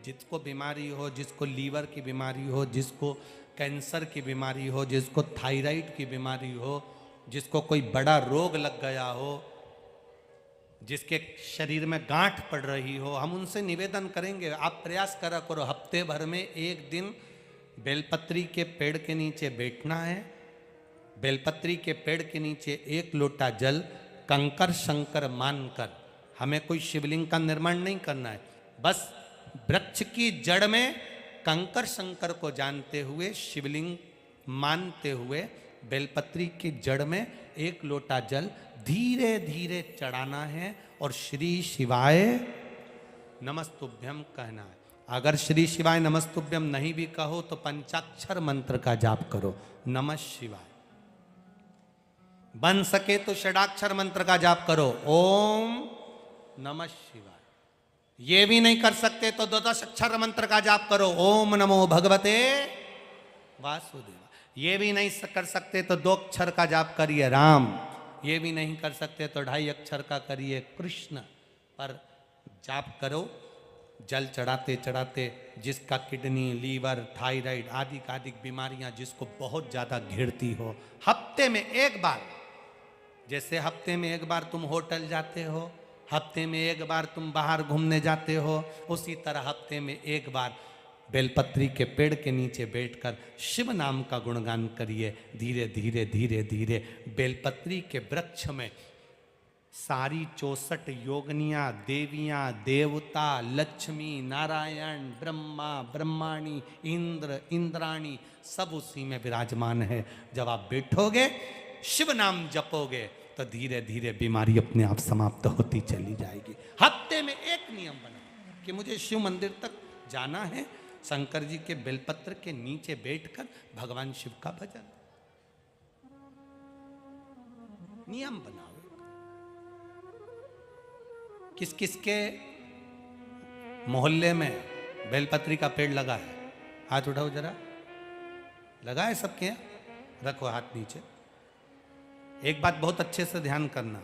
जिसको बीमारी हो, जिसको लीवर की बीमारी हो, जिसको कैंसर की बीमारी हो, जिसको थायराइड की बीमारी हो, जिसको कोई बड़ा रोग लग गया हो, जिसके शरीर में गांठ पड़ रही हो, हम उनसे निवेदन करेंगे आप प्रयास करा करो, हफ्ते भर में एक दिन बेलपत्री के पेड़ के नीचे बैठना है। बेलपत्री के पेड़ के नीचे एक लोटा जल कंकर शंकर मानकर, हमें कोई शिवलिंग का निर्माण नहीं करना है, बस वृक्ष की जड़ में कंकर शंकर को जानते हुए, शिवलिंग मानते हुए बेलपत्री की जड़ में एक लोटा जल धीरे धीरे चढ़ाना है और श्री शिवाय नमस्तुभ्यम कहना है। अगर श्री शिवाय नमस्तुभ्यम नहीं भी कहो तो पंचाक्षर मंत्र का जाप करो, नमः शिवाय। बन सके तो षडाक्षर मंत्र का जाप करो, ओम नमः शिवाय। ये भी नहीं कर सकते तो द्वादश अक्षर मंत्र का जाप करो, ओम नमो भगवते वासुदेव। ये भी नहीं कर सकते तो 2 अक्षर का जाप करिए राम। ये भी नहीं कर सकते तो 2.5 अक्षर का करिए कृष्ण। पर जाप करो, जल चढ़ाते चढ़ाते जिसका किडनी, लीवर, थायराइड आदि आदि बीमारियां जिसको बहुत ज़्यादा घिरती हो, हफ्ते में एक बार, जैसे हफ्ते में एक बार तुम होटल जाते हो, हफ्ते में एक बार तुम बाहर घूमने जाते हो, उसी तरह हफ्ते में एक बार बेलपत्री के पेड़ के नीचे बैठकर शिव नाम का गुणगान करिए। धीरे धीरे धीरे धीरे बेलपत्री के वृक्ष में सारी 64 योगनियां, देवियां, देवता, लक्ष्मी, नारायण, ब्रह्मा, ब्रह्माणी, इंद्र, इंद्राणी सब उसी में विराजमान है। जब आप बैठोगे, शिव नाम जपोगे तो धीरे धीरे बीमारी अपने आप समाप्त होती चली जाएगी। हफ्ते में एक नियम बनाओ कि मुझे शिव मंदिर तक जाना है, शंकर जी के बेलपत्र के नीचे बैठकर भगवान शिव का भजन। नियम बनाओ। किस किस के मोहल्ले में बेलपत्री का पेड़ लगा है? हाथ उठाओ जरा। लगा है सबके यहाँ? रखो हाथ नीचे। एक बात बहुत अच्छे से ध्यान करना,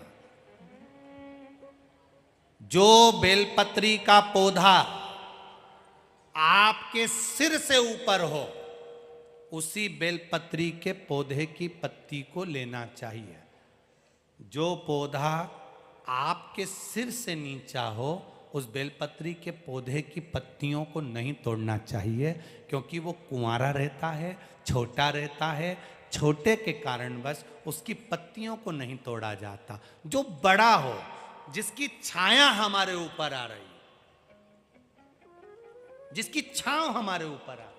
जो बेलपत्री का पौधा आपके सिर से ऊपर हो, उसी बेलपत्री के पौधे की पत्ती को लेना चाहिए। जो पौधा आपके सिर से नीचा हो, उस बेलपत्री के पौधे की पत्तियों को नहीं तोड़ना चाहिए, क्योंकि वो कुंवारा रहता है, छोटा रहता है। छोटे के कारण बस उसकी पत्तियों को नहीं तोड़ा जाता। जो बड़ा हो, जिसकी छाया हमारे ऊपर आ रही, जिसकी छांव हमारे ऊपर आ रही।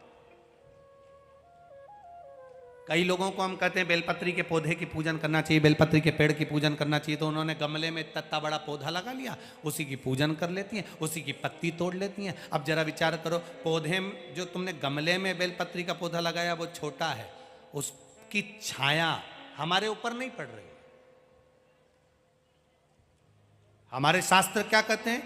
कई लोगों को हम कहते हैं बेलपत्री के पौधे की पूजन करना चाहिए, बेलपत्री के पेड़ की पूजन करना चाहिए, तो उन्होंने गमले में इतना बड़ा पौधा लगा लिया, उसी की पूजन कर लेती हैं, उसी की पत्ती तोड़ लेती हैं। अब जरा विचार करो, पौधे में जो तुमने गमले में बेलपत्री का पौधा लगाया वो छोटा है, उसकी छाया हमारे ऊपर नहीं पड़ रही। हमारे शास्त्र क्या कहते हैं?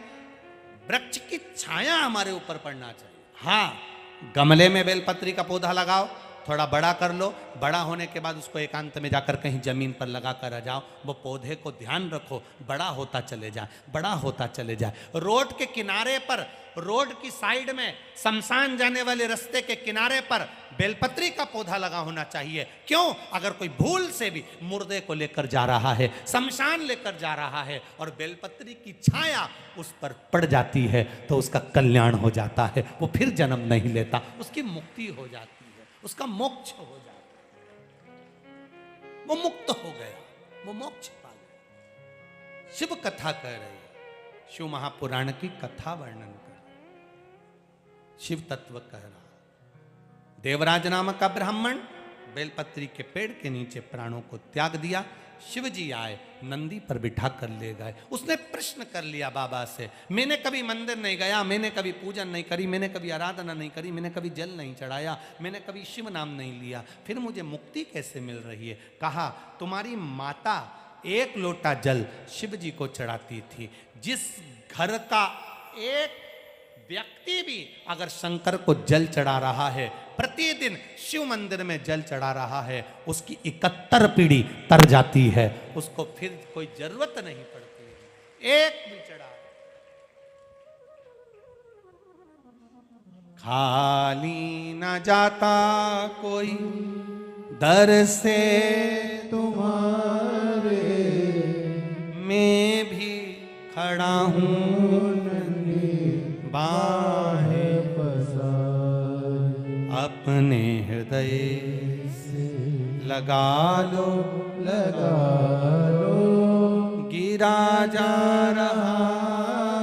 वृक्ष की छाया हमारे ऊपर पड़ना चाहिए। हाँ, गमले में बेलपत्री का पौधा लगाओ, थोड़ा बड़ा कर लो, बड़ा होने के बाद उसको एकांत में जाकर कहीं जमीन पर लगा कर आ जाओ। वो पौधे को ध्यान रखो, बड़ा होता चले जाए, बड़ा होता चले जाए। रोड के किनारे पर, रोड की साइड में, शमशान जाने वाले रास्ते के किनारे पर बेलपत्री का पौधा लगा होना चाहिए। क्यों? अगर कोई भूल से भी मुर्दे को लेकर जा रहा है, शमशान लेकर जा रहा है और बेलपत्री की छाया उस पर पड़ जाती है, तो उसका कल्याण हो जाता है, वो फिर जन्म नहीं लेता, उसकी मुक्ति हो जाती है, उसका मोक्ष हो जाता है, वो मुक्त हो गया, वो मोक्ष पा गया। शिव कथा कह रही है, शिव महापुराण की कथा वर्णन कर, शिव तत्व कह रहा। देवराज नामक का ब्राह्मण बेलपत्री के पेड़ के नीचे प्राणों को त्याग दिया। शिव जी आए, नंदी पर बिठा कर ले गए। उसने प्रश्न कर लिया बाबा से, मैंने कभी मंदिर नहीं गया, मैंने कभी पूजन नहीं करी, मैंने कभी आराधना नहीं करी, मैंने कभी जल नहीं चढ़ाया, मैंने कभी शिव नाम नहीं लिया, फिर मुझे मुक्ति कैसे मिल रही है? कहा, तुम्हारी माता 1 लोटा जल शिव जी को चढ़ाती थी। जिस घर का एक व्यक्ति भी अगर शंकर को जल चढ़ा रहा है, प्रतिदिन शिव मंदिर में जल चढ़ा रहा है, उसकी 71 पीढ़ी तर जाती है, उसको फिर कोई जरूरत नहीं पड़ती है। एक भी चढ़ा। खाली न जाता कोई दर से तुम्हारे, मैं भी खड़ा हूँ बाहें पसार, अपने हृदय से लगा लो गिरा जा रहा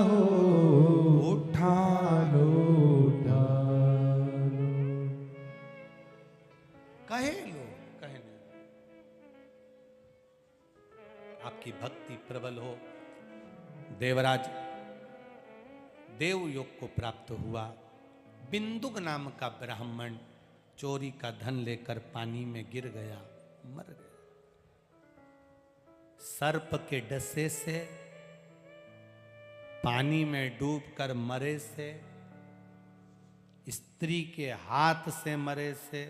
हो, उठा लो कहे लो कहने। आपकी भक्ति प्रबल हो। देवराज देवयोग को प्राप्त हुआ। बिंदुक नाम का ब्राह्मण चोरी का धन लेकर पानी में गिर गया, मर गया। सर्प के डसे से, पानी में डूबकर मरे से, स्त्री के हाथ से मरे से,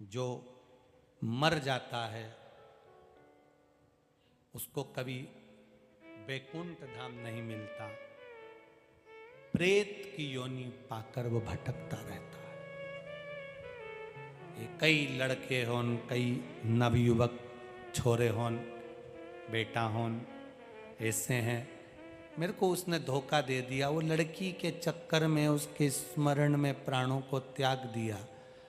जो मर जाता है उसको कभी वैकुंठ धाम नहीं मिलता, प्रेत की योनि पाकर वो भटकता रहता है। ये कई लड़के होन, कई नवयुवक छोरे होन, बेटा होन, ऐसे हैं। मेरे को उसने धोखा दे दिया, वो लड़की के चक्कर में उसके स्मरण में प्राणों को त्याग दिया।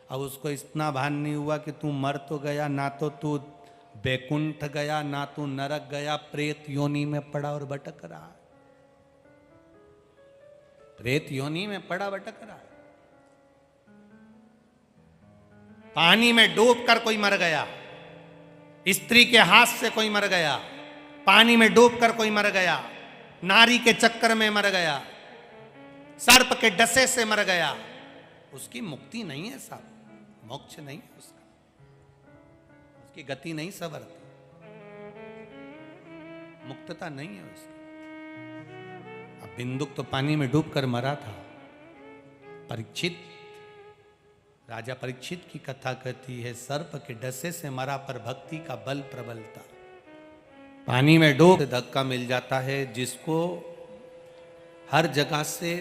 अब उसको इतना भान नहीं हुआ कि तू मर तो गया, ना तो तू बैकुंठ गया, ना तू नरक गया, प्रेत योनि में पड़ा और भटक रहा है। प्रेत योनि में पड़ा भटक रहा है। पानी में डूबकर कोई मर गया, स्त्री के हाथ से कोई मर गया, पानी में डूबकर कोई मर गया, नारी के चक्कर में मर गया, सर्प के डसे से मर गया, उसकी मुक्ति नहीं है साहब, मोक्ष नहीं है उसका, उसकी गति नहीं संवरती, मुक्तता नहीं है उसकी। अब बिंदुक तो पानी में डूबकर मरा था। परीक्षित, राजा परीक्षित की कथा कहती है, सर्प के डसे से मरा पर भक्ति का बल प्रबल था। पानी में डूब धक्का मिल जाता है, जिसको हर जगह से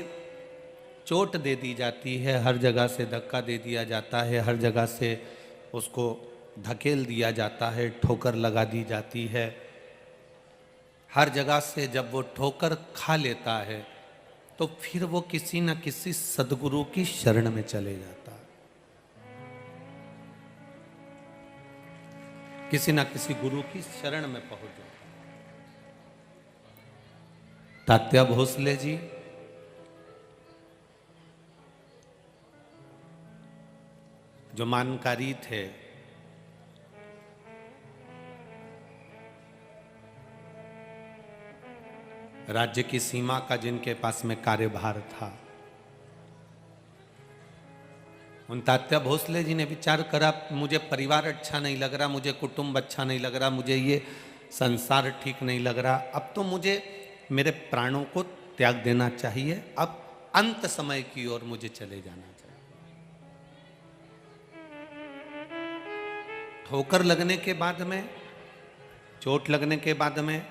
चोट दे दी जाती है, हर जगह से धक्का दे दिया जाता है, हर जगह से उसको धकेल दिया जाता है, ठोकर लगा दी जाती है। हर जगह से जब वो ठोकर खा लेता है तो फिर वो किसी न किसी सदगुरु की शरण में चले जाता है, किसी न किसी गुरु की शरण में पहुंच जाता है। तात्या भोसले जी जो मानकारी थे, राज्य की सीमा का जिनके पास में कार्यभार था, उन तात्या भोसले जी ने विचार करा, मुझे परिवार अच्छा नहीं लग रहा, मुझे कुटुंब अच्छा नहीं लग रहा, मुझे ये संसार ठीक नहीं लग रहा, अब तो मुझे मेरे प्राणों को त्याग देना चाहिए, अब अंत समय की ओर मुझे चले जाना चाहिए। ठोकर लगने के बाद में, चोट लगने के बाद में,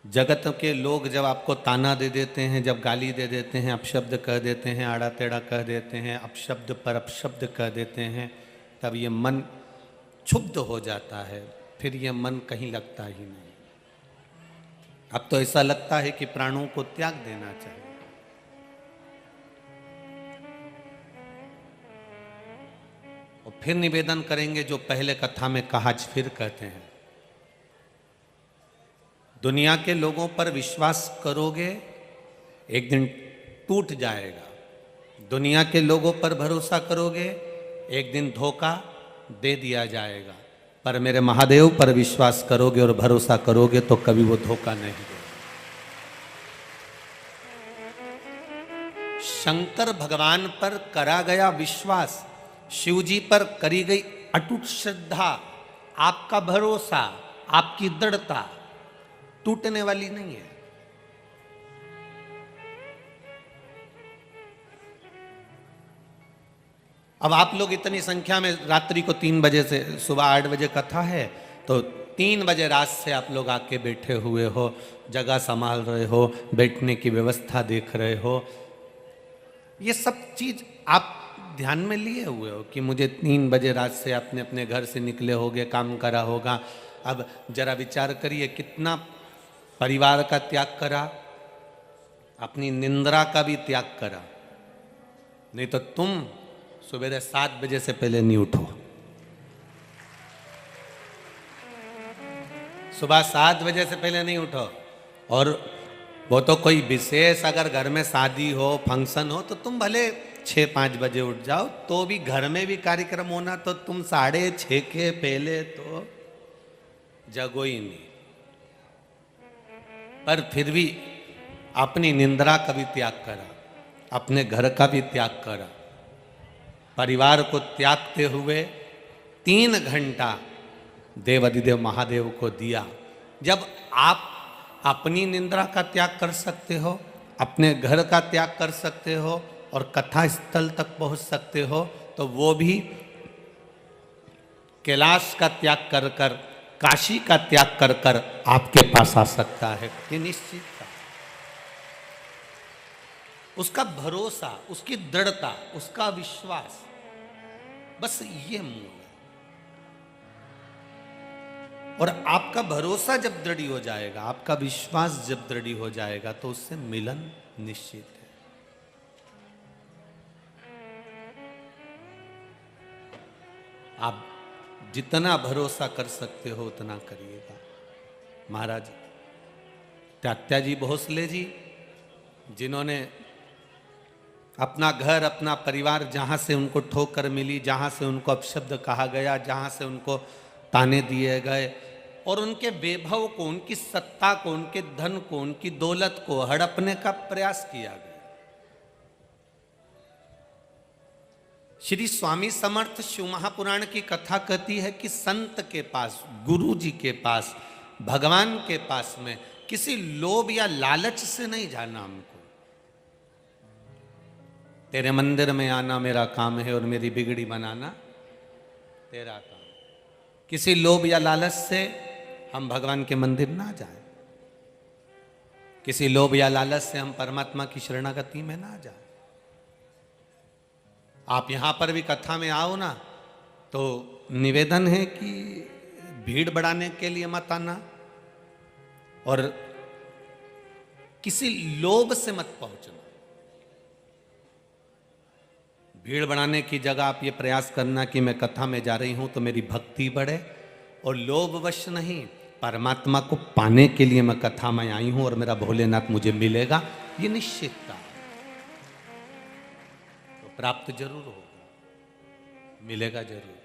जगत के लोग जब आपको ताना दे देते हैं, जब गाली दे देते हैं, अपशब्द कह देते हैं, आड़ा टेढ़ा कह देते हैं, अपशब्द पर अपशब्द कह देते हैं, तब ये मन क्षुब्ध हो जाता है, फिर ये मन कहीं लगता ही नहीं। अब तो ऐसा लगता है कि प्राणों को त्याग देना चाहिए। और फिर निवेदन करेंगे जो पहले कथा में कहा, फिर कहते हैं, दुनिया के लोगों पर विश्वास करोगे एक दिन टूट जाएगा, दुनिया के लोगों पर भरोसा करोगे एक दिन धोखा दे दिया जाएगा, पर मेरे महादेव पर विश्वास करोगे और भरोसा करोगे तो कभी वो धोखा नहीं देगा। शंकर भगवान पर करा गया विश्वास, शिव जी पर करी गई अटूट श्रद्धा, आपका भरोसा, आपकी दृढ़ता टूटने वाली नहीं है। अब आप लोग इतनी संख्या में, रात्रि को 3 बजे से सुबह 8 बजे कथा है, तो 3 बजे रात से आप लोग आके बैठे हुए हो, जगह संभाल रहे हो, बैठने की व्यवस्था देख रहे हो, ये सब चीज आप ध्यान में लिए हुए हो कि मुझे 3 बजे रात से अपने अपने घर से निकले होगे, काम करा होगा। अब जरा विचार करिए कितना परिवार का त्याग करा, अपनी निंद्रा का भी त्याग करा। नहीं तो तुम सवेरे 7 बजे से पहले नहीं उठो। सुबह 7 बजे से पहले नहीं उठो। और वो तो कोई विशेष अगर घर में शादी हो, फंक्शन हो, तो तुम भले 6-5 बजे उठ जाओ, तो भी घर में भी कार्यक्रम होना तो तुम 6:30 के पहले तो जगो ही नहीं। पर फिर भी अपनी निंद्रा का भी त्याग करा, अपने घर का भी त्याग करा। परिवार को त्यागते हुए 3 घंटा देवाधिदेव महादेव को दिया। जब आप अपनी निंद्रा का त्याग कर सकते हो, अपने घर का त्याग कर सकते हो और कथा स्थल तक पहुंच सकते हो, तो वो भी कैलाश का त्याग कर कर, काशी का त्याग कर कर आपके पास आ सकता है। ये निश्चित था। उसका भरोसा, उसकी दृढ़ता, उसका विश्वास, बस ये मूल है। और आपका भरोसा जब दृढ़ हो जाएगा, आपका विश्वास जब दृढ़ हो जाएगा, तो उससे मिलन निश्चित है। आप जितना भरोसा कर सकते हो उतना करिएगा। महाराज त्यात्याजी भोसले जी, जिन्होंने अपना घर, अपना परिवार, जहां से उनको ठोकर मिली, जहां से उनको अपशब्द कहा गया, जहां से उनको ताने दिए गए, और उनके वैभव को, उनकी सत्ता को, उनके धन को, उनकी दौलत को हड़पने का प्रयास किया गया। श्री स्वामी समर्थ शिव महापुराण की कथा कहती है कि संत के पास, गुरु जी के पास, भगवान के पास में किसी लोभ या लालच से नहीं जाना हमको। तेरे मंदिर में आना मेरा काम है और मेरी बिगड़ी बनाना तेरा काम। किसी लोभ या लालच से हम भगवान के मंदिर ना जाएं। किसी लोभ या लालच से हम परमात्मा की शरणागति में ना जाएं। आप यहां पर भी कथा में आओ ना, तो निवेदन है कि भीड़ बढ़ाने के लिए मत आना और किसी लोभ से मत पहुंचना। भीड़ बढ़ाने की जगह आप ये प्रयास करना कि मैं कथा में जा रही हूं तो मेरी भक्ति बढ़े, और लोभवश नहीं, परमात्मा को पाने के लिए मैं कथा में आई हूं और मेरा भोलेनाथ मुझे मिलेगा, ये निश्चितता तो प्राप्त जरूर होगा, मिलेगा जरूर।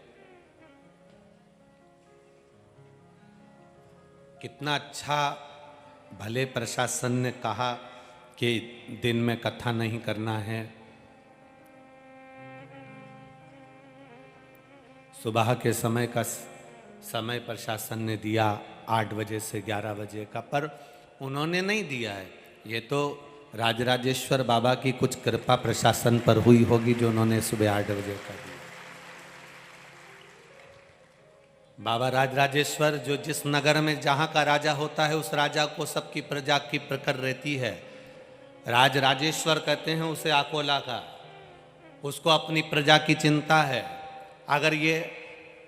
कितना अच्छा भले प्रशासन ने कहा कि दिन में कथा नहीं करना है। सुबह के समय का समय प्रशासन ने दिया 8 बजे से 11 बजे का, पर उन्होंने नहीं दिया है। ये तो राजराजेश्वर बाबा की कुछ कृपा प्रशासन पर हुई होगी जो उन्होंने सुबह 8 बजे का दिया। बाबा राजराजेश्वर जो जिस नगर में जहाँ का राजा होता है, उस राजा को सबकी प्रजा की प्रखर रहती है। राजराजेश्वर कहते हैं उसे आकोला का, उसको अपनी प्रजा की चिंता है। अगर ये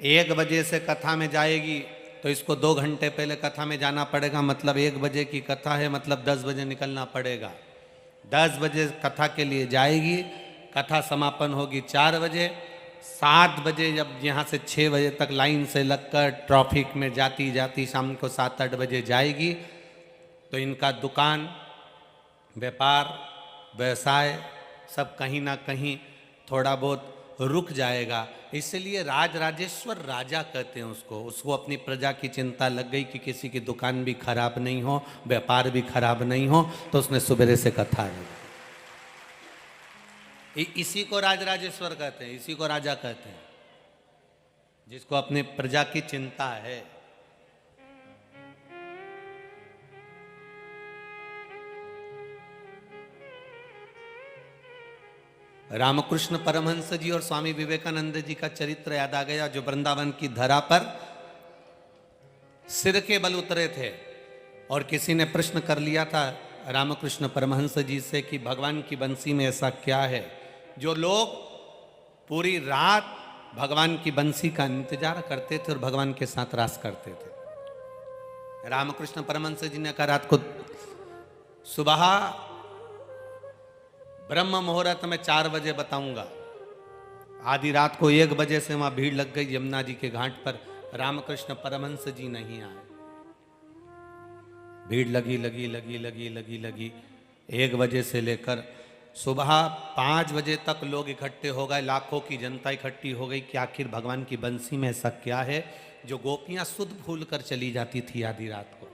1 बजे से कथा में जाएगी तो इसको 2 घंटे पहले कथा में जाना पड़ेगा, मतलब 1 बजे की कथा है, मतलब 10 बजे निकलना पड़ेगा। 10 बजे कथा के लिए जाएगी, कथा समापन होगी 4 बजे। 7 बजे जब यहाँ से 6 बजे तक लाइन से लगकर ट्रैफिक में जाती जाती शाम को 7-8 बजे जाएगी, तो इनका दुकान, व्यापार, व्यवसाय सब कहीं ना कहीं थोड़ा बहुत रुक जाएगा। इसलिए राजराजेश्वर राजा कहते हैं उसको अपनी प्रजा की चिंता लग गई कि किसी की दुकान भी खराब नहीं हो, व्यापार भी खराब नहीं हो, तो उसने सुबह से कथा रखी। इसी को राजराजेश्वर कहते हैं, इसी को राजा कहते हैं, जिसको अपने प्रजा की चिंता है। रामकृष्ण परमहंस जी और स्वामी विवेकानंद जी का चरित्र याद आ गया, जो वृंदावन की धरा पर सिर के बल उतरे थे और किसी ने प्रश्न कर लिया था रामकृष्ण परमहंस जी से कि भगवान की बंसी में ऐसा क्या है जो लोग पूरी रात भगवान की बंसी का इंतजार करते थे और भगवान के साथ रास करते थे। रामकृष्ण परमहंस जी ने कहा रात को सुबह ब्रह्म मुहूर्त में 4 बजे बताऊंगा। आधी रात को 1 बजे से वहां भीड़ लग गई यमुना जी के घाट पर, रामकृष्ण परमहंस जी नहीं आए। भीड़ लगी लगी लगी लगी लगी लगी 1 बजे से लेकर सुबह 5 बजे तक लोग इकट्ठे हो गए, लाखों की जनता इकट्ठी हो गई कि आखिर भगवान की बंसी में ऐसा क्या है जो गोपियां सुध भूल कर चली जाती थी आधी रात को।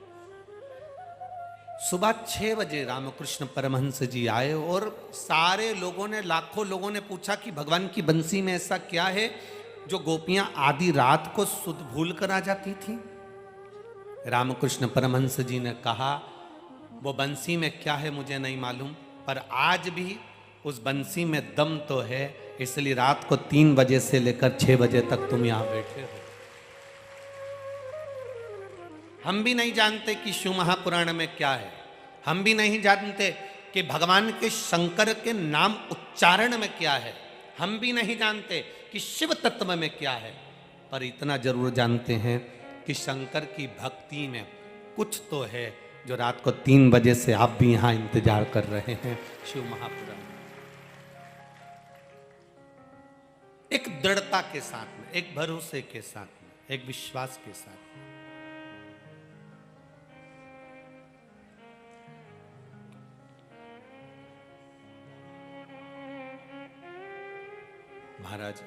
सुबह 6 बजे रामकृष्ण परमहंस जी आए और सारे लोगों ने, लाखों लोगों ने पूछा कि भगवान की बंसी में ऐसा क्या है जो गोपियां आधी रात को सुध भूल कर आ जाती थी। रामकृष्ण परमहंस जी ने कहा वो बंसी में क्या है मुझे नहीं मालूम, पर आज भी उस बंसी में दम तो है, इसलिए रात को 3 बजे से लेकर 6 बजे तक तुम यहां बैठे हो। हम भी नहीं जानते कि शिव महापुराण में क्या है, हम भी नहीं जानते कि भगवान के शंकर के नाम उच्चारण में क्या है, हम भी नहीं जानते कि शिव तत्व में क्या है, पर इतना जरूर जानते हैं कि शंकर की भक्ति में कुछ तो है जो रात को 3 बजे से आप भी यहां इंतजार कर रहे हैं। शिव महापुराण एक दृढ़ता के साथ में, एक भरोसे के साथ में, एक विश्वास के साथ में। महाराज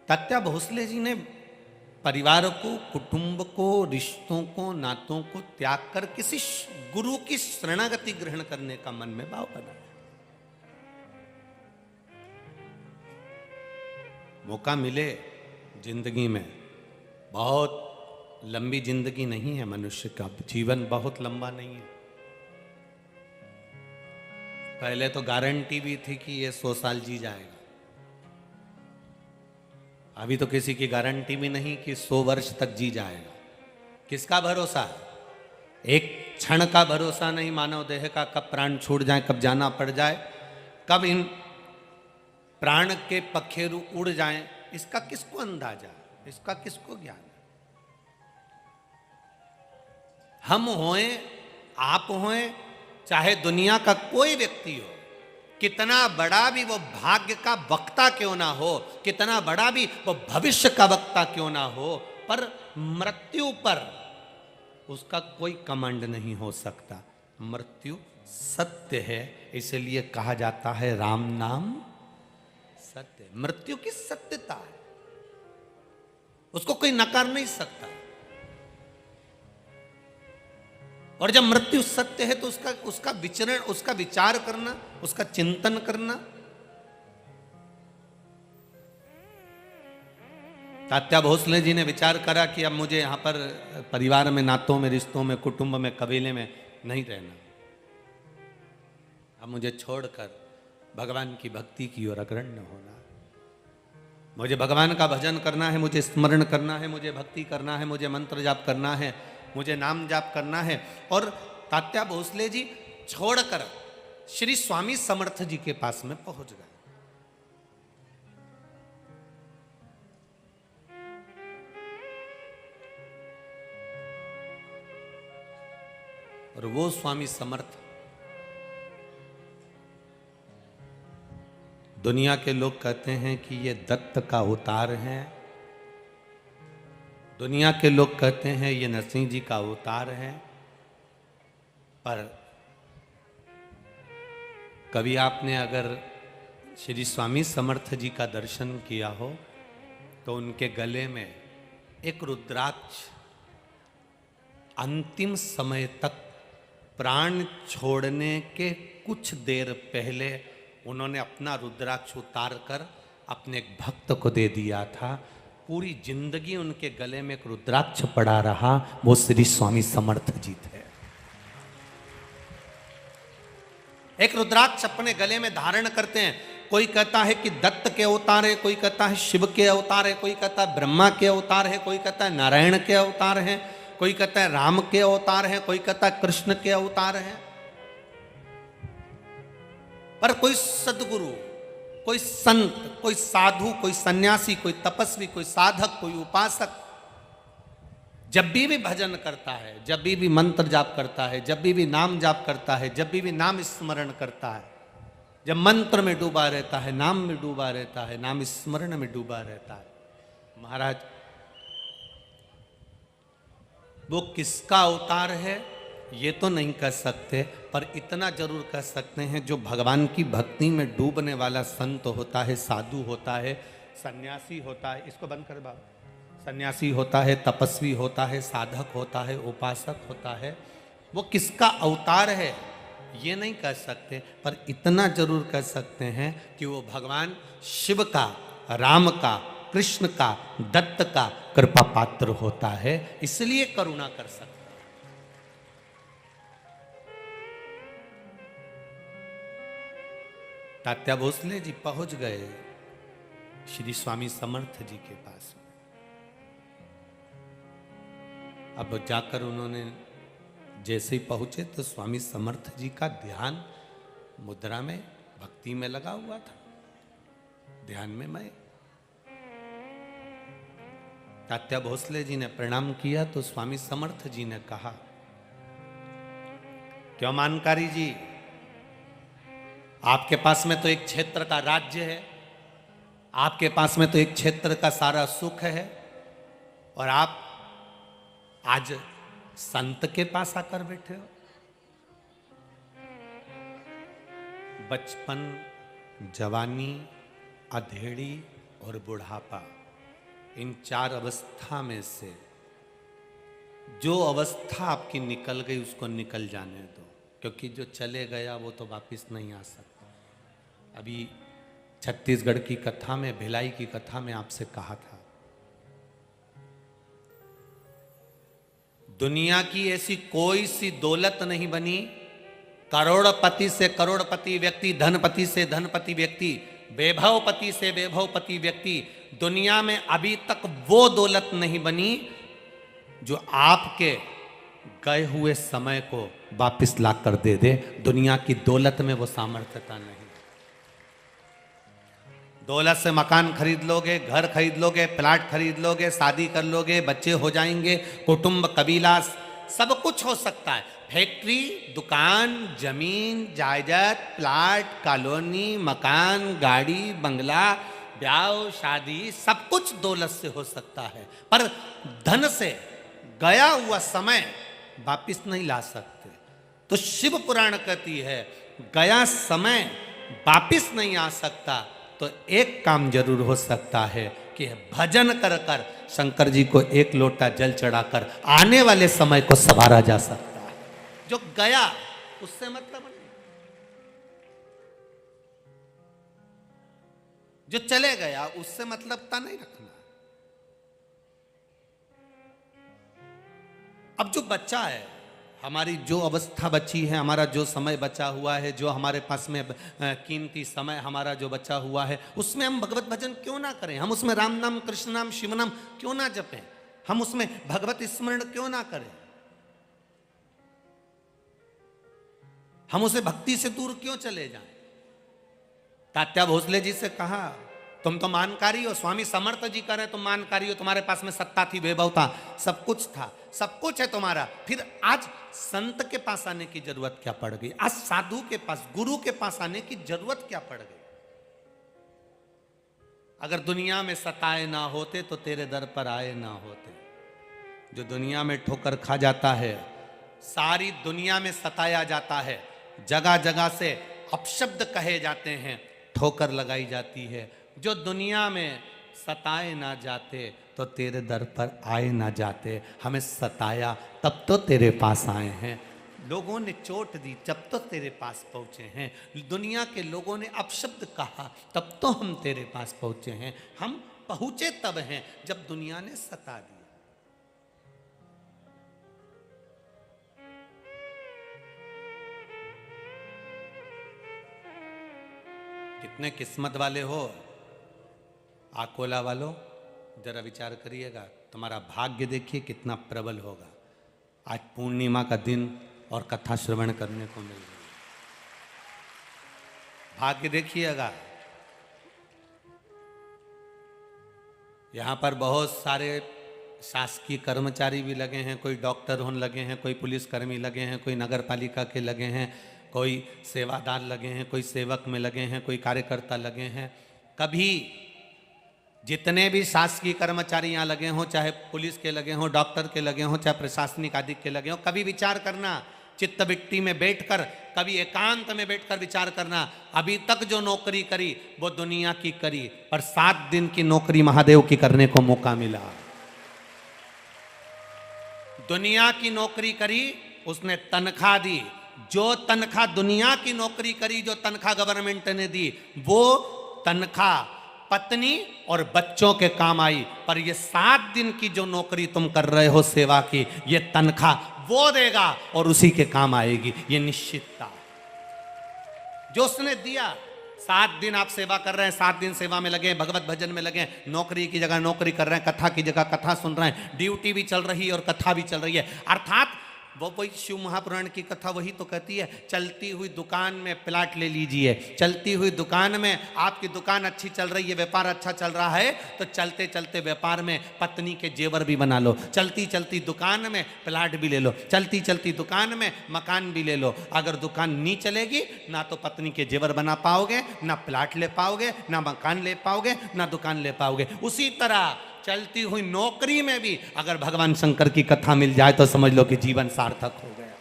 तात्या भोसले जी ने परिवार को, कुटुंब को, रिश्तों को, नातों को त्याग कर किसी गुरु की शरणागति ग्रहण करने का मन में भाव बनाया। मौका मिले जिंदगी में, बहुत लंबी जिंदगी नहीं है मनुष्य का, जीवन बहुत लंबा नहीं है। पहले तो गारंटी भी थी कि ये 100 साल जी जाएगा, अभी तो किसी की गारंटी भी नहीं कि 100 वर्ष तक जी जाएगा। किसका भरोसा है? एक क्षण का भरोसा नहीं मानव देह का, कब प्राण छूट जाए, कब जाना पड़ जाए, कब इन प्राण के पखेरु उड़ जाएं, इसका किसको अंदाजा, इसका किसको ज्ञान? हम होएं, आप होएं, चाहे दुनिया का कोई व्यक्ति हो, कितना बड़ा भी वो भाग्य का वक्ता क्यों ना हो, कितना बड़ा भी वो भविष्य का वक्ता क्यों ना हो, पर मृत्यु पर उसका कोई कमांड नहीं हो सकता। मृत्यु सत्य है, इसलिए कहा जाता है राम नाम सत्य। मृत्यु की सत्यता है, उसको कोई नकार नहीं सकता। और जब मृत्यु सत्य है तो उसका विचरण, उसका विचार करना, उसका चिंतन करना। तात्या भोसले जी ने विचार करा कि अब मुझे यहां पर परिवार में, नातों में, रिश्तों में, कुटुंब में, कबीले में नहीं रहना, अब मुझे छोड़कर भगवान की भक्ति की ओर अग्रण्य होना। मुझे भगवान का भजन करना है, मुझे स्मरण करना है, मुझे भक्ति करना है, मुझे मंत्र जाप करना है, मुझे नाम जाप करना है। और तात्या भोसले जी छोड़कर श्री स्वामी समर्थ जी के पास में पहुंच गए। और वो स्वामी समर्थ, दुनिया के लोग कहते हैं कि ये दत्त का अवतार है, दुनिया के लोग कहते हैं ये नरसिंह जी का अवतार है, पर कभी आपने अगर श्री स्वामी समर्थ जी का दर्शन किया हो तो उनके गले में एक रुद्राक्ष, अंतिम समय तक प्राण छोड़ने के कुछ देर पहले उन्होंने अपना रुद्राक्ष उतार कर अपने एक भक्त को दे दिया था। पूरी जिंदगी उनके गले में एक रुद्राक्ष पड़ा रहा, वो श्री स्वामी समर्थ जी थे। एक रुद्राक्ष अपने गले में धारण करते हैं। कोई कहता है कि दत्त के अवतार है, कोई कहता है शिव के अवतार है, कोई कहता है ब्रह्मा के अवतार है, कोई कहता है नारायण के अवतार है। कोई कहता है राम के अवतार हैं, कोई कहता है कृष्ण के अवतार हैं। पर कोई सदगुरु, कोई संत, कोई साधु, कोई सन्यासी, कोई तपस्वी, कोई साधक, कोई उपासक जब भी भजन करता है, जब भी मंत्र जाप करता है, जब भी नाम जाप करता है, जब भी नाम स्मरण करता है, जब मंत्र में डूबा रहता है, नाम में डूबा रहता है, नाम स्मरण में डूबा रहता है, महाराज वो किसका अवतार है ये तो नहीं कह सकते, पर इतना जरूर कह सकते हैं जो भगवान की भक्ति में डूबने वाला संत होता है, साधु होता है, सन्यासी होता है, इसको बंद कर बाबा, सन्यासी होता है, तपस्वी होता है, साधक होता है, उपासक होता है, वो किसका अवतार है ये नहीं कह सकते, पर इतना जरूर कह सकते हैं कि वो भगवान शिव का, राम का, कृष्ण का, दत्त का कृपा पात्र होता है, इसलिए करुणा कर सकते। तात्या भोसले जी पहुंच गए श्री स्वामी समर्थ जी के पास। अब जाकर उन्होंने जैसे ही पहुंचे तो स्वामी समर्थ जी का ध्यान मुद्रा में, भक्ति में लगा हुआ था, ध्यान में मैं। तात्या भोसले जी ने प्रणाम किया तो स्वामी समर्थ जी ने कहा, क्यों मानकारी जी, आपके पास में तो एक क्षेत्र का राज्य है, आपके पास में तो एक क्षेत्र का सारा सुख है, और आप आज संत के पास आकर बैठे हो। बचपन, जवानी, अधेड़ी और बुढ़ापा, इन चार अवस्था में से जो अवस्था आपकी निकल गई उसको निकल जाने दो, क्योंकि जो चले गया वो तो वापस नहीं आ सकता। अभी छत्तीसगढ़ की कथा में, भिलाई की कथा में आपसे कहा था, दुनिया की ऐसी कोई सी दौलत नहीं बनी, करोड़पति से करोड़पति व्यक्ति, धनपति से धनपति व्यक्ति, वैभवपति से वैभवपति व्यक्ति, दुनिया में अभी तक वो दौलत नहीं बनी जो आपके गए हुए समय को वापस ला कर दे दे। दुनिया की दौलत में वो सामर्थ्यता नहीं। दौलत से मकान खरीद लोगे, घर खरीद लोगे, प्लाट खरीद लोगे, शादी कर लोगे, बच्चे हो जाएंगे, कुटुंब, कबीला, सब कुछ हो सकता है। फैक्ट्री, दुकान, जमीन, जायदाद, प्लाट, कॉलोनी, मकान, गाड़ी, बंगला, ब्याह, शादी, सब कुछ दौलत से हो सकता है, पर धन से गया हुआ समय वापिस नहीं ला सकते। तो शिव पुराण कहती है गया समय वापिस नहीं आ सकता, तो एक काम जरूर हो सकता है कि भजन कर कर शंकर जी को एक लोटा जल चढ़ाकर आने वाले समय को संवारा जा सकता है। जो गया उससे मतलब नहीं, जो चले गया उससे मतलबता नहीं रखना। अब जो बच्चा है, हमारी जो अवस्था बची है, हमारा जो समय बचा हुआ है, जो हमारे पास में कीमती समय हमारा जो बचा हुआ है, उसमें हम भगवत भजन क्यों ना करें? हम उसमें राम नाम, कृष्ण नाम, शिव नाम क्यों ना जपें? हम उसमें भगवत स्मरण क्यों ना करें? हम उसे भक्ति से दूर क्यों चले जाएं? तात्या भोसले जी से कहा, तुम तो मानकारी हो, स्वामी समर्थ जी कह रहे तुम मानकारी हो, तुम्हारे पास में सत्ता थी, वैभव था, सब कुछ था, सब कुछ है तुम्हारा, फिर आज संत के पास आने की जरूरत क्या पड़ गई? आज साधु के पास, गुरु के पास आने की जरूरत क्या पड़ गई? अगर दुनिया में सताए ना होते तो तेरे दर पर आए ना होते। जो दुनिया में ठोकर खा जाता है, सारी दुनिया में सताया जाता है, जगह जगह से अपशब्द कहे जाते हैं, ठोकर लगाई जाती है। जो दुनिया में सताए ना जाते तो तेरे दर पर आए ना जाते। हमें सताया तब तो तेरे पास आए हैं, लोगों ने चोट दी तब तो तेरे पास पहुंचे हैं, दुनिया के लोगों ने अपशब्द कहा तब तो हम तेरे पास पहुंचे हैं। हम पहुंचे तब हैं जब दुनिया ने सता दिया। कितने किस्मत वाले हो आकोला वालों, जरा विचार करिएगा, तुम्हारा भाग्य देखिए कितना प्रबल होगा। आज पूर्णिमा का दिन और कथा श्रवण करने को मिल रही है। भाग्य देखिएगा, यहाँ पर बहुत सारे शासकीय कर्मचारी भी लगे हैं, कोई डॉक्टर होने लगे हैं, कोई पुलिसकर्मी लगे हैं, कोई नगर पालिका के लगे हैं, कोई सेवादार लगे हैं, कोई सेवक में लगे हैं, कोई कार्यकर्ता लगे हैं। कभी जितने भी शासकीय कर्मचारी यहाँ लगे हों, चाहे पुलिस के लगे हों, डॉक्टर के लगे हों, चाहे प्रशासनिक आदि के लगे हों, कभी विचार करना, चित्त विट्टी में बैठकर, कभी एकांत में बैठकर विचार करना, अभी तक जो नौकरी करी वो दुनिया की करी, पर 7 दिन की नौकरी महादेव की करने को मौका मिला। दुनिया की नौकरी करी, उसने तनख्वाह दी। जो तनख्वाह दुनिया की नौकरी करी, जो तनख्वाह गवर्नमेंट ने दी, वो तनख्वाह पत्नी और बच्चों के काम आई। पर ये 7 दिन की जो नौकरी तुम कर रहे हो सेवा की, ये तनख्वाह वो देगा और उसी के काम आएगी, ये निश्चितता जो उसने दिया। 7 दिन आप सेवा कर रहे हैं, 7 दिन सेवा में लगे हैं, भगवत भजन में लगे हैं, नौकरी की जगह नौकरी कर रहे हैं, कथा की जगह कथा सुन रहे हैं, ड्यूटी भी चल रही है और कथा भी चल रही है। अर्थात वो कोई शिव महापुराण की कथा वही तो कहती है, चलती हुई दुकान में प्लाट ले लीजिए। चलती हुई दुकान में आपकी दुकान अच्छी चल रही है, व्यापार अच्छा चल रहा है, तो चलते चलते व्यापार में पत्नी के जेवर भी बना लो। चलती चलती दुकान में प्लाट भी ले लो, चलती चलती दुकान में मकान भी ले लो। अगर दुकान नहीं चलेगी, ना तो पत्नी के जेवर बना पाओगे, ना प्लाट ले पाओगे, ना मकान ले पाओगे, ना दुकान ले पाओगे। उसी तरह चलती हुई नौकरी में भी अगर भगवान शंकर की कथा मिल जाए तो समझ लो कि जीवन सार्थक हो गया।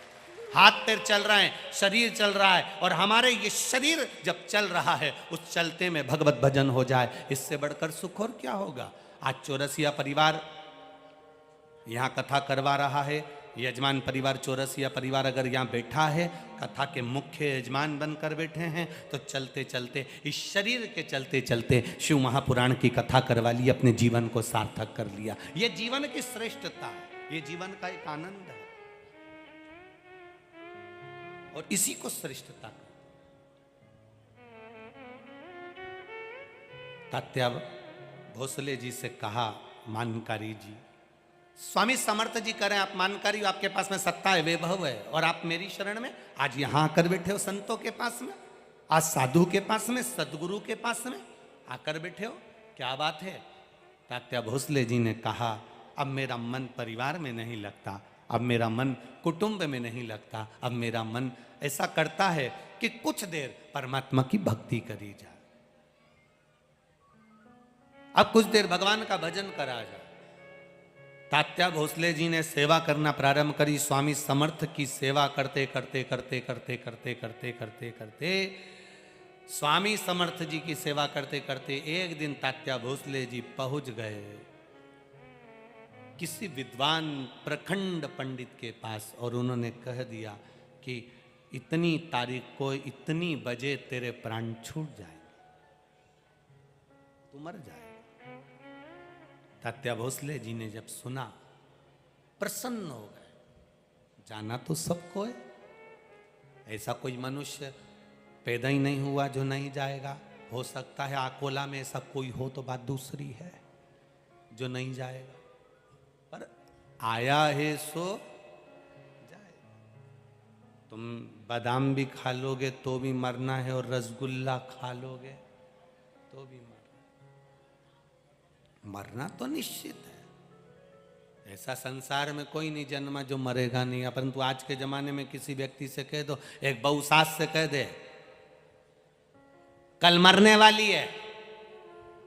हाथ पैर चल रहे हैं, शरीर चल रहा है, और हमारे ये शरीर जब चल रहा है, उस चलते में भगवत भजन हो जाए, इससे बढ़कर सुख और क्या होगा। आज चौरसिया परिवार यहाँ कथा करवा रहा है, यजमान परिवार चौरसिया परिवार अगर यहाँ बैठा है, कथा के मुख्य यजमान बनकर बैठे हैं, तो चलते चलते इस शरीर के चलते चलते शिव महापुराण की कथा करवा ली, अपने जीवन को सार्थक कर लिया। ये जीवन की श्रेष्ठता है, ये जीवन का एक आनंद है, और इसी को श्रेष्ठता कहते। तात्या भोसले जी से कहा, मानकारी जी, स्वामी समर्थ जी करें, आप मानकारी, आपके पास में सत्ता है, वैभव है, और आप मेरी शरण में आज यहां आकर बैठे हो, संतों के पास में, आज साधु के पास में, सदगुरु के पास में आकर बैठे हो, क्या बात है। तात्या भोसले जी ने कहा, अब मेरा मन परिवार में नहीं लगता, अब मेरा मन कुटुंब में नहीं लगता, अब मेरा मन ऐसा करता है कि कुछ देर परमात्मा की भक्ति करी जाए, अब कुछ देर भगवान का भजन करा जाए। तात्या भोसले जी ने सेवा करना प्रारंभ करी। स्वामी समर्थ की सेवा करते करते करते करते करते करते करते करते स्वामी समर्थ जी की सेवा करते करते एक दिन तात्या भोसले जी पहुंच गए किसी विद्वान प्रखंड पंडित के पास, और उन्होंने कह दिया कि इतनी तारीख को इतनी बजे तेरे प्राण छूट जाएंगे, तू मर जाएगा। तात्या भोसले जी ने जब सुना, प्रसन्न हो गए। जाना तो सबको है, ऐसा कोई मनुष्य पैदा ही नहीं हुआ जो नहीं जाएगा। हो सकता है अकोला में ऐसा कोई हो तो बात दूसरी है, जो नहीं जाएगा, पर आया है सो जाएगा। तुम बादाम भी खा लोगे तो भी मरना है, और रसगुल्ला खा लोगे तो भी मरना तो निश्चित है। ऐसा संसार में कोई नहीं जन्मा जो मरेगा नहीं। परंतु आज के जमाने में किसी व्यक्ति से कह दो, एक बहू सास से कह दे कल मरने वाली है,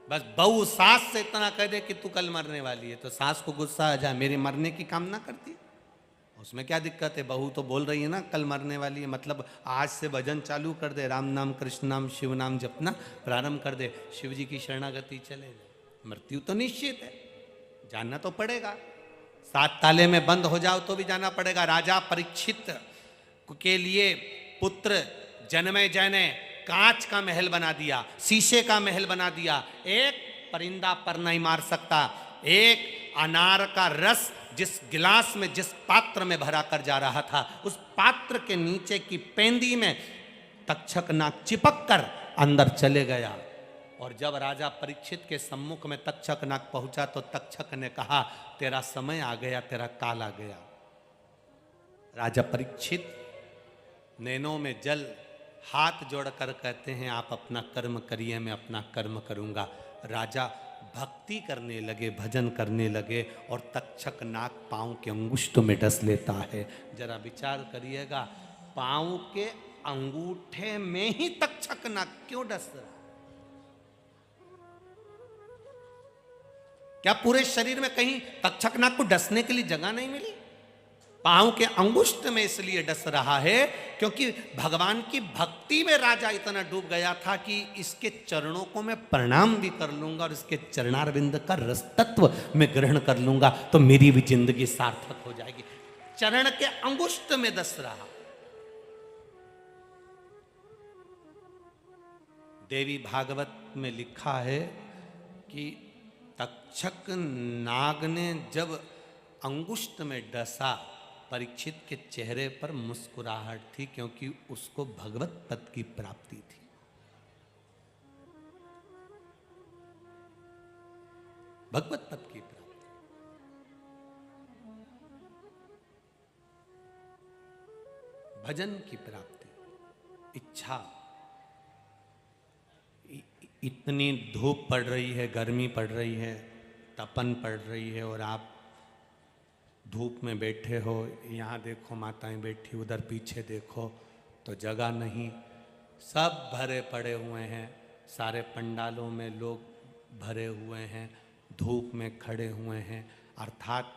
बस बहू सास से इतना कह दे कि तू कल मरने वाली है, तो सास को गुस्सा आ जाए, मेरे मरने की कामना करती, उसमें क्या दिक्कत है। बहू तो बोल रही है ना कल मरने वाली है, मतलब आज से भजन चालू कर दे, राम नाम कृष्ण नाम शिव नाम जपना प्रारंभ कर दे, शिव जी की शरणागति चले जाए। मृत्यु तो निश्चित है, जानना तो पड़ेगा। 7 ताले में बंद हो जाओ तो भी जाना पड़ेगा। राजा परीक्षित के लिए पुत्र जन्मेजय ने कांच का महल बना दिया, शीशे का महल बना दिया। एक परिंदा पर नहीं मार सकता। एक अनार का रस जिस गिलास में, जिस पात्र में भरा कर जा रहा था, उस पात्र के नीचे की पेंदी में तक्षक नाग चिपक कर अंदर चले गया। और जब राजा परीक्षित के सम्मुख में तक्षक नाग पहुंचा तो तक्षक ने कहा, तेरा समय आ गया, तेरा काल आ गया। राजा परीक्षित नैनों में जल, हाथ जोड़कर कहते हैं आप अपना कर्म करिए, मैं अपना कर्म करूंगा। राजा भक्ति करने लगे, भजन करने लगे, और तक्षक नाग पांव के अंगुष्ठ में डस लेता है। जरा विचार करिएगा, पांव के अंगूठे में ही तक्षक नाग क्यों डस रहा? क्या पूरे शरीर में कहीं तक्षक नाग को डसने के लिए जगह नहीं मिली? पांव के अंगुष्ठ में इसलिए डस रहा है क्योंकि भगवान की भक्ति में राजा इतना डूब गया था कि इसके चरणों को मैं प्रणाम भी कर लूंगा और इसके चरणारविंद का रस तत्व मैं ग्रहण कर लूंगा तो मेरी भी जिंदगी सार्थक हो जाएगी। चरण के अंगुष्ठ में डस रहा। देवी भागवत में लिखा है कि तक्षक नाग ने जब अंगुष्ठ में डसा, परीक्षित के चेहरे पर मुस्कुराहट थी क्योंकि उसको भगवत पद की प्राप्ति थी। भगवत पद की प्राप्ति, भजन की प्राप्ति, इच्छा। इतनी धूप पड़ रही है, गर्मी पड़ रही है, तपन पड़ रही है और आप धूप में बैठे हो। यहाँ देखो माताएं बैठी, उधर पीछे देखो तो जगह नहीं, सब भरे पड़े हुए हैं। सारे पंडालों में लोग भरे हुए हैं, धूप में खड़े हुए हैं। अर्थात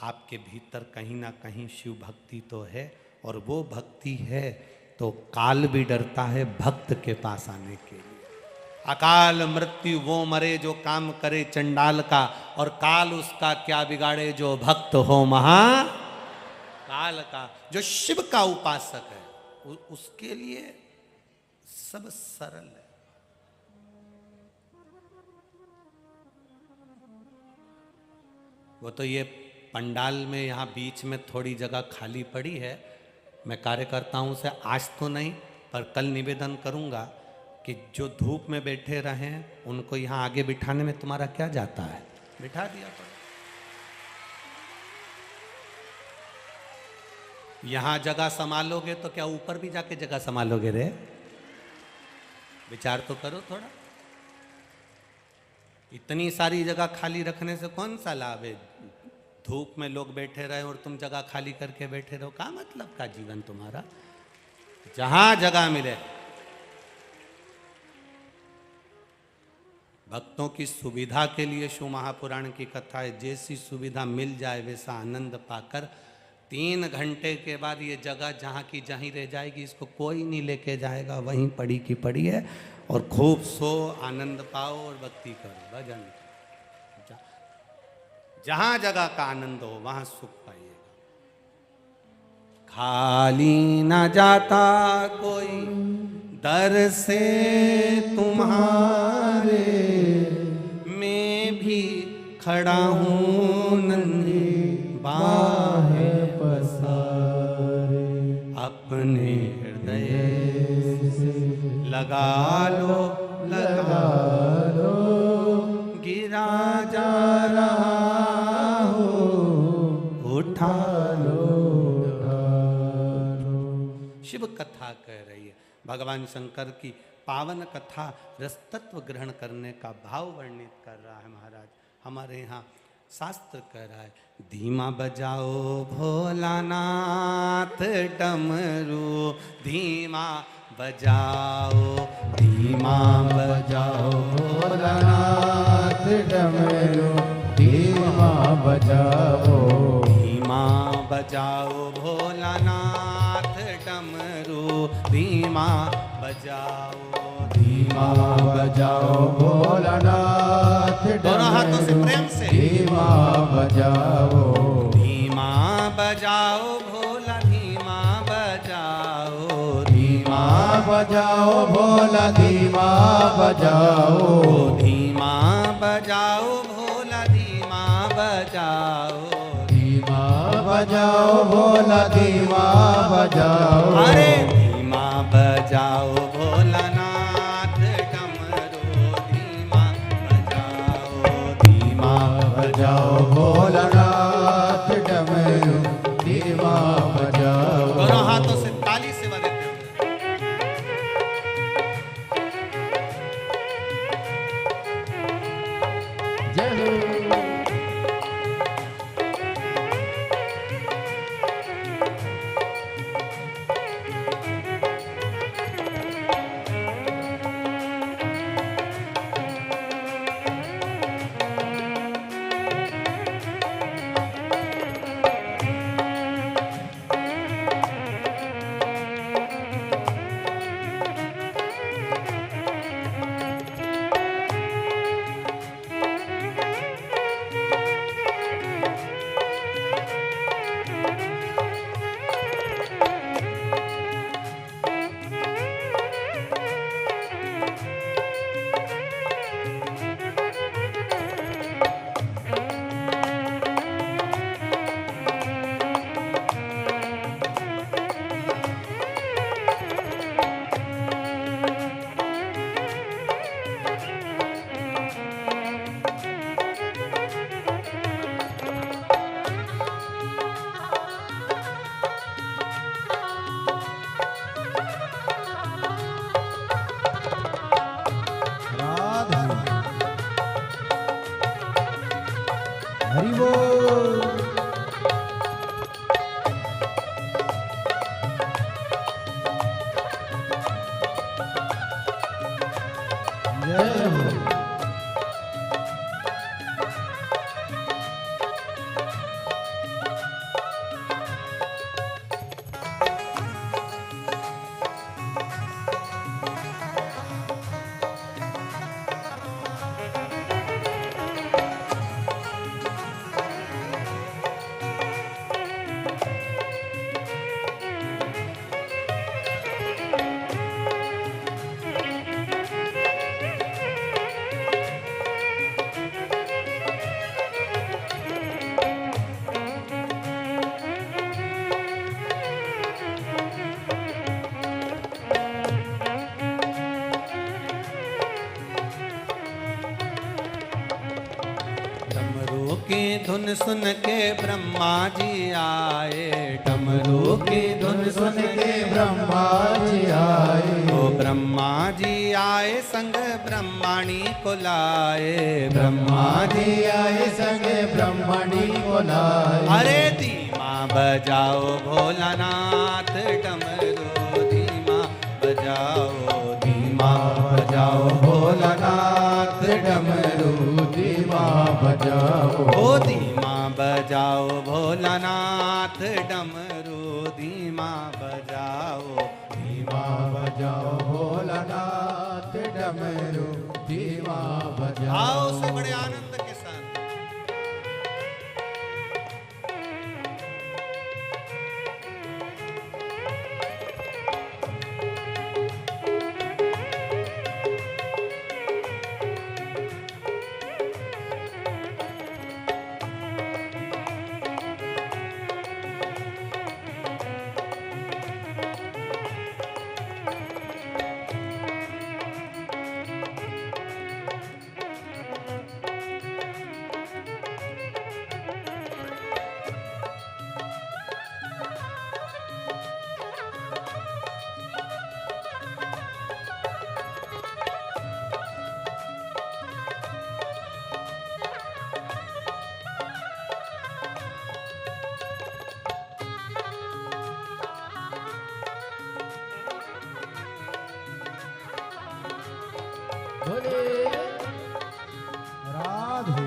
आपके भीतर कहीं ना कहीं शिव भक्ति तो है, और वो भक्ति है तो काल भी डरता है भक्त के पास आने के लिए। अकाल मृत्यु वो मरे जो काम करे चंडाल का, और काल उसका क्या बिगाड़े जो भक्त हो महा काल का। जो शिव का उपासक है उसके लिए सब सरल है। वो तो ये पंडाल में यहाँ बीच में थोड़ी जगह खाली पड़ी है, मैं कार्यकर्ताओं से आज तो नहीं पर कल निवेदन करूँगा कि जो धूप में बैठे रहे उनको यहाँ आगे बिठाने में तुम्हारा क्या जाता है, बिठा दिया तो। यहाँ जगह संभालोगे तो क्या ऊपर भी जाके जगह संभालोगे रे? विचार तो करो थोड़ा। इतनी सारी जगह खाली रखने से कौन सा लाभ है? धूप में लोग बैठे रहे और तुम जगह खाली करके बैठे रहो, क्या मतलब का जीवन तुम्हारा? जहां जगह मिले भक्तों की सुविधा के लिए शिव महापुराण की कथा है। जैसी सुविधा मिल जाए वैसा आनंद पाकर 3 घंटे के बाद ये जगह जहाँ की जहीं रह जाएगी, इसको कोई नहीं लेके जाएगा, वहीं पड़ी की पड़ी है। और खूब सो, आनंद पाओ और भक्ति करो, भजन करो। जहाँ जगह का आनंद हो वहाँ सुख पाइएगा। खाली न जाता कोई दर से तुम्हारे, मैं भी खड़ा हूँ नन्ही बाहें पसारे। अपने हृदय से लगा लो, गिरा जा रहा हो, उठा लो। शिव कथा कह रही है, भगवान शंकर की पावन कथा रसतत्व ग्रहण करने का भाव वर्णित कर रहा है महाराज। हमारे यहाँ शास्त्र कह रहा है, धीमा बजाओ भोलानाथ डमरू, धीमा बजाओ, धीमा बजाओ भोलानाथ डमरू, धीमा बजाओ, धीमा बजाओ भोलानाथ डमरू, धीमा बजाओ, धीमा बजाओ भोलानाथ डमरू, दोनों हाथों से प्रेम से, धीमा बजाओ, धीमा बजाओ भोला, धीमा बजाओ, धीमा बजाओ भोला, धीमा बजाओ, धीमा बजाओ भोला, धीमा बजाओ, धीमा बजाओ भोला, धीमा बजाओ। अरे धीमा बजाओ भोलानाथ डमरू, धीमा बजाओ, धीमा बजाओ भोलानाथ डमरू, धीमा बजाओ। की धुन सुन के ब्रह्मा जी आए, डमरू की धुन सुन के ब्रह्मा जी आए, ओ ब्रह्मा जी आए संग ब्रह्मणी को लाए, ब्रह्मा जी आए संगे ब्रह्मणी को लाए। अरे धीमा बजाओ भोलानाथ डमरू धीमा बजाओ, धीमा बजाओ भोलानाथ डमरू धीमा बजाओ, ओ धीमा बजाओ भोलानाथ डमरू धीमा बजाओ, धीमा बजाओ भोलानाथ डमरू धीमा बजाओ। आओ से बड़े आनंद के साथ। बोले राधे।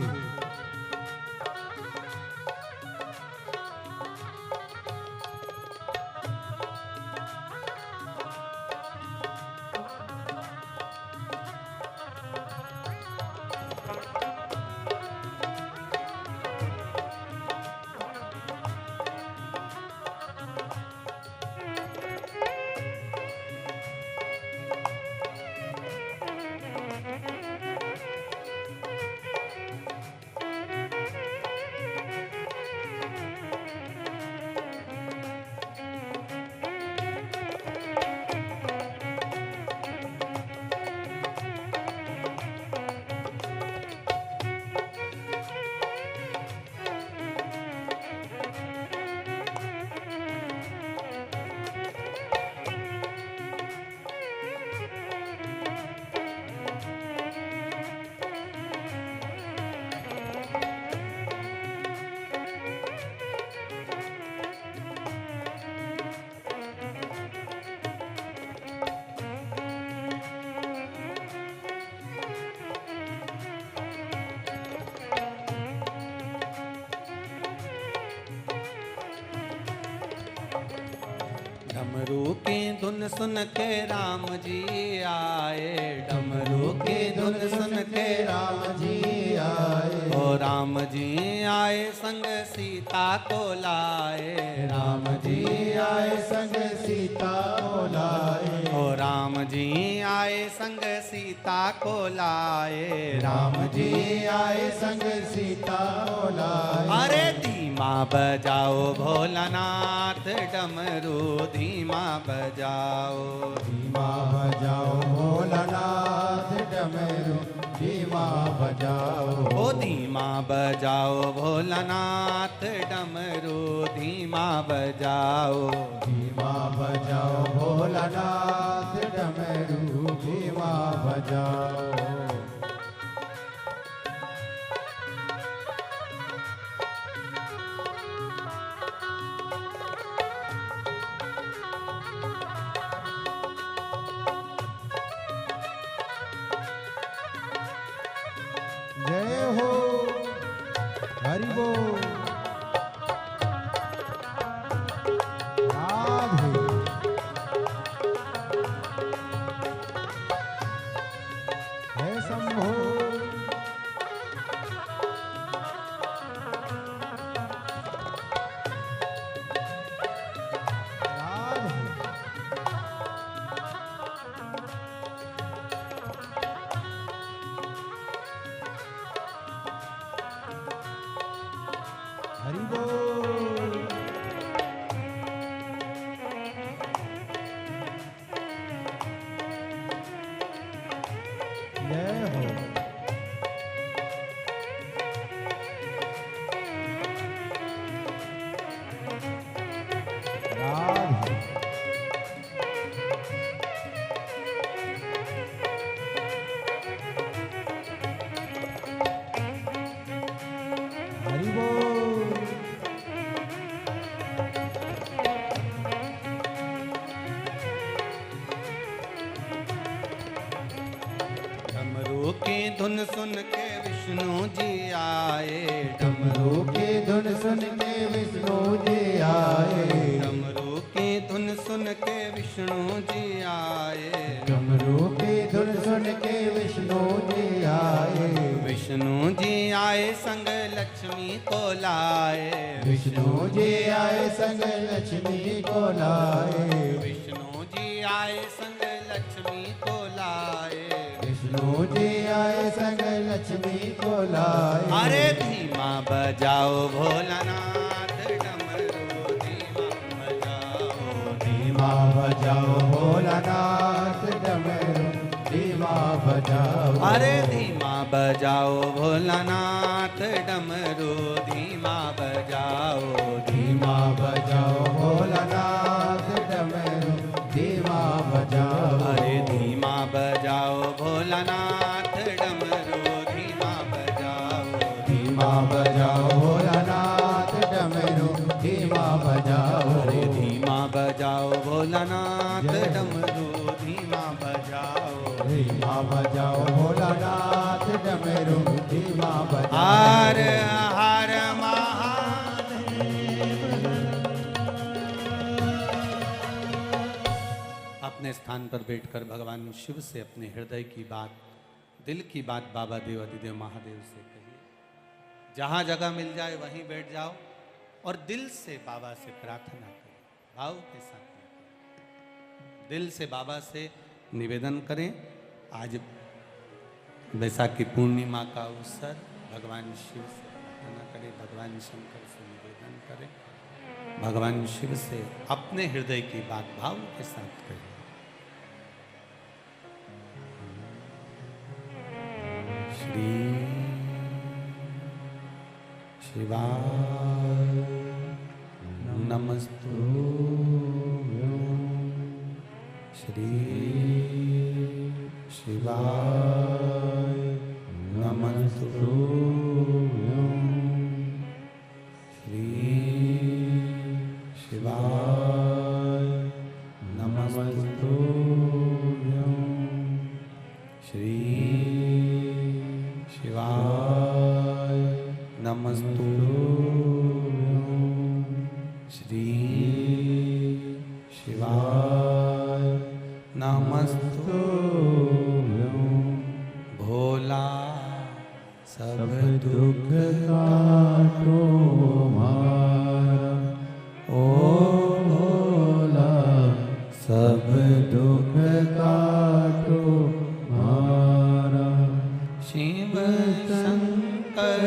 डमरू की धुन सुन के राम जी आए, डमरू की धुन सुन के राम जी आए, ओ राम जी आए संग सीता को लाए, राम जी आए संग सीता को लाए, ओ राम जी आए संग सीता को लाए, राम जी आए संग सीता को लाए। अरे धीमा बजाओ भोलानाथ डमरू धीमा बजाओ, धीमा बजाओ भोलानाथ डमरू धीमा बजाओ, ओ धीमा बजाओ भोलानाथ डमरू धीमा बजाओ, धीमा बजाओ भोलानाथ डमरू धीमा बजाओ। जय हो हरि बोल राधे। हे शंभो राधे। हरि बोल जय हो। की धुन सुन के विष्णु जी आए, डमरू की धुन सुन के विष्णु जी आए, डमरू की धुन सुन के विष्णु जी आए, डमरू की धुन सुन के विष्णु जी आए, विष्णु जी आए संग लक्ष्मी को लाए, विष्णु जी आए संग लक्ष्मी को लाए, विष्णु जी आए संग लक्ष्मी को लाए, विष्णु जी आए संग लक्ष्मी को लाए। अरे धीमा बजाओ भोलानाथ डमरू, धीमा बजाओ, धीमा बजाओ भोलानाथ डमरू, धीमा बजाओ। अरे धीमा बजाओ भोलानाथ डमरू, धीमा बजाओ, धीमा बजाओ भोलानाथ डमरू, धीमा बजाओ। अरे धीमा बजाओ भोलानाथ डमरू, धीमा बजाओ, धीमा बजाओ भोलानाथ डमरू, धीमा बजाओ। अरे धीमा बजाओ भोलानाथ डमरू, धीमा बजाओ, धीमा बजाओ भोलानाथ डमरू, धीमा बजाओ। हर हर महादेव। अपने स्थान पर बैठकर भगवान शिव से अपने हृदय की बात, दिल की बात बाबा देवादिदेव महादेव से कहिए। जहाँ जगह मिल जाए वहीं बैठ जाओ और दिल से बाबा से प्रार्थना करें, भाव के साथ दिल से बाबा से निवेदन करें। आज वैशाखी पूर्णिमा का अवसर, भगवान शिव से प्रार्थना करें, भगवान शंकर से निवेदन करें, भगवान शिव से अपने हृदय की बात भाव के साथ करें। श्री शिवाय नमस्तुभ्यं, श्री शिवाय नमस्तुभ्यं, श्री शिवाय नमस्तुभ्यं, श्री शिवाय नमस्तुभ्यं, श्री शिवाय नमस्तुभ्यं। भोला सब दुख काटो मारा, ओ भोला सब दुख काटो मारा। शिव शंकर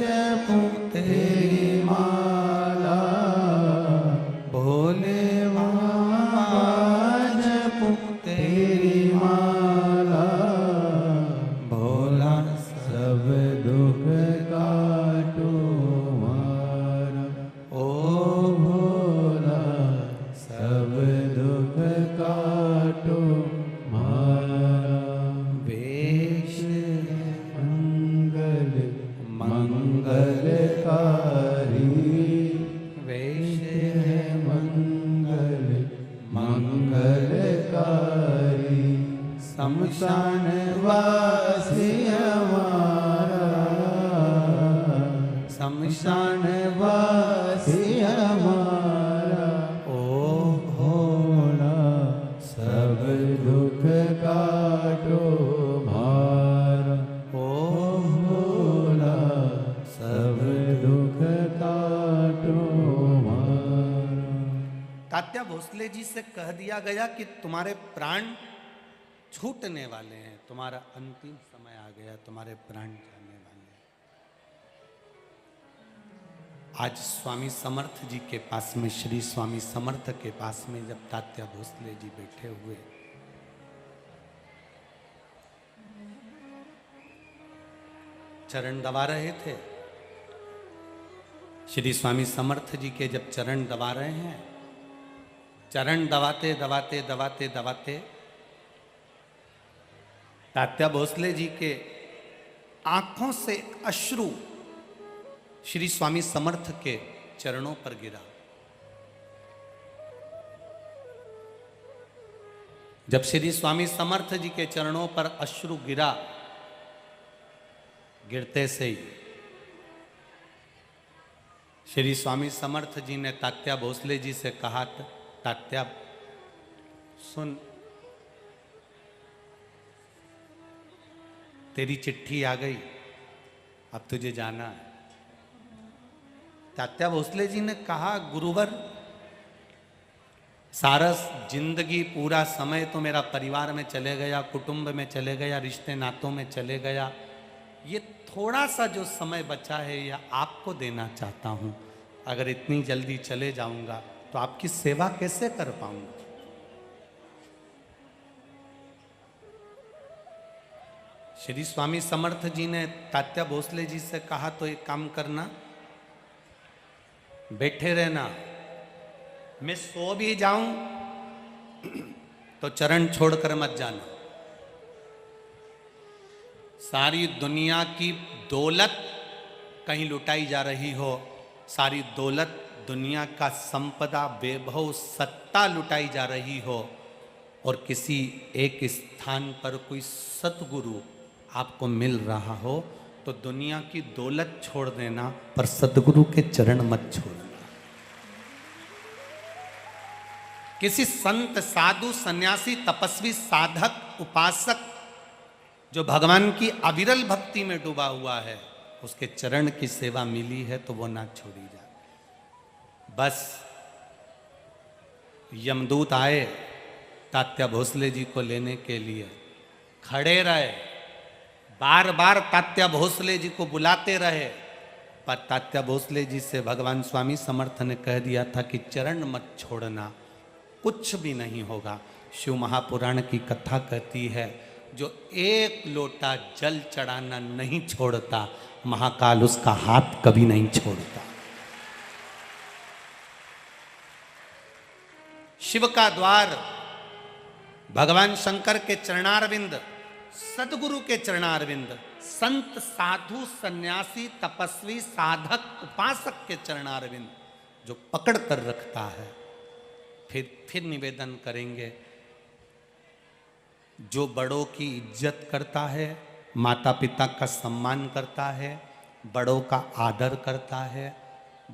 जपो तेरी माला, भोले बाबा जपो तेरी माला, भोला सब दुख काटो मारा। ओ भोला सब दुख काटो मारा। वेश मंगल मंगलकारी, मंगलकारी, वेश है मंगल मंगलकारी। शमशान वासी हमारा, शमशान वासी हमारा। ओ भोला सब दुख काटो मारा। ओ भोला सब दुख काटो मारा। तात्या भोसले जी से कह दिया गया कि तुम्हारे प्राण छूटने वाले हैं, तुम्हारा अंतिम समय आ गया, तुम्हारे प्राण जाने वाले हैं। आज स्वामी समर्थ जी के पास में, श्री स्वामी समर्थ के पास में जब तात्या भोसले जी बैठे हुए, चरण दबा रहे थे, श्री स्वामी समर्थ जी के जब चरण दबा रहे हैं, चरण दबाते दबाते दबाते दबाते तात्या भोसले जी के आंखों से अश्रु श्री स्वामी समर्थ के चरणों पर गिरा। जब श्री स्वामी समर्थ जी के चरणों पर अश्रु गिरा गिरते से ही श्री स्वामी समर्थ जी ने तात्या भोसले जी से कहा, तात्या सुन, तेरी चिट्ठी आ गई, अब तुझे जाना है। तात्या भोसले जी ने कहा, गुरुवर सारा जिंदगी पूरा समय तो मेरा परिवार में चले गया, कुटुंब में चले गया, रिश्ते नातों में चले गया, ये थोड़ा सा जो समय बचा है यह आपको देना चाहता हूँ। अगर इतनी जल्दी चले जाऊंगा तो आपकी सेवा कैसे कर पाऊंगा। श्री स्वामी समर्थ जी ने तात्या भोसले जी से कहा, तो एक काम करना, बैठे रहना, मैं सो भी जाऊं तो चरण छोड़कर मत जाना। सारी दुनिया की दौलत कहीं लुटाई जा रही हो, सारी दौलत, दुनिया का संपदा, वैभव, सत्ता लुटाई जा रही हो, और किसी एक स्थान पर कोई सतगुरु आपको मिल रहा हो, तो दुनिया की दौलत छोड़ देना, पर सतगुरु के चरण मत छोड़ना। किसी संत, साधु, सन्यासी, तपस्वी, साधक, उपासक जो भगवान की अविरल भक्ति में डूबा हुआ है, उसके चरण की सेवा मिली है तो वो ना छोड़ी जाए। बस यमदूत आए तात्या भोसले जी को लेने के लिए, खड़े रहे, बार बार तात्या भोसले जी को बुलाते रहे, पर तात्या भोसले जी से भगवान स्वामी समर्थ ने कह दिया था कि चरण मत छोड़ना, कुछ भी नहीं होगा। शिव महापुराण की कथा कहती है, जो एक लोटा जल चढ़ाना नहीं छोड़ता, महाकाल उसका हाथ कभी नहीं छोड़ता। शिव का द्वार भगवान शंकर के चरणारविंद, सदगुरु के चरणारविंद, संत, साधु, सन्यासी, तपस्वी, साधक, उपासक के चरणारविंद जो पकड़ कर रखता है। फिर निवेदन करेंगे, जो बड़ों की इज्जत करता है, माता पिता का सम्मान करता है, बड़ों का आदर करता है,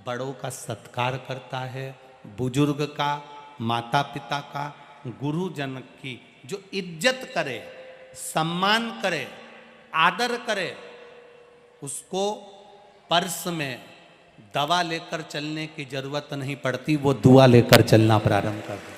बड़ों का सत्कार करता है, बुजुर्ग का, माता पिता का, गुरुजन की जो इज्जत करे, सम्मान करे, आदर करे, उसको पर्स में दवा लेकर चलने की जरूरत नहीं पड़ती, वो दुआ लेकर चलना प्रारंभ कर दे।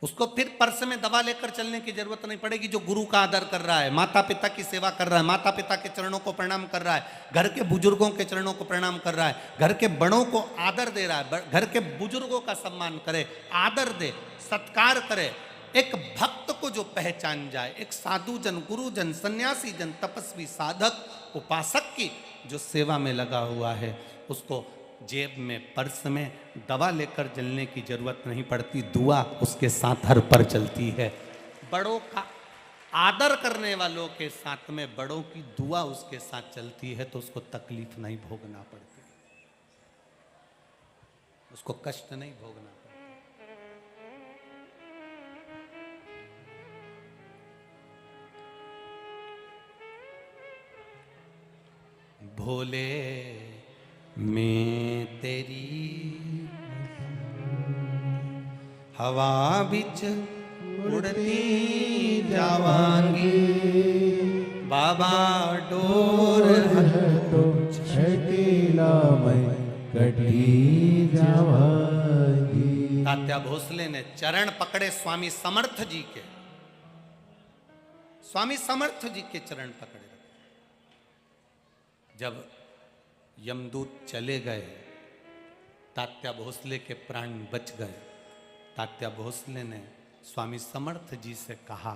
उसको फिर पर्स में दवा लेकर चलने की जरूरत नहीं पड़ेगी। जो गुरु का आदर कर रहा है, माता पिता की सेवा कर रहा है, माता पिता के चरणों को प्रणाम कर रहा है, घर के बुजुर्गों के चरणों को प्रणाम कर रहा है, घर के बड़ों को आदर दे रहा है, घर के बुजुर्गों का सम्मान करे, आदर दे, सत्कार करे। एक भक्त को जो पहचान जाए, एक साधु जन, गुरुजन, सन्यासी जन, तपस्वी, साधक, उपासक की जो सेवा में लगा हुआ है, उसको जेब में, पर्स में दवा लेकर चलने की जरूरत नहीं पड़ती, दुआ उसके साथ हर पर चलती है। बड़ों का आदर करने वालों के साथ में बड़ों की दुआ उसके साथ चलती है, तो उसको तकलीफ नहीं भोगना पड़ती, उसको कष्ट नहीं भोगना पड़ता। भोले मैं तेरी हवा बिच उड़ती जावांगी, बाबा डोर तो छकेला मैं कटी जावांगी। तात्या भोसले ने चरण पकड़े स्वामी समर्थ जी के, स्वामी समर्थ जी के चरण पकड़े। जब यमदूत चले गए, तात्या भोसले के प्राण बच गए। तात्या भोसले ने स्वामी समर्थ जी से कहा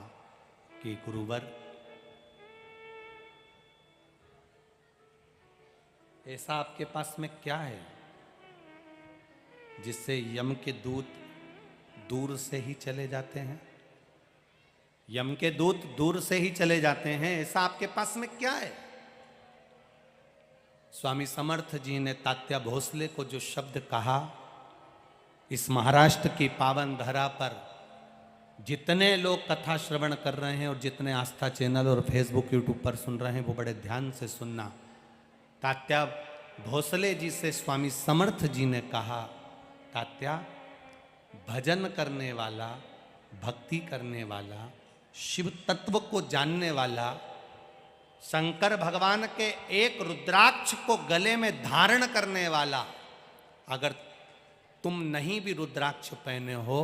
कि गुरुवर, ऐसा आपके पास में क्या है जिससे यम के दूत दूर से ही चले जाते हैं? यम के दूत दूर से ही चले जाते हैं, ऐसा आपके पास में क्या है? स्वामी समर्थ जी ने तात्या भोसले को जो शब्द कहा, इस महाराष्ट्र की पावन धरा पर जितने लोग कथा श्रवण कर रहे हैं और जितने आस्था चैनल और फेसबुक यूट्यूब पर सुन रहे हैं वो बड़े ध्यान से सुनना। तात्या भोसले जी से स्वामी समर्थ जी ने कहा, तात्या भजन करने वाला, भक्ति करने वाला, शिव तत्व को जानने वाला, शंकर भगवान के एक रुद्राक्ष को गले में धारण करने वाला, अगर तुम नहीं भी रुद्राक्ष पहने हो,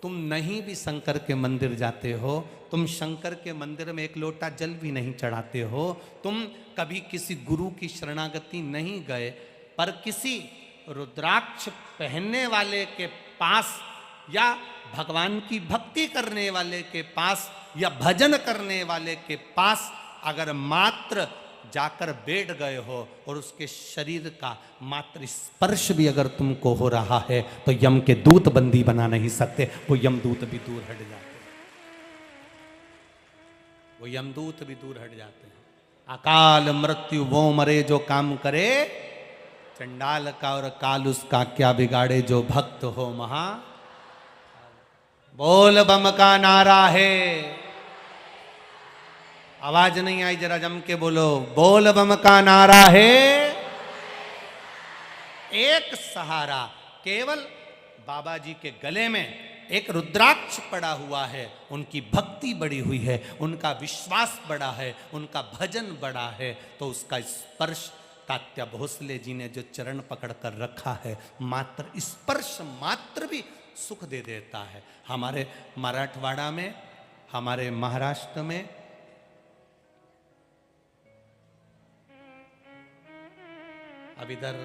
तुम नहीं भी शंकर के मंदिर जाते हो, तुम शंकर के मंदिर में एक लोटा जल भी नहीं चढ़ाते हो, तुम कभी किसी गुरु की शरणागति नहीं गए, पर किसी रुद्राक्ष पहनने वाले के पास या भगवान की भक्ति करने वाले के पास या भजन करने वाले के पास अगर मात्र जाकर बैठ गए हो और उसके शरीर का मात्र स्पर्श भी अगर तुमको हो रहा है तो यम के दूत बंदी बना नहीं सकते, वो यमदूत भी दूर हट जाते हैं, वो यमदूत भी दूर हट जाते हैं। अकाल मृत्यु वो मरे जो काम करे, चंडाल का और काल उसका क्या बिगाड़े, जो भक्त हो महा। बोल बम का नारा है, आवाज नहीं आई, जरा जम के बोलो, बोल बम का नारा है। एक सहारा, केवल बाबा जी के गले में एक रुद्राक्ष पड़ा हुआ है, उनकी भक्ति बड़ी हुई है, उनका विश्वास बड़ा है, उनका भजन बड़ा है, तो उसका स्पर्श तात्या भोसले जी ने जो चरण पकड़ कर रखा है, मात्र स्पर्श मात्र भी सुख दे देता है। हमारे मराठवाड़ा में, हमारे महाराष्ट्र में, अब इधर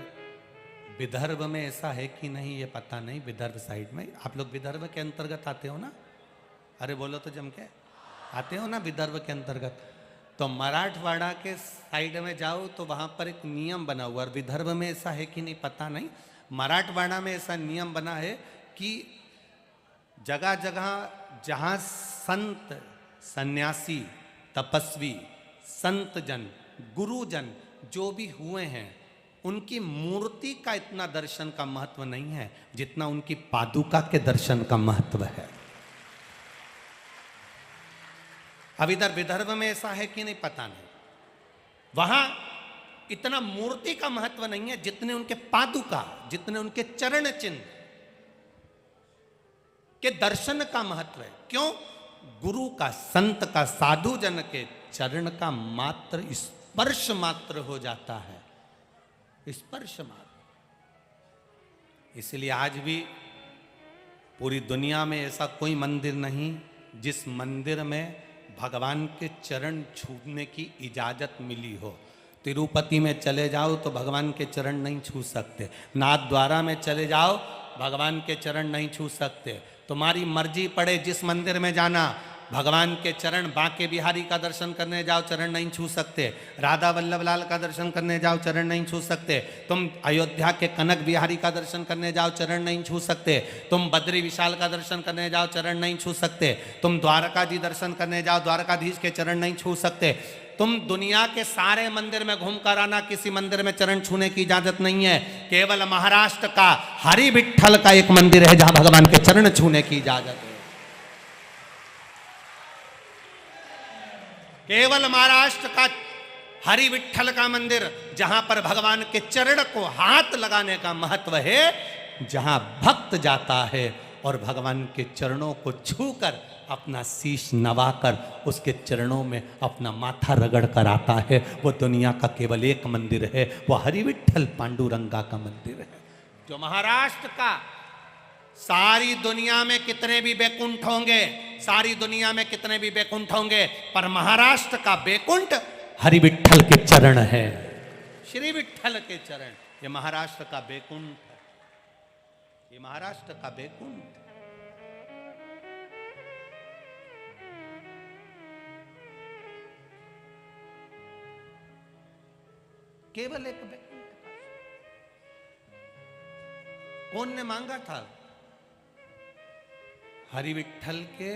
विदर्भ में ऐसा है कि नहीं ये पता नहीं, विदर्भ साइड में, आप लोग विदर्भ के अंतर्गत आते हो ना? अरे बोलो तो जम के, आते हो ना विदर्भ के अंतर्गत? तो मराठवाड़ा के साइड में जाओ तो वहाँ पर एक नियम बना हुआ, और विदर्भ में ऐसा है कि नहीं पता नहीं, मराठवाड़ा में ऐसा नियम बना है कि जगह जगह जहाँ संत, सन्यासी, तपस्वी, संत जन, गुरुजन जो भी हुए हैं, उनकी मूर्ति का इतना दर्शन का महत्व नहीं है जितना उनकी पादुका के दर्शन का महत्व है। अब इधर विदर्भ में ऐसा है कि नहीं पता नहीं, वहां इतना मूर्ति का महत्व नहीं है जितने उनके पादुका, जितने उनके चरण चिन्ह के दर्शन का महत्व है। क्यों? गुरु का, संत का, साधु जन के चरण का मात्र स्पर्श मात्र हो जाता है, स्पर्श मात्र। इसलिए आज भी पूरी दुनिया में ऐसा कोई मंदिर नहीं जिस मंदिर में भगवान के चरण छूने की इजाजत मिली हो। तिरुपति में चले जाओ तो भगवान के चरण नहीं छू सकते, नाथ द्वारा में चले जाओ भगवान के चरण नहीं छू सकते। तुम्हारी मर्जी पड़े जिस मंदिर में जाना, भगवान के चरण, बांके बिहारी का दर्शन करने जाओ चरण नहीं छू सकते, राधा वल्लभ लाल का दर्शन करने जाओ चरण नहीं छू सकते, तुम अयोध्या के कनक बिहारी का दर्शन करने जाओ चरण नहीं छू सकते, तुम बद्री विशाल का दर्शन करने जाओ चरण नहीं छू सकते, तुम द्वारका जी दर्शन करने जाओ द्वारकाधीश के चरण नहीं छू सकते। तुम दुनिया के सारे मंदिर में घूमकर आना, किसी मंदिर में चरण छूने की इजाजत नहीं है। केवल महाराष्ट्र का हरि विठ्ठल का एक मंदिर है जहां भगवान के चरण छूने की इजाजत है। केवल महाराष्ट्र का हरि विठ्ठल का मंदिर जहां पर भगवान के चरण को हाथ लगाने का महत्व है, जहां भक्त जाता है और भगवान के चरणों को छूकर अपना शीश नवाकर उसके चरणों में अपना माथा रगड़ कर आता है, वो दुनिया का केवल एक मंदिर है, वो हरि विठ्ठल पांडुरंगा का मंदिर है। जो महाराष्ट्र का, सारी दुनिया में कितने भी बैकुंठ होंगे, सारी दुनिया में कितने भी बैकुंठ होंगे, पर महाराष्ट्र का बैकुंठ हरि विठ्ठल के चरण है, श्री विठ्ठल के चरण। ये महाराष्ट्र का बैकुंठ है, ये महाराष्ट्र का बैकुंठ। केवल एक बैकुंठ था। कौन ने मांगा था? हरि विठ्ठल के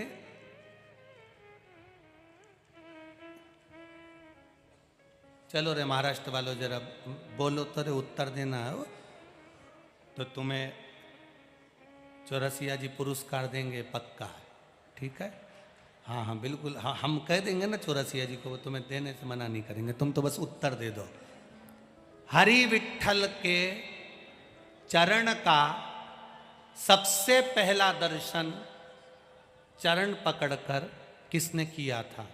चलो रे महाराष्ट्र वालों जरा बोलो तो रे, उत्तर देना है तो तुम्हें चौरसिया जी पुरस्कार देंगे पक्का। ठीक है, हाँ हाँ बिल्कुल, हाँ हम कह देंगे ना चौरसिया जी को, वो तुम्हें देने से मना नहीं करेंगे, तुम तो बस उत्तर दे दो। हरि विठल के चरण का सबसे पहला दर्शन चरण पकड़कर किसने किया था?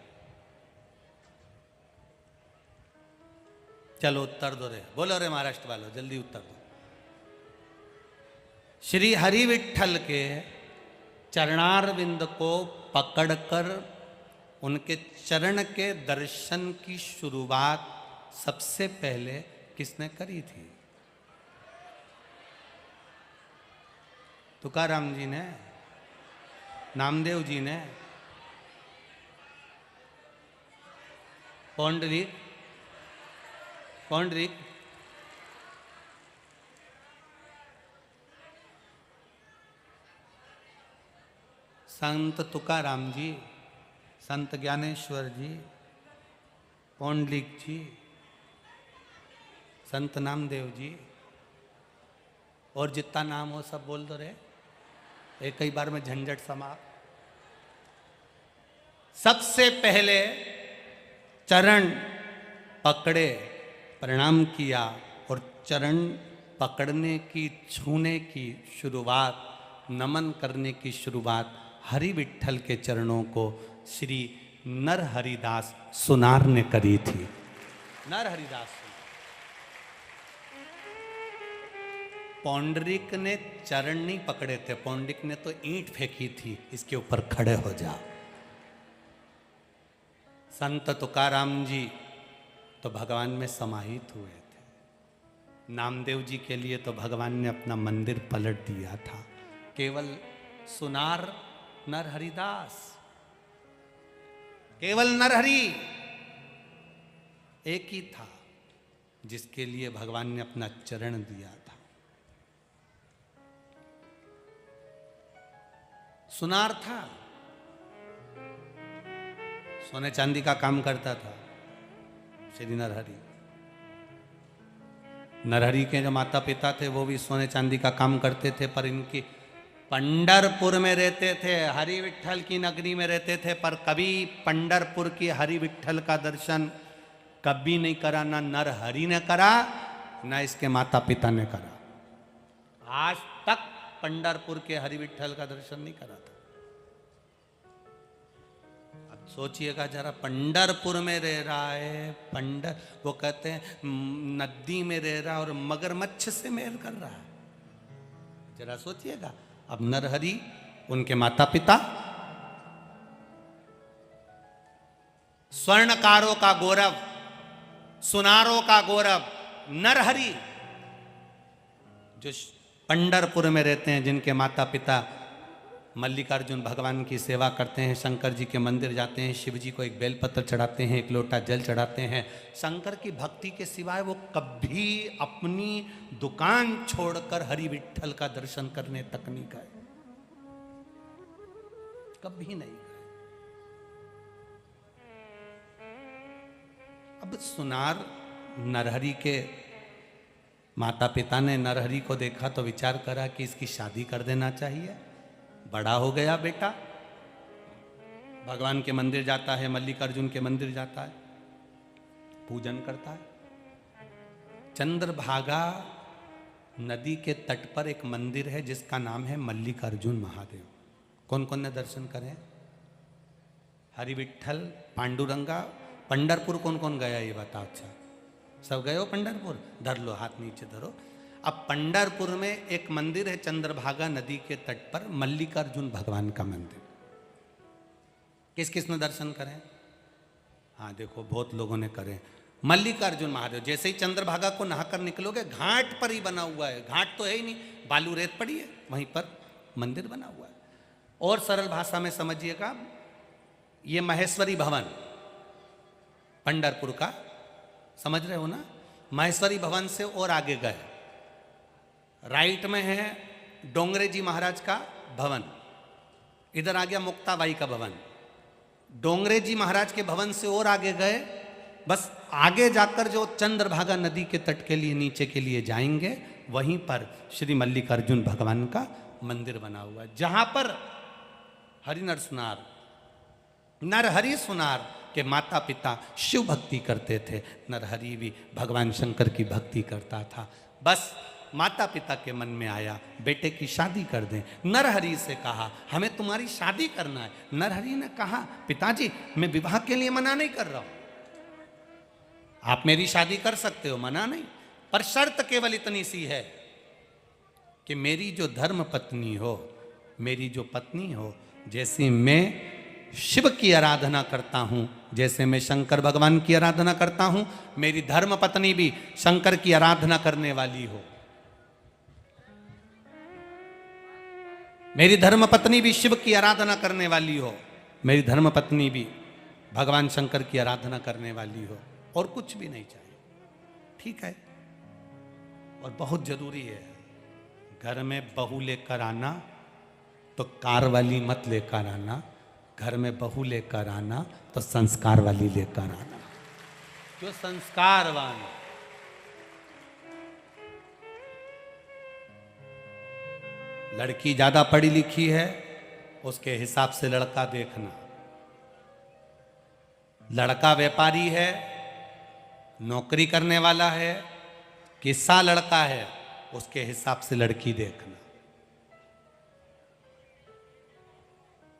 चलो उत्तर दो रे, बोलो रे महाराष्ट्र वालों, जल्दी उत्तर दो। श्री हरि विठल के चरणारविंद को पकड़कर उनके चरण के दर्शन की शुरुआत सबसे पहले किसने करी थी? तुकाराम जी ने, नामदेव जी ने, पौंडरिक, पौंडरिक, संत तुकाराम जी, संत ज्ञानेश्वर जी, पौंडलिक जी, संत नामदेव जी, और जितना नाम हो सब बोल दो रे, एक ही बार में झंझट समाप्त। सबसे पहले चरण पकड़े, प्रणाम किया, और चरण पकड़ने की, छूने की शुरुआत, नमन करने की शुरुआत हरि विठल के चरणों को श्री नर हरिदास सुनार ने करी थी। नर हरिदास पौंडरिक ने चरण नहीं पकड़े थे, पौंडरिक ने तो ईंट फेंकी थी, इसके ऊपर खड़े हो जाओ। संत तुकाराम जी तो भगवान में समाहित हुए थे, नामदेव जी के लिए तो भगवान ने अपना मंदिर पलट दिया था। केवल सुनार नर हरिदास, केवल नरहरि एक ही था जिसके लिए भगवान ने अपना चरण दिया था। सुनार था, सोने चांदी का काम करता था श्री नरहरि। नरहरि के जो माता पिता थे वो भी सोने चांदी का काम करते थे, पर इनकी पंढरपुर में रहते थे, हरि विठल की नगरी में रहते थे, पर कभी पंढरपुर की हरि विठल का दर्शन कभी नहीं करा, ना नरहरि ने करा, ना इसके माता पिता ने करा। आज तक पंढरपुर के हरि विठल का दर्शन नहीं करा था। अब सोचिएगा जरा, पंढरपुर में रह रहा है, वो कहते हैं नदी में रह रहा है और मगरमच्छ से मेल कर रहा है, जरा सोचिएगा। अब नरहरि, उनके माता पिता स्वर्णकारों का गौरव, सुनारों का गौरव नरहरि, जो पंढरपुर में रहते हैं, जिनके माता पिता मल्लिकार्जुन भगवान की सेवा करते हैं, शंकर जी के मंदिर जाते हैं, शिव जी को एक बेलपत्र चढ़ाते हैं, एक लोटा जल चढ़ाते हैं। शंकर की भक्ति के सिवाय वो कभी अपनी दुकान छोड़कर हरि विठल का दर्शन करने तक नहीं गए, कभी नहीं गए। अब सुनार नरहरि के माता पिता ने नरहरि को देखा तो विचार करा कि इसकी शादी कर देना चाहिए, बड़ा हो गया बेटा, भगवान के मंदिर जाता है, मल्लिकार्जुन के मंदिर जाता है, पूजन करता है। चंद्रभागा नदी के तट पर एक मंदिर है जिसका नाम है मल्लिकार्जुन महादेव। कौन कौन ने दर्शन करे? हरि विठल, पांडुरंगा। पंढरपुर कौन कौन गया ये बताओ? अच्छा, सब गए हो पंढरपुर? धर लो, हाथ नीचे धरो। अब पंढरपुर में एक मंदिर है चंद्रभागा नदी के तट पर, मल्लिकार्जुन भगवान का मंदिर। किस किस ने दर्शन करें? हाँ देखो, बहुत लोगों ने करे। मल्लिकार्जुन महादेव, जैसे ही चंद्रभागा को नहाकर निकलोगे, घाट पर ही बना हुआ है, घाट तो है ही नहीं, बालू रेत पड़ी है, वहीं पर मंदिर बना हुआ है। और सरल भाषा में समझिएगा, ये महेश्वरी भवन पंढरपुर का, समझ रहे हो ना? महेश्वरी भवन से और आगे गए, राइट में है डोंगरे जी महाराज का भवन, इधर आ गया मुक्ताबाई का भवन। डोंगरे जी महाराज के भवन से और आगे गए, बस आगे जाकर जो चंद्रभागा नदी के तट के लिए नीचे के लिए जाएंगे, वहीं पर श्री मल्लिकार्जुन भगवान का मंदिर बना हुआ है, जहां पर हरि नर सुनार, नरहरि सुनार के माता पिता शिव भक्ति करते थे। नरहरि भी भगवान शंकर की भक्ति करता था। बस माता पिता के मन में आया बेटे की शादी कर दें। नरहरि से कहा हमें तुम्हारी शादी करना है। नरहरि ने कहा पिताजी मैं विवाह के लिए मना नहीं कर रहा हूं, आप मेरी शादी कर सकते हो, मना नहीं, पर शर्त केवल इतनी सी है कि मेरी जो धर्म पत्नी हो, मेरी जो पत्नी हो, जैसे मैं शिव की आराधना करता हूं, जैसे मैं शंकर भगवान की आराधना करता हूं, मेरी धर्म पत्नी भी शंकर की आराधना करने वाली हो। मेरी धर्म पत्नी भी शिव की आराधना करने वाली हो, मेरी धर्म पत्नी भी भगवान शंकर की आराधना करने वाली हो, और कुछ भी नहीं चाहिए। ठीक है। और बहुत जरूरी है, घर में बहू लेकर आना तो कार वाली मत लेकर आना, घर में बहू लेकर आना तो संस्कार वाली लेकर आना, जो संस्कारवान। लड़की ज्यादा पढ़ी लिखी है उसके हिसाब से लड़का देखना, लड़का व्यापारी है, नौकरी करने वाला है, किस्सा लड़का है, उसके हिसाब से लड़की देखना।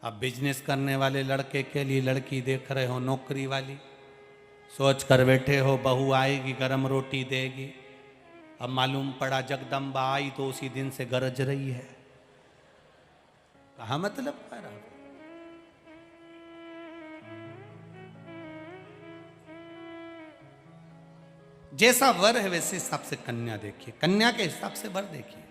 अब बिजनेस करने वाले लड़के के लिए लड़की देख रहे हो नौकरी वाली, सोच कर बैठे हो बहू आएगी गरम roटी देगी, अब मालूम पड़ा जगदम्बा आई तो उसी दिन से गरज रही है। कहा मतलब कर रहा। जैसा वर है वैसे हिसाब से कन्या देखिए, कन्या के हिसाब से वर देखिए।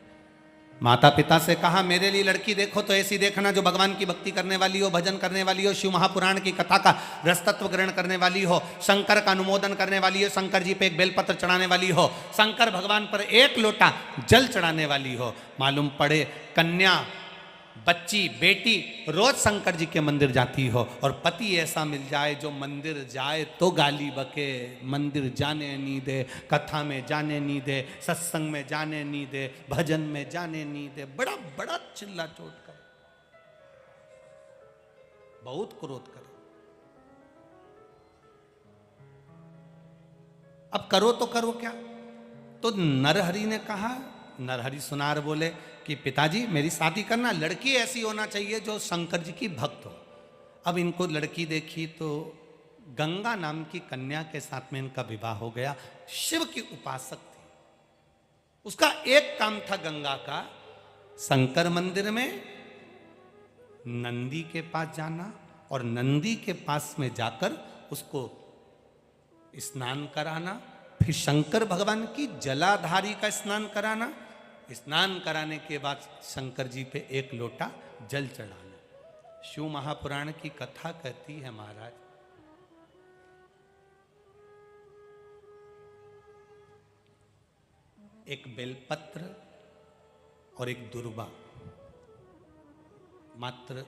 माता पिता से कहा मेरे लिए लड़की देखो तो ऐसी देखना जो भगवान की भक्ति करने वाली हो, भजन करने वाली हो, शिव महापुराण की कथा का रसतत्व ग्रहण करने वाली हो, शंकर का अनुमोदन करने वाली हो, शंकर जी पे एक बेलपत्र चढ़ाने वाली हो, शंकर भगवान पर एक लोटा जल चढ़ाने वाली हो। मालूम पड़े कन्या बच्ची बेटी रोज शंकर जी के मंदिर जाती हो, और पति ऐसा मिल जाए जो मंदिर जाए तो गाली बके, मंदिर जाने नहीं दे, कथा में जाने नहीं दे, सत्संग में जाने नहीं दे, भजन में जाने नहीं दे, बड़ा बड़ा चिल्ला चोट करे, बहुत क्रोध करे। अब करो तो करो क्या? तो नरहरि ने कहा, नरहरि सुनार बोले कि पिताजी मेरी शादी करना, लड़की ऐसी होना चाहिए जो शंकर जी की भक्त हो। अब इनको लड़की देखी तो गंगा नाम की कन्या के साथ में इनका विवाह हो गया। शिव की उपासक थी, उसका एक काम था गंगा का, शंकर मंदिर में नंदी के पास जाना और नंदी के पास में जाकर उसको स्नान कराना, फिर शंकर भगवान की जलाधारी का स्नान कराना, स्नान कराने के बाद शंकर जी पे एक लोटा जल चढ़ाना। शिव महापुराण की कथा कहती है महाराज, एक बेलपत्र और एक दुर्वा, मात्र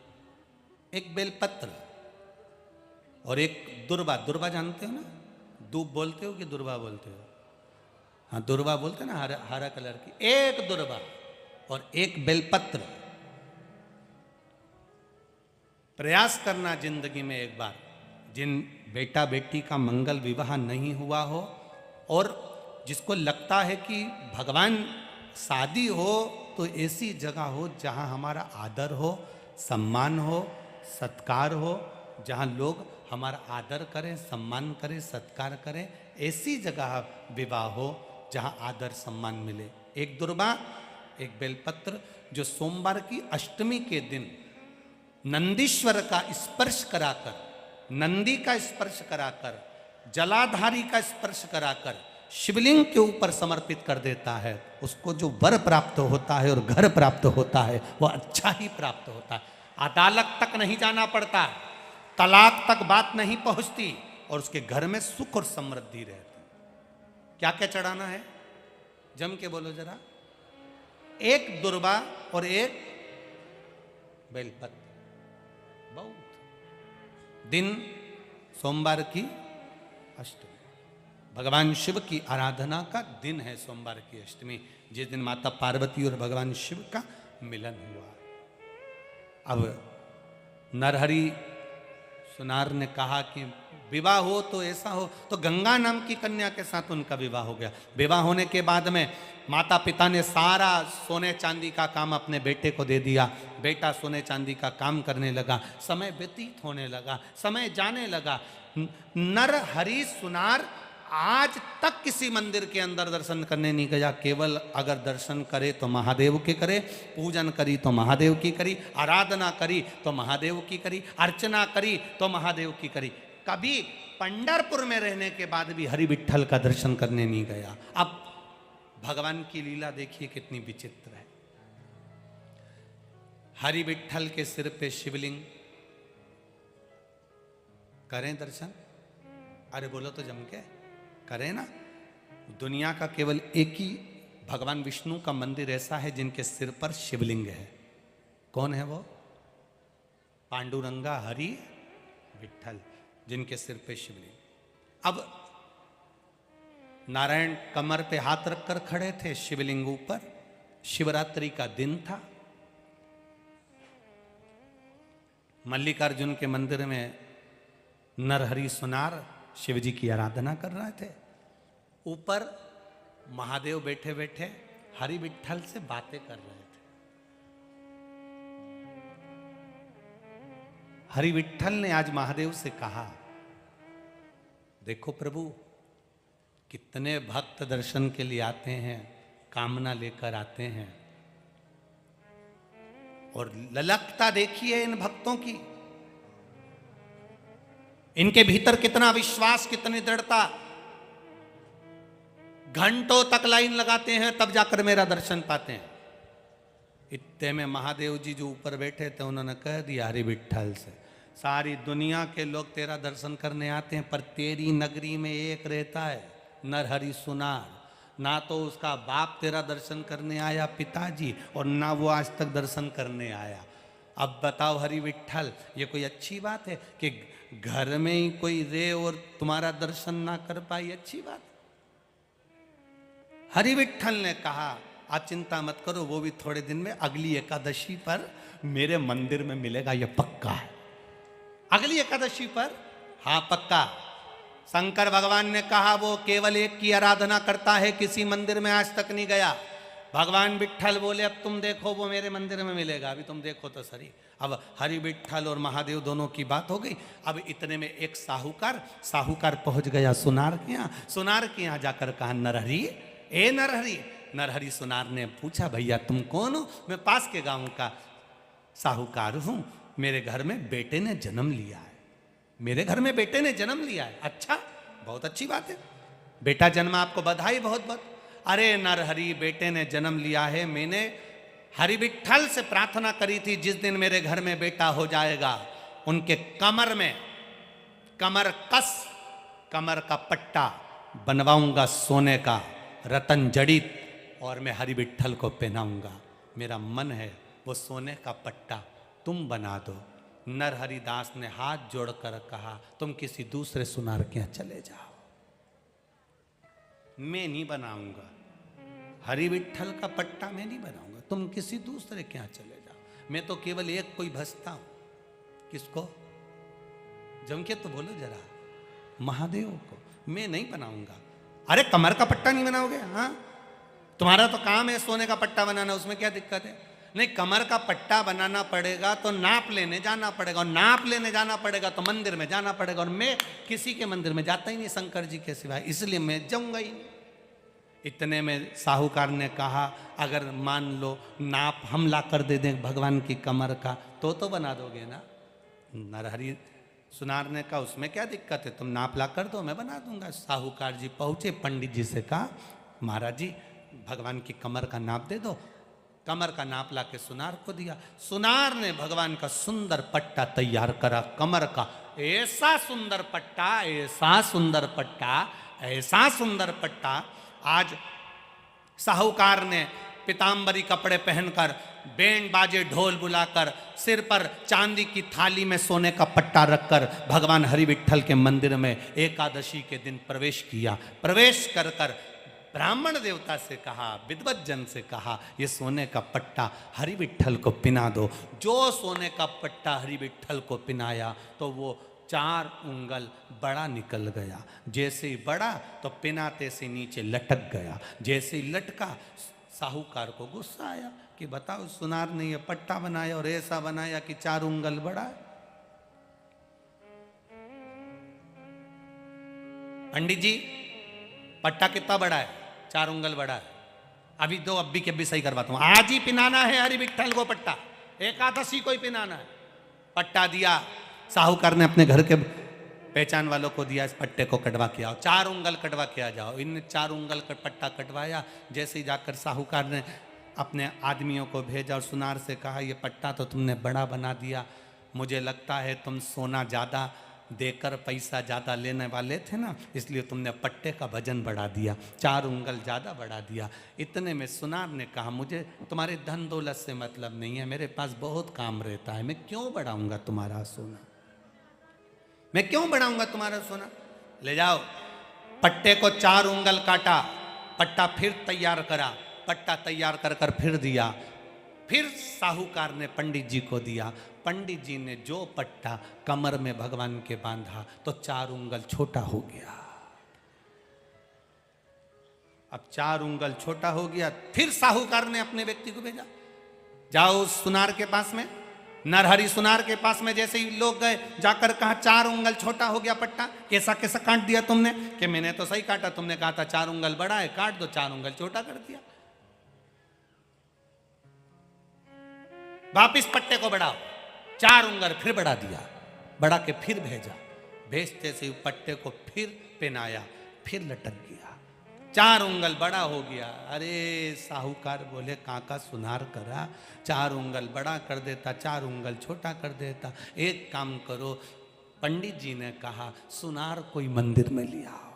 एक बेलपत्र और एक दुर्वा। दुर्वा जानते हो ना, दूब बोलते हो कि दुर्वा बोलते हो? हाँ दुर्वा बोलते ना, हरा हरा कलर की। एक दुर्वा और एक बेलपत्र। प्रयास करना जिंदगी में एक बार, जिन बेटा बेटी का मंगल विवाह नहीं हुआ हो और जिसको लगता है कि भगवान शादी हो तो ऐसी जगह हो जहाँ हमारा आदर हो, सम्मान हो, सत्कार हो, जहाँ लोग हमारा आदर करें, सम्मान करें, सत्कार करें, ऐसी जगह विवाह हो जहाँ आदर सम्मान मिले। एक दुर्वा एक बेलपत्र, जो सोमवार की अष्टमी के दिन नंदीश्वर का स्पर्श कराकर, नंदी का स्पर्श कराकर, जलाधारी का स्पर्श कराकर शिवलिंग के ऊपर समर्पित कर देता है, उसको जो वर प्राप्त होता है और घर प्राप्त होता है वह अच्छा ही प्राप्त होता है। अदालत तक नहीं जाना पड़ता, तलाक तक बात नहीं पहुंचती, और उसके घर में सुख और समृद्धि रहती। क्या क्या चढ़ाना है जम के बोलो जरा? एक दुर्वा और एक बेलपत्र। बहुत दिन सोमवार की अष्टमी, भगवान शिव की आराधना का दिन है सोमवार की अष्टमी, जिस दिन माता पार्वती और भगवान शिव का मिलन हुआ। अब नरहरि सुनार ने कहा कि विवाह हो तो ऐसा हो, तो गंगा नाम की कन्या के साथ उनका विवाह हो गया। विवाह होने के बाद में माता पिता ने सारा सोने चांदी का काम अपने बेटे को दे दिया। बेटा सोने चांदी का काम करने लगा, समय व्यतीत होने लगा, समय जाने लगा। नरहरि सुनार आज तक किसी मंदिर के अंदर दर्शन करने नहीं गया। केवल अगर दर्शन करे तो महादेव के करे, पूजन करी तो महादेव की करी, आराधना करी तो महादेव की करी, अर्चना करी तो महादेव की करी। कभी पंढरपुर में रहने के बाद भी हरि विठ्ठल का दर्शन करने नहीं गया। अब भगवान की लीला देखिए कितनी विचित्र है। हरि विठ्ठल के सिर पे शिवलिंग, करें दर्शन? अरे बोलो तो जम के करें ना। दुनिया का केवल एक ही भगवान विष्णु का मंदिर ऐसा है जिनके सिर पर शिवलिंग है। कौन है वो? पांडुरंगा हरि विठ्ठल, जिनके सिर पे शिवलिंग। अब नारायण कमर पे हाथ रखकर खड़े थे, शिवलिंग ऊपर। शिवरात्रि का दिन था। मल्लिकार्जुन के मंदिर में नरहरि सुनार शिव जी की आराधना कर रहे थे। ऊपर महादेव बैठे बैठे हरि विठ्ठल से बातें कर रहे थे। हरि विठ्ठल ने आज महादेव से कहा, देखो प्रभु, कितने भक्त दर्शन के लिए आते हैं, कामना लेकर आते हैं, और ललकता देखिए इन भक्तों की। इनके भीतर कितना विश्वास, कितनी दृढ़ता। घंटों तक लाइन लगाते हैं तब जाकर मेरा दर्शन पाते हैं। इतने में महादेव जी जो ऊपर बैठे थे उन्होंने कह दिया हरि विठ्ठल से, सारी दुनिया के लोग तेरा दर्शन करने आते हैं, पर तेरी नगरी में एक रहता है नरहरि सुनार। ना तो उसका बाप तेरा दर्शन करने आया पिताजी, और ना वो आज तक दर्शन करने आया। अब बताओ हरि विठ्ठल, ये कोई अच्छी बात है कि घर में ही कोई रहे और तुम्हारा दर्शन ना कर पाई? अच्छी बात। हरि विठ्ठल ने कहा, आप चिंता मत करो, वो भी थोड़े दिन में अगली एकादशी पर मेरे मंदिर में मिलेगा, ये पक्का है। अगली एकादशी पर? हाँ पक्का। शंकर भगवान ने कहा वो केवल एक की आराधना करता है, किसी मंदिर में आज तक नहीं गया। भगवान विठ्ठल बोले अब तुम देखो, वो मेरे मंदिर में मिलेगा, अभी तुम देखो तो सही। अब हरि विठ्ठल और महादेव दोनों की बात हो गई। अब इतने में एक साहूकार पहुंच गया सुनार के यहाँ। सुनार के यहाँ जाकर कहा, नरहरि, ए नरहरि। नरहरि सुनार ने पूछा, भैया तुम कौन हो? मैं पास के गांव का साहूकार हूं, मेरे घर में बेटे ने जन्म लिया है। मेरे घर में बेटे ने जन्म लिया है? अच्छा, बहुत अच्छी बात है, बेटा जन्मा, आपको बधाई बहुत बहुत। अरे नरहरि, बेटे ने जन्म लिया है, मैंने हरि विठ्ठल से प्रार्थना करी थी जिस दिन मेरे घर में बेटा हो जाएगा उनके कमर में कमर का पट्टा बनवाऊंगा सोने का, रतन जड़ित, और मैं हरि विठ्ठल को पहनाऊंगा। मेरा मन है वो सोने का पट्टा तुम बना दो। नरहरि दास ने हाथ जोड़कर कहा, तुम किसी दूसरे सुनार के यहाँ चले जाओ, मैं नहीं बनाऊंगा। हरि विठ्ठल का पट्टा मैं नहीं बनाऊंगा, तुम किसी दूसरे के यहाँ चले जाओ। मैं तो केवल एक कोई भजता हूं। किसको? जम के तो बोलो जरा, महादेव को। मैं नहीं बनाऊंगा। अरे कमर का पट्टा नहीं बनाओगे? हाँ, तुम्हारा तो काम है सोने का पट्टा बनाना, उसमें क्या दिक्कत है? नहीं, कमर का पट्टा बनाना पड़ेगा तो नाप लेने जाना पड़ेगा, और नाप लेने जाना पड़ेगा तो मंदिर में जाना पड़ेगा, और मैं किसी के मंदिर में जाता ही नहीं शंकर जी के सिवाय, इसलिए मैं जाऊंगा ही नहीं। इतने में साहूकार ने कहा, अगर मान लो नाप हम ला कर दे दें भगवान की कमर का तो बना दोगे ना? नरहरि सुनार ने कहा, उसमें क्या दिक्कत है, तुम नाप ला कर दो, मैं बना दूंगा। साहूकार जी पहुंचे, पंडित जी से कहा, महाराज जी भगवान की कमर का नाप दे दो। कमर का नाप ला के सुनार को दिया। सुनार ने भगवान का सुंदर पट्टा तैयार करा कमर का। ऐसा सुंदर पट्टा, ऐसा सुंदर पट्टा, ऐसा सुंदर पट्टा। आज साहूकार ने पीतांबरी कपड़े पहनकर, बैंड बाजे ढोल बुलाकर, सिर पर चांदी की थाली में सोने का पट्टा रखकर भगवान हरि विठ्ठल के मंदिर में एकादशी के दिन प्रवेश किया। प्रवेश कर कर ब्राह्मण देवता से कहा, विद्वत जन से कहा, ये सोने का पट्टा हरि विट्ठल को पिना दो। जो सोने का पट्टा हरि विट्ठल को पिनाया तो वो 4 उंगल बड़ा निकल गया। जैसे ही बड़ा तो पिनाते से नीचे लटक गया। जैसे ही लटका साहूकार को गुस्सा आया कि बताओ, सुनार ने ये पट्टा बनाया और ऐसा बनाया कि 4 उंगल बड़ा है। पंडित जी, पट्टा कितना बड़ा है? 4 उंगल बड़ा है। अभी दो अभी के अभी सही करवाता हूं। आज ही पिनाना है हरि विट्ठल को पट्टा, एकादशी को ही पिनाना है। पट्टा दिया साहूकार ने, अपने घर के पहचान वालों को दिया, इस पट्टे को कटवा के आओ, 4 उंगल कटवा के आ जाओ। इनने 4 उंगल का पट्टा कटवाया। जैसे ही जाकर साहूकार ने अपने आदमियों को भेजा और सुनार से कहा, ये पट्टा तो तुमने बड़ा बना दिया, मुझे लगता है तुम सोना ज़्यादा देकर पैसा ज़्यादा लेने वाले थे ना, इसलिए तुमने पट्टे का वजन बढ़ा दिया, 4 उंगल ज़्यादा बढ़ा दिया। इतने में सुनार ने कहा, मुझे तुम्हारे धन दौलत से मतलब नहीं है, मेरे पास बहुत काम रहता है, मैं क्यों बढ़ाऊंगा तुम्हारा सोना, मैं क्यों बढ़ाऊंगा तुम्हारा सोना। ले जाओ। पट्टे को 4 उंगल काटा, पट्टा फिर तैयार करा, पट्टा तैयार कर कर फिर दिया। फिर साहूकार ने पंडित जी को दिया। पंडित जी ने जो पट्टा कमर में भगवान के बांधा तो 4 उंगल छोटा हो गया। अब 4 उंगल छोटा हो गया। फिर साहूकार ने अपने व्यक्ति को भेजा, जाओ उस सुनार के पास में, नरहरि सुनार के पास में। जैसे ही लोग गए, जाकर कहा 4 उंगल छोटा हो गया पट्टा, कैसा कैसा काट दिया तुमने? कि मैंने तो सही काटा, तुमने कहा था 4 उंगल बड़ा है, काट दो, 4 उंगल छोटा कर दिया। वापिस पट्टे को बढ़ाओ, 4 उंगल फिर बढ़ा दिया, बढ़ा के फिर भेजा। भेजते से पट्टे को फिर पहनाया, फिर लटक गया, 4 उंगल बड़ा हो गया। अरे साहूकार बोले, काका सुनार करा, 4 उंगल बड़ा कर देता, 4 उंगल छोटा कर देता। एक काम करो, पंडित जी ने कहा सुनार कोई मंदिर में ले आओ,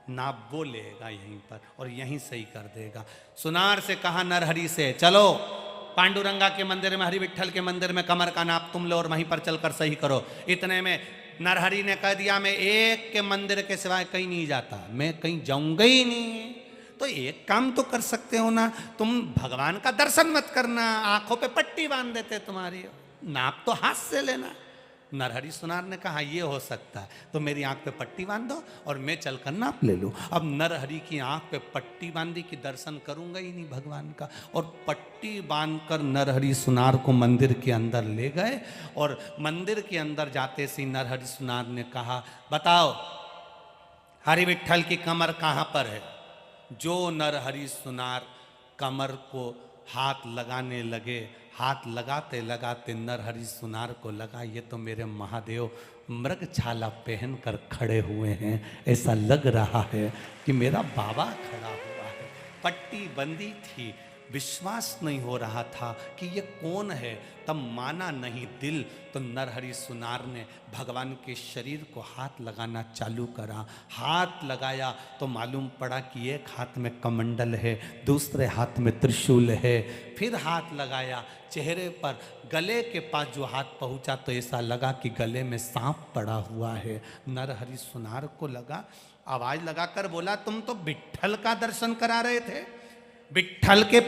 नाप वो लेगा यहीं पर और यहीं सही कर देगा। सुनार से कहा नरहरि से, चलो पांडुरंगा के मंदिर में, हरि विट्ठल के मंदिर में कमर का नाप तुम लो और वहीं पर चलकर सही करो। इतने में नरहरि ने कह दिया, मैं एक के मंदिर के सिवाय कहीं नहीं जाता, मैं कहीं जाऊंगा ही नहीं। तो एक काम तो कर सकते हो ना, तुम भगवान का दर्शन मत करना, आंखों पे पट्टी बांध देते तुम्हारी, नाप तो हाथ से लेना। नरहरि सुनार ने कहा ये हो सकता है, तो मेरी आंख पे पट्टी बांध दो और मैं चलकर नाप ले लूं। अब नरहरि की आंख पे पट्टी बांधी कि दर्शन करूंगा ही नहीं भगवान का, और पट्टी बांधकर नरहरि सुनार को मंदिर के अंदर ले गए। और मंदिर के अंदर जाते से नरहरि सुनार ने कहा, बताओ हरि विट्ठल की कमर कहाँ पर है? जो नरहरि सुनार कमर को हाथ लगाने लगे, हाथ लगाते लगाते नरहरि सुनार को लगा, ये तो मेरे महादेव मृग छाला पहन कर खड़े हुए हैं, ऐसा लग रहा है कि मेरा बाबा खड़ा हुआ है। पट्टी बंदी थी, विश्वास नहीं हो रहा था कि ये कौन है, तब माना नहीं दिल, तो नरहरि सुनार ने भगवान के शरीर को हाथ लगाना चालू करा। हाथ लगाया तो मालूम पड़ा कि एक हाथ में कमंडल है, दूसरे हाथ में त्रिशूल है। फिर हाथ लगाया चेहरे पर, गले के पास जो हाथ पहुंचा तो ऐसा लगा कि गले में सांप पड़ा हुआ है। नरहरि सुनार को लगा, आवाज लगाकर बोला, तुम तो विट्ठल का दर्शन करा रहे थे, विट्ठल के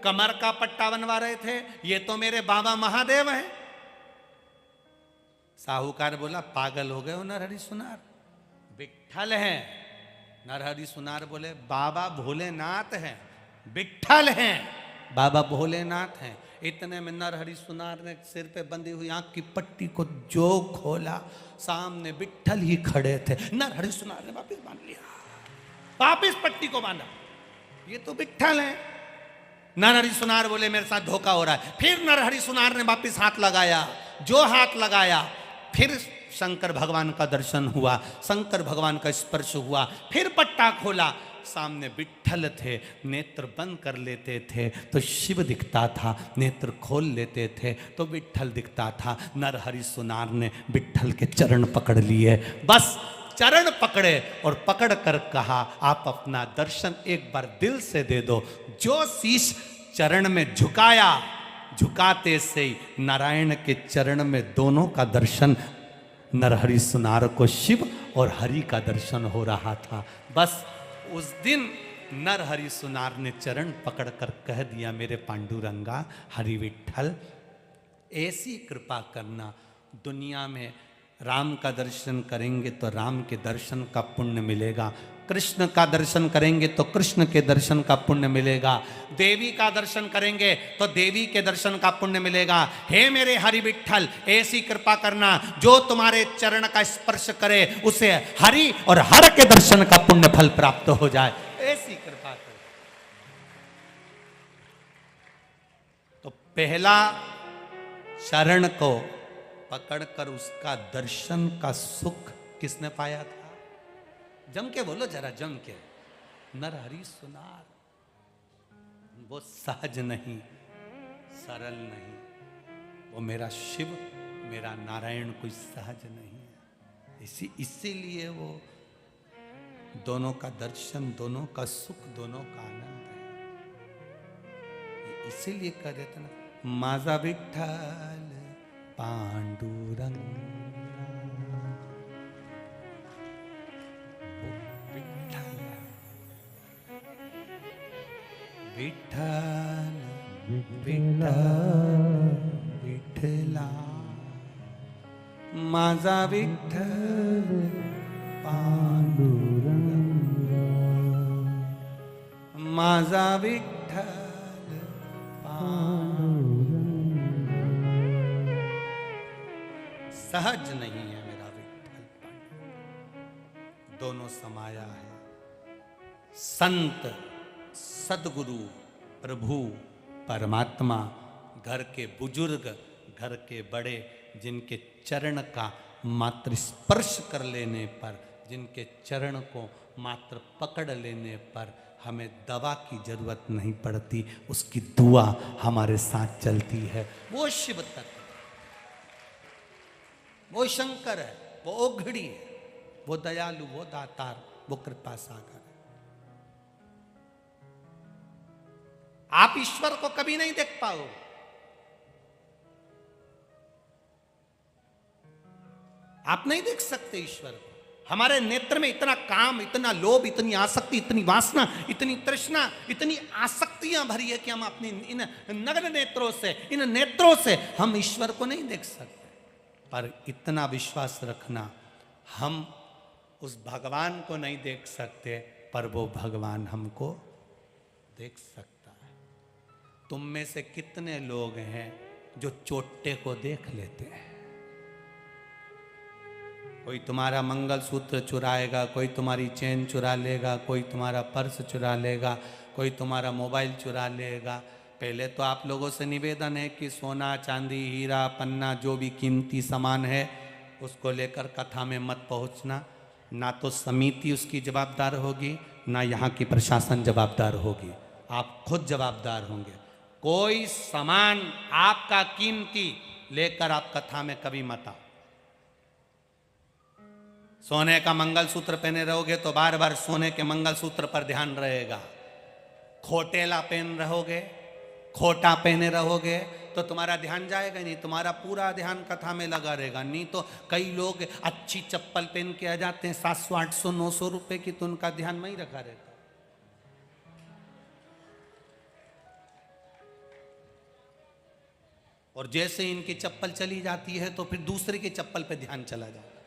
कमर का पट्टा बनवा रहे थे, ये तो मेरे बाबा महादेव हैं। साहूकार बोला, पागल हो गए हो नरहरि सुनार, विट्ठल हैं। नरहरि सुनार बोले, बाबा भोलेनाथ हैं, विट्ठल हैं, बाबा भोलेनाथ हैं। इतने में नरहरि सुनार ने सिर पे बंधी हुई आंख की पट्टी को जो खोला, सामने विट्ठल ही खड़े थे। नरहरि सुनार ने वापिस बांध लिया, वापिस पट्टी को बांधा, ये तो विट्ठल है। नरहरि सुनार बोले, मेरे साथ धोखा हो रहा है। फिर नरहरि सुनार ने वापिस हाथ लगाया, जो हाथ लगाया फिर शंकर भगवान का दर्शन हुआ, शंकर भगवान का स्पर्श हुआ। फिर पट्टा खोला, सामने विट्ठल थे, नेत्र बंद कर लेते थे तो शिव दिखता था, नेत्र खोल लेते थे तो विट्ठल दिखता था। नरहरि सुनार ने विट्ठल के चरण पकड़ लिए, बस चरण पकड़े और पकड़ कर कहा, आप अपना दर्शन एक बार दिल से दे दो। जो शीश चरण में झुकाया, झुकाते से ही नारायण के चरण में दोनों का दर्शन, नरहरि सुनार को शिव और हरि का दर्शन हो रहा था। बस उस दिन नर हरि सुनार ने चरण पकड़कर कह दिया, मेरे पांडुरंगा हरि विठल, ऐसी कृपा करना, दुनिया में राम का दर्शन करेंगे तो राम के दर्शन का पुण्य मिलेगा, कृष्ण का दर्शन करेंगे तो कृष्ण के दर्शन का पुण्य मिलेगा, देवी का दर्शन करेंगे तो देवी के दर्शन का पुण्य मिलेगा। हे मेरे हरि विठ्ठल, ऐसी कृपा करना, जो तुम्हारे चरण का स्पर्श करे उसे हरि और हर के दर्शन का पुण्य फल प्राप्त हो जाए, ऐसी कृपा कर। तो पहला शरण को पकड़कर उसका दर्शन का सुख किसने पाया था? जम के बोलो जरा, जम के। नर हरि सुनार। वो सहज नहीं, सरल नहीं, वो मेरा शिव, मेरा नारायण कोई सहज नहीं है। इसीलिए वो दोनों का दर्शन, दोनों का सुख, दोनों का आनंद है। इसीलिए कह देते ना, माझा विठ्ठल पांडुरंग, विठ्ठल विठ्ठल विठ्ठला, माझा विठ्ठल पांडुरंग, माझा विठ्ठल पांडुरंग। सहज नहीं है मेरा विठ्ठल पांडुरंग, दोनों समाया है। संत, सदगुरु, प्रभु, परमात्मा, घर के बुजुर्ग, घर के बड़े, जिनके चरण का मात्र स्पर्श कर लेने पर, जिनके चरण को मात्र पकड़ लेने पर हमें दवा की जरूरत नहीं पड़ती, उसकी दुआ हमारे साथ चलती है। वो शिव तत्व, वो शंकर है, वो ओघड़ी है, वो दयालु, वो दातार, वो कृपा सागर है। आप ईश्वर को कभी नहीं देख पाओ। आप नहीं देख सकते ईश्वर को। हमारे नेत्र में इतना काम, इतना लोभ, इतनी आसक्ति, इतनी वासना, इतनी तृष्णा, इतनी आसक्तियां भरी है कि हम अपनी इन नग्न नेत्रों से, इन नेत्रों से हम ईश्वर को नहीं देख सकते। पर इतना विश्वास रखना, हम उस भगवान को नहीं देख सकते, पर वो भगवान हमको देख सकता है। तुम में से कितने लोग हैं जो चोटे को देख लेते हैं? कोई तुम्हारा मंगलसूत्र चुराएगा, कोई तुम्हारी चेन चुरा लेगा, कोई तुम्हारा पर्स चुरा लेगा, कोई तुम्हारा मोबाइल चुरा लेगा। पहले तो आप लोगों से निवेदन है कि सोना, चांदी, हीरा, पन्ना, जो भी कीमती सामान है उसको लेकर कथा में मत पहुंचना। ना तो समिति उसकी जवाबदार होगी, ना यहाँ की प्रशासन जवाबदार होगी, आप खुद जवाबदार होंगे। कोई सामान आपका कीमती लेकर आप कथा में कभी मत आओ। सोने का मंगलसूत्र पहने रहोगे तो बार बार सोने के मंगलसूत्र पर ध्यान रहेगा। खोटेला पहन रहोगे, खोटा पहने रहोगे तो तुम्हारा ध्यान जाएगा नहीं, तुम्हारा पूरा ध्यान कथा में लगा रहेगा। नहीं तो कई लोग अच्छी चप्पल पहन के आ जाते हैं 700, 800, 900 रुपए की, तो उनका ध्यान में ही रखा रहता। और जैसे इनकी चप्पल चली जाती है तो फिर दूसरे की चप्पल पे ध्यान चला जाता।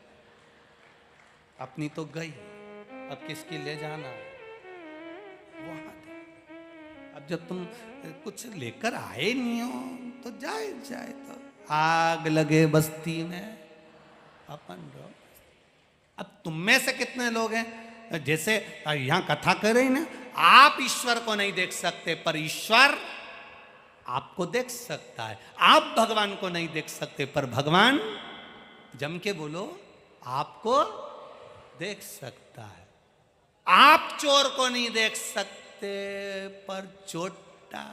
अपनी तो गई, अब किसकी ले जाना वहां। अब जब तुम कुछ लेकर आए नहीं हो तो जाए तो आग लगे बस्ती में अपन रहो। अब तुम में से कितने लोग हैं, जैसे यहां कथा कर रही ना, आप ईश्वर को नहीं देख सकते पर ईश्वर आपको देख सकता है। आप भगवान को नहीं देख सकते पर भगवान, जम के बोलो, आपको देख सकता है। आप चोर को नहीं देख सकते पर चोटा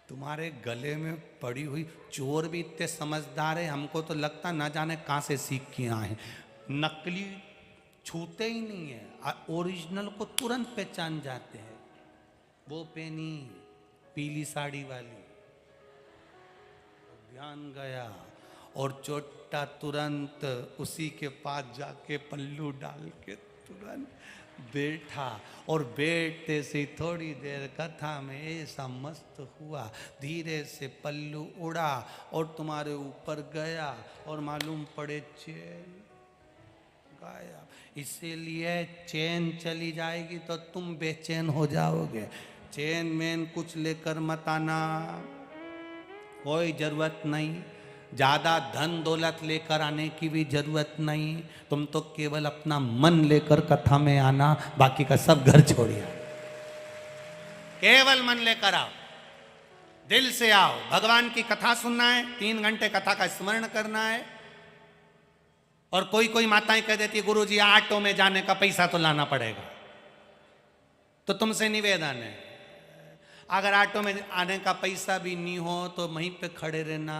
तुम्हारे गले में पड़ी हुई। चोर भी इतने समझदार है, हमको तो लगता ना जाने कहां से सीख के आए हैं। नकली छूते ही नहीं है, ओरिजिनल को तुरंत पहचान जाते हैं। वो पहनी पीली साड़ी वाली, ध्यान गया और चोटा तुरंत उसी के पास जाके पल्लू डाल के तुरंत बैठा और बैठते से थोड़ी देर कथा में ऐसा मस्त हुआ, धीरे से पल्लू उड़ा और तुम्हारे ऊपर गया और मालूम पड़े चैन गायब। इसीलिए चैन चली जाएगी तो तुम बेचैन हो जाओगे। चैन मैन कुछ लेकर मत आना, कोई जरूरत नहीं। ज्यादा धन दौलत लेकर आने की भी जरूरत नहीं। तुम तो केवल अपना मन लेकर कथा में आना, बाकी का सब घर छोड़िए। केवल मन लेकर आओ, दिल से आओ। भगवान की कथा सुनना है, 3 घंटे कथा का स्मरण करना है। और कोई कोई माताएं कह देती है गुरुजी ऑटो में जाने का पैसा तो लाना पड़ेगा। तो तुमसे निवेदन है, अगर ऑटो में आने का पैसा भी नहीं हो तो वहीं पे खड़े रहना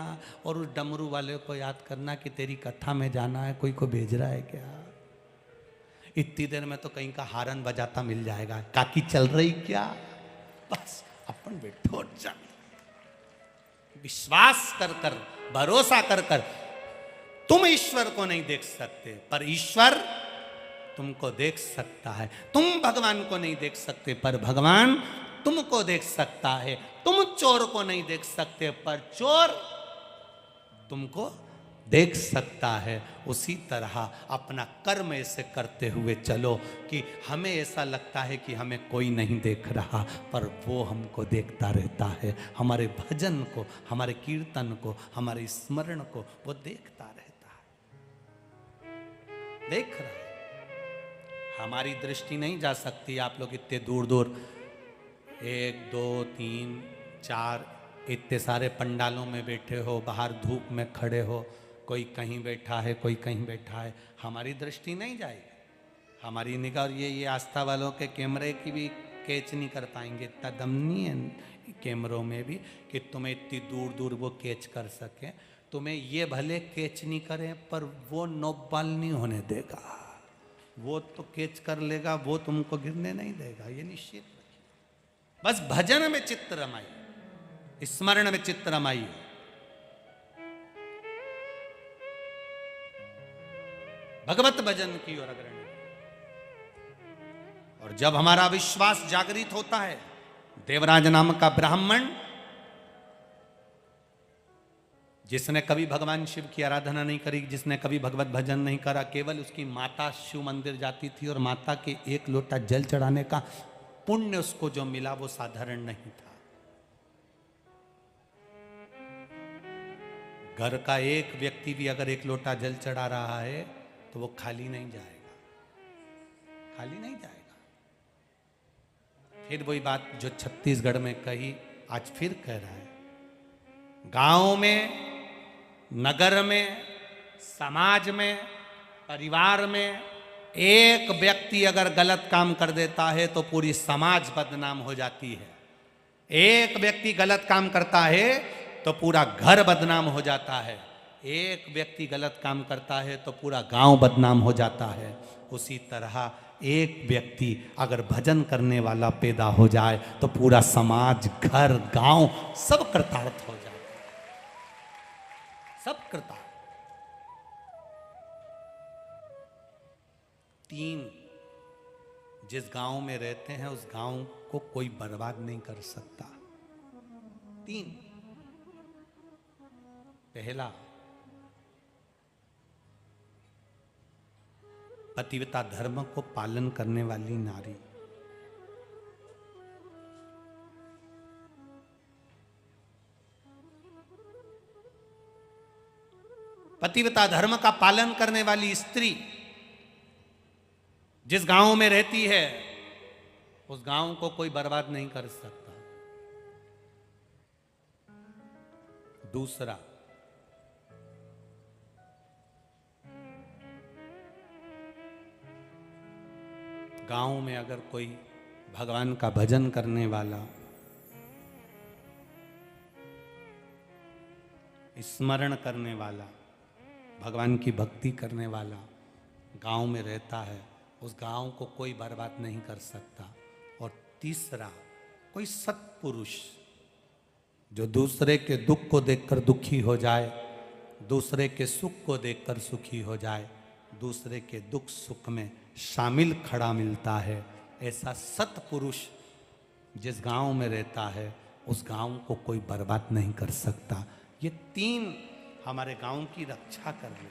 और उस डमरू वाले को याद करना कि तेरी कथा में जाना है, कोई को भेज रहा है क्या। इतनी देर में तो कहीं का हारन बजाता मिल जाएगा, काकी चल रही क्या, बस अपन बैठो चल। विश्वास कर कर, भरोसा कर कर। तुम ईश्वर को नहीं देख सकते पर ईश्वर तुमको देख सकता है। तुम भगवान को नहीं देख सकते पर भगवान तुमको देख सकता है। तुम चोर को नहीं देख सकते पर चोर तुमको देख सकता है। उसी तरह अपना कर्म ऐसे करते हुए चलो कि हमें ऐसा लगता है कि हमें कोई नहीं देख रहा, पर वो हमको देखता रहता है। हमारे भजन को, हमारे कीर्तन को, हमारे स्मरण को वो देखता रहता है, देख रहा है। हमारी दृष्टि नहीं जा सकती। आप लोग इतने दूर दूर 1 2 3 4 इतने सारे पंडालों में बैठे हो, बाहर धूप में खड़े हो, कोई कहीं बैठा है, कोई कहीं बैठा है। हमारी दृष्टि नहीं जाएगी, हमारी निगाह। और ये आस्था वालों के कैमरे की भी कैच नहीं कर पाएंगे। इतना दम नहीं है कैमरों में भी कि तुम्हें इतनी दूर दूर वो कैच कर सके। तुम्हें ये भले कैच नहीं करें पर वो नोबाल नहीं होने देगा। वो तो कैच कर लेगा, वो तुमको गिरने नहीं देगा, ये निश्चित। बस भजन में चित्त रमाइए, स्मरण में चित्त रमाइए। भगवत भजन की ओर अग्रणी। और जब हमारा विश्वास जागृत होता है, देवराज नाम का ब्राह्मण जिसने कभी भगवान शिव की आराधना नहीं करी, जिसने कभी भगवत भजन नहीं करा, केवल उसकी माता शिव मंदिर जाती थी और माता के 1 लोटा जल चढ़ाने का पुण्य उसको जो मिला वो साधारण नहीं था। घर का एक व्यक्ति भी अगर 1 लोटा जल चढ़ा रहा है तो वो खाली नहीं जाएगा, खाली नहीं जाएगा। फिर वही बात जो छत्तीसगढ़ में कही, आज फिर कह रहा है। गांव में, नगर में, समाज में, परिवार में एक व्यक्ति अगर गलत काम कर देता है तो पूरी समाज बदनाम हो जाती है। एक व्यक्ति गलत काम करता है तो पूरा घर बदनाम हो जाता है। एक व्यक्ति गलत काम करता है तो पूरा गांव बदनाम हो जाता है। उसी तरह एक व्यक्ति अगर भजन करने वाला पैदा हो जाए तो पूरा समाज, घर, गांव सब कृतार्थ हो जाए, सब कृतार्थ। 3, जिस गांव में रहते हैं उस गांव को कोई बर्बाद नहीं कर सकता। 3, पहला, पतिव्रता धर्म को पालन करने वाली नारी। पतिव्रता धर्म का पालन करने वाली स्त्री जिस गांव में रहती है उस गांव को कोई बर्बाद नहीं कर सकता। दूसरा, गांव में अगर कोई भगवान का भजन करने वाला, स्मरण करने वाला, भगवान की भक्ति करने वाला गांव में रहता है, उस गांव को कोई बर्बाद नहीं कर सकता। और तीसरा, कोई सत्पुरुष जो दूसरे के दुख को देखकर दुखी हो जाए, दूसरे के सुख को देखकर सुखी हो जाए, दूसरे के दुख सुख में शामिल खड़ा मिलता है। ऐसा सत्पुरुष जिस गांव में रहता है उस गांव को कोई बर्बाद नहीं कर सकता। ये 3 हमारे गांव की रक्षा कर ले,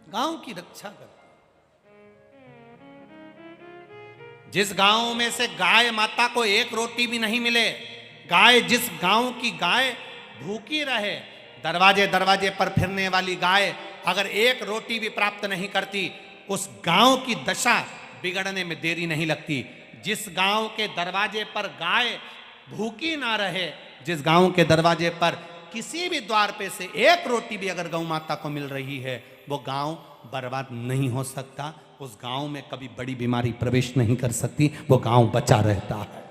गांव की रक्षा कर। जिस गांव में से गाय माता को एक रोटी भी नहीं मिले, गाय जिस गांव की गाय भूखी रहे, दरवाजे दरवाजे पर फिरने वाली गाय अगर एक रोटी भी प्राप्त नहीं करती, उस गांव की दशा बिगड़ने में देरी नहीं लगती। जिस गांव के दरवाजे पर गाय भूखी ना रहे, जिस गांव के दरवाजे पर किसी भी द्वार पे से एक रोटी भी अगर गौ माता को मिल रही है, वो गांव बर्बाद नहीं हो सकता। उस गांव में कभी बड़ी बीमारी प्रवेश नहीं कर सकती, वो गांव बचा रहता है।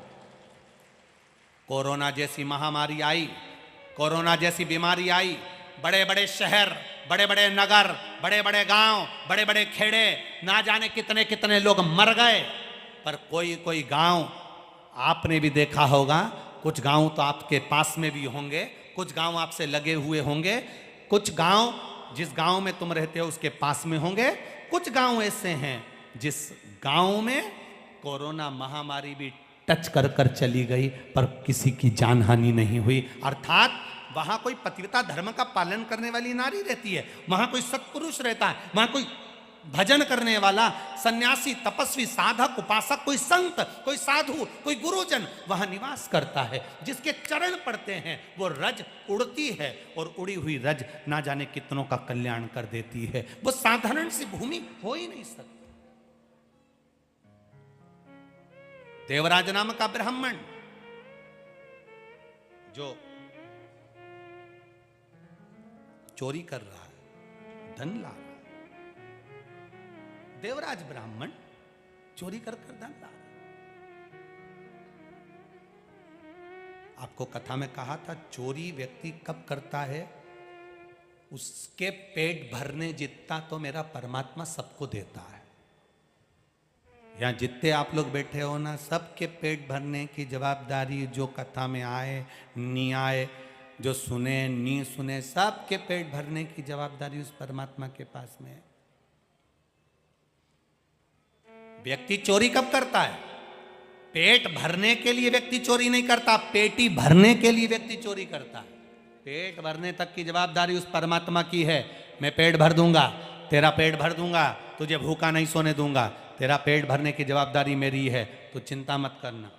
कोरोना जैसी महामारी आई, कोरोना जैसी बीमारी आई, बड़े बड़े शहर, बड़े बड़े नगर, बड़े बड़े गांव, बड़े बड़े खेड़े, ना जाने कितने कितने लोग मर गए। पर कोई कोई गांव आपने भी देखा होगा, कुछ गांव तो आपके पास में भी होंगे, कुछ गांव आपसे लगे हुए होंगे, कुछ गांव जिस गांव में तुम रहते हो उसके पास में होंगे, कुछ गांव ऐसे हैं जिस गांव में कोरोना महामारी भी टच कर कर चली गई पर किसी की जान हानि नहीं हुई। अर्थात वहां कोई पतिव्रता धर्म का पालन करने वाली नारी रहती है, वहां कोई सत्पुरुष रहता है, वहां कोई भजन करने वाला सन्यासी, तपस्वी, साधक, उपासक, कोई संत, कोई साधु, कोई गुरुजन वहां निवास करता है। जिसके चरण पड़ते हैं वो रज उड़ती है और उड़ी हुई रज ना जाने कितनों का कल्याण कर देती है। वो साधारण सी भूमि हो ही नहीं सकती। देवराज नाम का ब्राह्मण जो चोरी कर रहा है, धन ला रहा है, देवराज ब्राह्मण चोरी कर कर धन ला रहा है। आपको कथा में कहा था, चोरी व्यक्ति कब करता है, उसके पेट भरने जितना तो मेरा परमात्मा सबको देता है। यहां जितने आप लोग बैठे हो ना, सबके पेट भरने की जवाबदारी, जो कथा में आए नहीं आए, जो सुने नहीं सुने, सबके पेट भरने की जवाबदारी उस परमात्मा के पास में है। व्यक्ति चोरी कब करता है? पेट भरने के लिए व्यक्ति चोरी नहीं करता, पेटी भरने के लिए व्यक्ति चोरी करता है। पेट भरने तक की जवाबदारी उस परमात्मा की है। मैं पेट भर दूंगा, तेरा पेट भर दूंगा, तुझे भूखा नहीं सोने दूंगा, तेरा पेट भरने की जवाबदारी मेरी है, तो चिंता मत करना।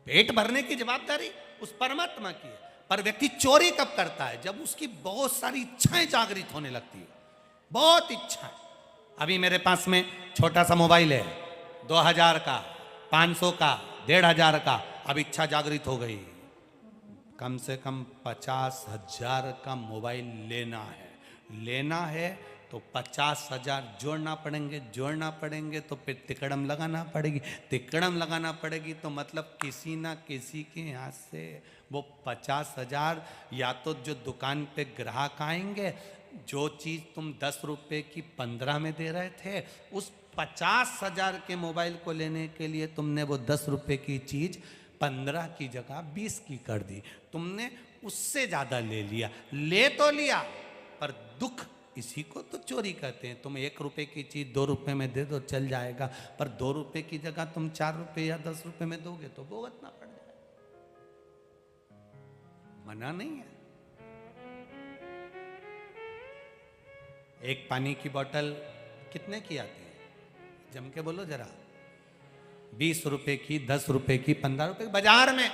पेट भरने की जवाबदारी उस परमात्मा की है। पर व्यक्ति चोरी कब करता है? जब उसकी बहुत सारी इच्छाएं जागृत होने लगती है, बहुत इच्छाएं। अभी मेरे पास में छोटा सा मोबाइल है, 2000 का, 500 का, 1500 का, अब इच्छा जागृत हो गई, कम से कम 50,000 का मोबाइल लेना है तो 50,000 जोड़ना पड़ेंगे तो फिर तिकड़म लगाना पड़ेगी तो मतलब किसी ना किसी के यहाँ से वो 50,000, या तो जो दुकान पे ग्राहक आएंगे, जो चीज़ तुम 10 रुपए की 15 में दे रहे थे, उस 50,000 के मोबाइल को लेने के लिए तुमने वो 10 रुपए की चीज़ 15 की जगह 20 की कर दी। तुमने उससे ज़्यादा ले लिया, ले तो लिया, पर दुख इसी को तो चोरी कहते हैं। तुम 1 रुपए की चीज़ 2 रुपए में दे दो, चल जाएगा, पर 2 रुपए की जगह तुम 4 रुपए या 10 रुपए में दोगे तो भुगतना पड़ जाएगा। मना नहीं है। एक पानी की बोतल कितने की आती है? जम के बोलो जरा। 20 रुपए की, 10 रुपए की, 15 रुपए की। बाजार में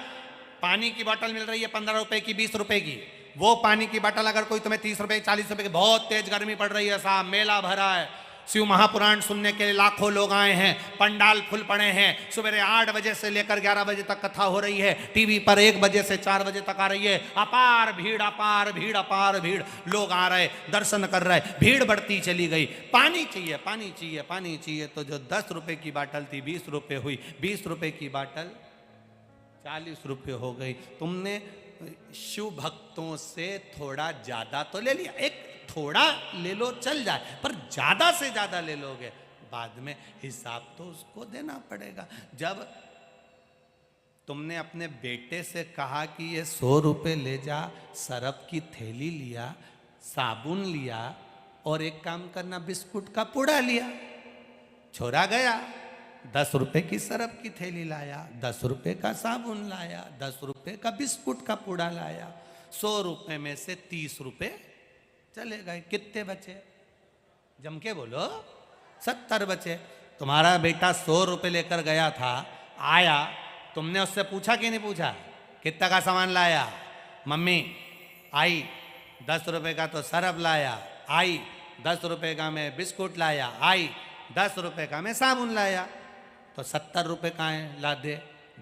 पानी की बोतल मिल रही है 15 रुपए की, 20 रुपए की। वो पानी की बोतल अगर कोई तुम्हें 30 रुपए, 40 रुपए की, बहुत तेज गर्मी पड़ रही है साहब, मेला भरा है, शिव महापुराण सुनने के लिए लाखों लोग आए हैं, पंडाल फुल पड़े हैं, सुबह 8 बजे से लेकर 11 बजे तक कथा हो रही है, टीवी पर 1 बजे से 4 बजे तक आ रही है, अपार भीड़, लोग आ रहे, दर्शन कर रहे, भीड़ बढ़ती चली गई। पानी चाहिए, तो जो 10 रुपए की बाटल थी 20 रुपए हुई, 20 रुपए की बाटल 40 रुपए हो गई। तुमने शिव भक्तों से थोड़ा ज्यादा तो ले लिया, एक थोड़ा ले लो चल जाए, पर ज्यादा से ज्यादा ले लोगे, बाद में हिसाब तो उसको देना पड़ेगा। जब तुमने अपने बेटे से कहा कि ये 100 रुपये ले जा, सरफ की थैली लिया, साबुन लिया और एक काम करना, बिस्कुट का पुड़ा लिया। छोरा गया, 10 रुपए की सरफ की थैली लाया, 10 रुपए का साबुन लाया, 10 रुपए का बिस्कुट का पुड़ा लाया। 100 रुपए में से 30 रुपए चले गए। कितने बचे? जम के बोलो। 70 बचे। तुम्हारा बेटा 100 रुपए लेकर गया था, आया, तुमने उससे पूछा कि नहीं पूछा कितना का सामान लाया? मम्मी आई, 10 रुपए का तो सरफ लाया, आई, 10 रुपए का मैं बिस्कुट लाया, आई, 10 रुपए का मैं साबुन लाया। तो 70 रुपए का है, ला दे।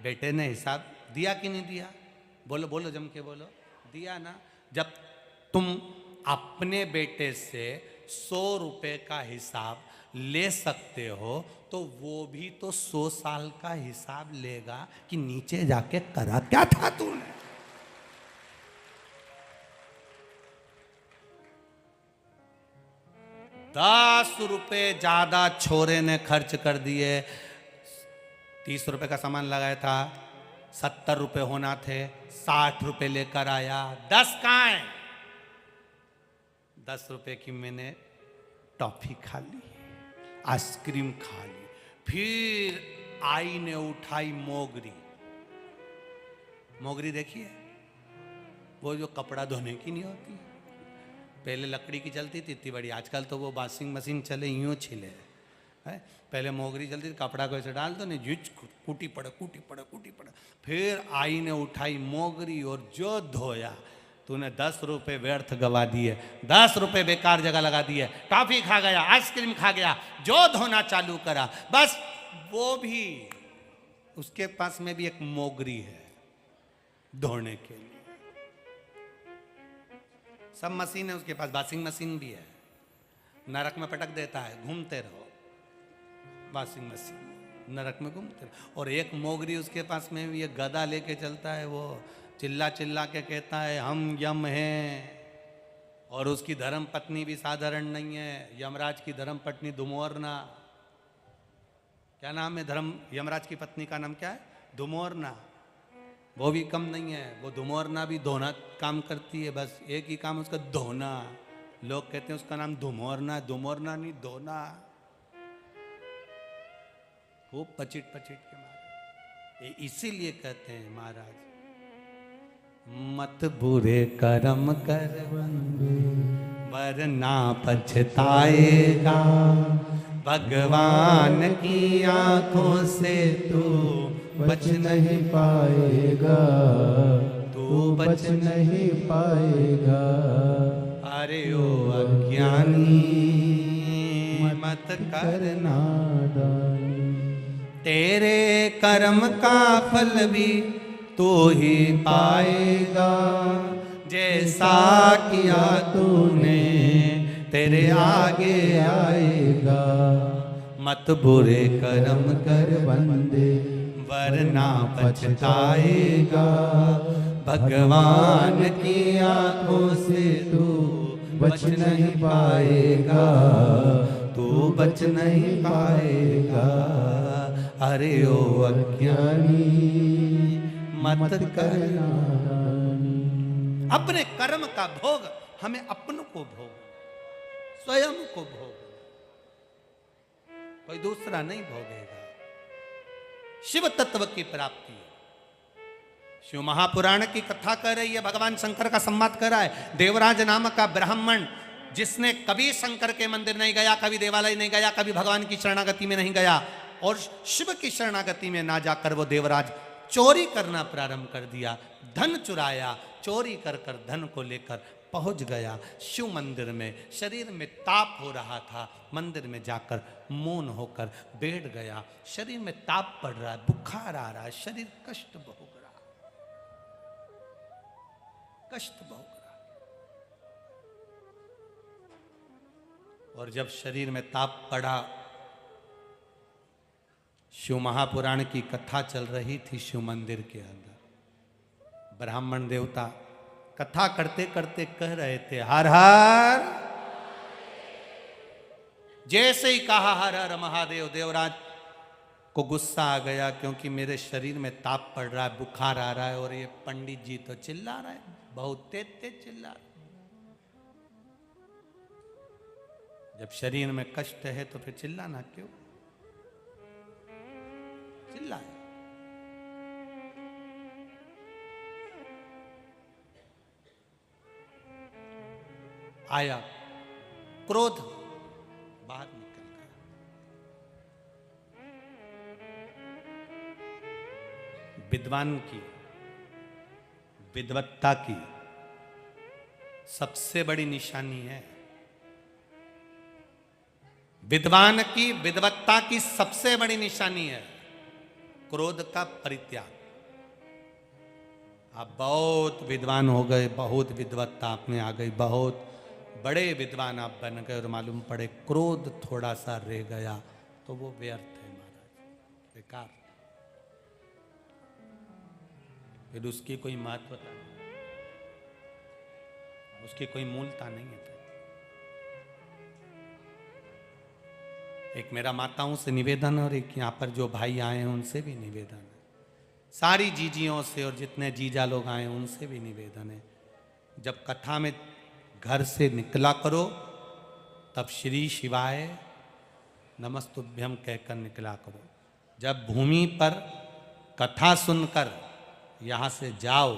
बेटे ने हिसाब दिया कि नहीं दिया? बोलो बोलो, जम के बोलो। दिया ना। जब तुम अपने बेटे से 100 रुपए का हिसाब ले सकते हो तो वो भी तो 100 साल का हिसाब लेगा कि नीचे जाके करा क्या था तूने। ₹10 ज्यादा छोरे ने खर्च कर दिए। 30 रुपए का सामान लगाया था, 70 रुपए होना थे, 60 रुपए लेकर आया। 10 कहाँ है? 10 रुपए की मैंने टॉफी खा ली, आइसक्रीम खा ली। फिर आई ने उठाई मोगरी। मोगरी देखिए, वो जो कपड़ा धोने की नहीं होती, पहले लकड़ी की चलती थी इतनी बड़ी, आजकल तो वो वॉशिंग मशीन चले, यूं छिले है। पहले मोगरी चलती थी, कपड़ा को ऐसे डाल दो नहीं, जुच कूटी पड़ा कूटी पड़ा कूटी पड़ा। फिर आई ने उठाई मोगरी और जो धोया। तूने 10 रुपए व्यर्थ गवा दिए, 10 रुपए बेकार जगह लगा दिए। टॉफी खा गया, आइसक्रीम खा गया, जो धोना चालू करा, बस वो भी, उसके पास में भी एक मोगरी है धोने के लिए। सब मशीन है उसके पास, वॉशिंग मशीन भी है, नरक में पटक देता है, घूमते रहो। वॉशिंग मशीन नरक में घूमते रहो। और एक मोगरी उसके पास में भी, ये गदा लेके चलता है, वो चिल्ला चिल्ला के कहता है हम यम हैं। और उसकी धर्म पत्नी भी साधारण नहीं है, यमराज की धर्म पत्नी धुमोरना। क्या नाम है धर्म यमराज की पत्नी का? नाम क्या है? धुमोरना। वो भी कम नहीं है, वो धुमोरना भी धोना काम करती है, बस एक ही काम उसका, धोना। लोग कहते हैं उसका नाम धुमोरना, धुमोरना नहीं, धोना। वो पचिट पचिट के मारे। इसीलिए कहते हैं महाराज, मत बुरे कर्म कर वरना पछताएगा, भगवान की आंखों से तू बच नहीं पाएगा, तू बच नहीं पाएगा। अरे ओ अज्ञानी मत करना, तेरे कर्म का फल भी तू ही पाएगा। जैसा किया तूने तेरे आगे आएगा। मत बुरे कर्म कर बंदे वरना पछताएगा, भगवान की आंखों से तू बच नहीं पाएगा, तू बच नहीं पाएगा। अरे ओ अज्ञानी मत करना। अपने कर्म का भोग हमें अपनों को भोग, स्वयं को भोग, कोई दूसरा नहीं भोगेगा। शिव तत्व की प्राप्ति। शिव महापुराण की कथा कर रही है, भगवान शंकर का संवाद कर रहा है। देवराज नामक का ब्राह्मण, जिसने कभी शंकर के मंदिर नहीं गया, कभी देवालय नहीं गया, कभी भगवान की शरणागति में नहीं गया, और शिव की शरणागति में ना जाकर वो देवराज चोरी करना प्रारंभ कर दिया। धन चुराया, चोरी कर कर धन को लेकर पहुंच गया शिव मंदिर में। शरीर में ताप हो रहा था, मंदिर में जाकर मौन होकर बैठ गया। शरीर में ताप पड़ रहा है, बुखार आ रहा है, शरीर कष्ट भोग रहा, कष्ट भोग रहा। और जब शरीर में ताप पड़ा, शिव महापुराण की कथा चल रही थी शिव मंदिर के अंदर। ब्राह्मण देवता कथा करते करते कह रहे थे हर हर। जैसे ही कहा हर हर महादेव, देवराज को गुस्सा आ गया क्योंकि मेरे शरीर में ताप पड़ रहा है, बुखार आ रहा है, और ये पंडित जी तो चिल्ला रहा है, बहुत तेज तेज चिल्ला रहा है। जब शरीर में कष्ट है तो फिर चिल्लाना क्यों? चिल्लाए। आया क्रोध, बाहर निकल गया। विद्वान की, विद्वत्ता की सबसे बड़ी निशानी है, विद्वान की विद्वत्ता की सबसे बड़ी निशानी है क्रोध का परित्याग। आप बहुत विद्वान हो गए, बहुत विद्वत्ता आप में आ गई, बहुत बड़े विद्वान आप बन गए, और मालूम पड़े क्रोध थोड़ा सा रह गया तो वो व्यर्थ है महाराज, बेकार, फिर उसकी कोई महत्वता नहीं, उसकी कोई मूलता नहीं है। एक मेरा माताओं से निवेदन और एक यहाँ पर जो भाई आए हैं उनसे भी निवेदन है, सारी जीजियों से और जितने जीजा लोग आए हैं उनसे भी निवेदन है, जब कथा में घर से निकला करो तब श्री शिवाय नमस्तुभ्यम कहकर निकला करो। जब भूमि पर कथा सुनकर यहाँ से जाओ,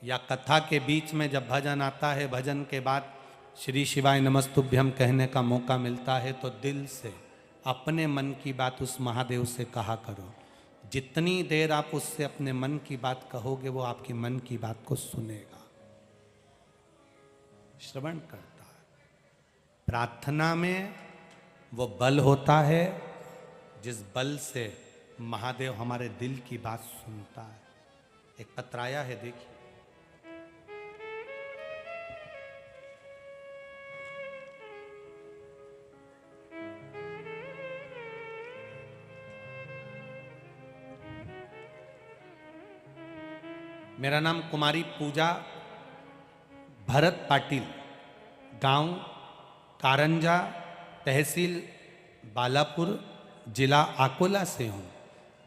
या कथा के बीच में जब भजन आता है, भजन के बाद श्री शिवाय नमस्तुभ्यम कहने का मौका मिलता है, तो दिल से अपने मन की बात उस महादेव से कहा करो। जितनी देर आप उससे अपने मन की बात कहोगे वो आपकी मन की बात को सुनेगा, श्रवण करता है। प्रार्थना में वो बल होता है जिस बल से महादेव हमारे दिल की बात सुनता है। एक पत्र आया है, देखिए। मेरा नाम कुमारी पूजा भरत पाटिल, गांव कारंजा, तहसील बालापुर, जिला अकोला से हूँ।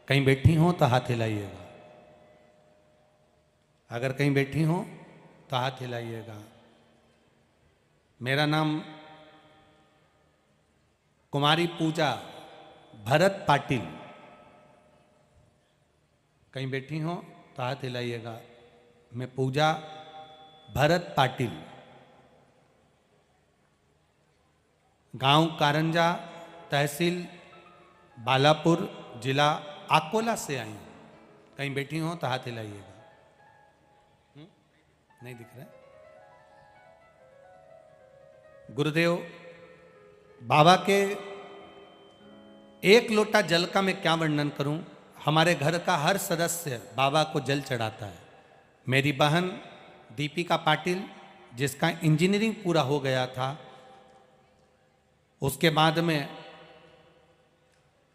कहीं बैठी हो तो हाथ हिलाइएगा, अगर कहीं बैठी हो तो हाथ हिलाइएगा। मेरा नाम कुमारी पूजा भरत पाटिल, कहीं बैठी हो तो हाथ हिलाइएगा। मैं पूजा भरत पाटिल, गांव कारंजा, तहसील बालापुर, जिला अकोला से आई हूं। कहीं बैठी हो तो हाथ हिलाइएगा। नहीं दिख रहा? गुरुदेव बाबा के एक लोटा जल का मैं क्या वर्णन करूं। हमारे घर का हर सदस्य बाबा को जल चढ़ाता है। मेरी बहन दीपिका पाटिल, जिसका इंजीनियरिंग पूरा हो गया था, उसके बाद में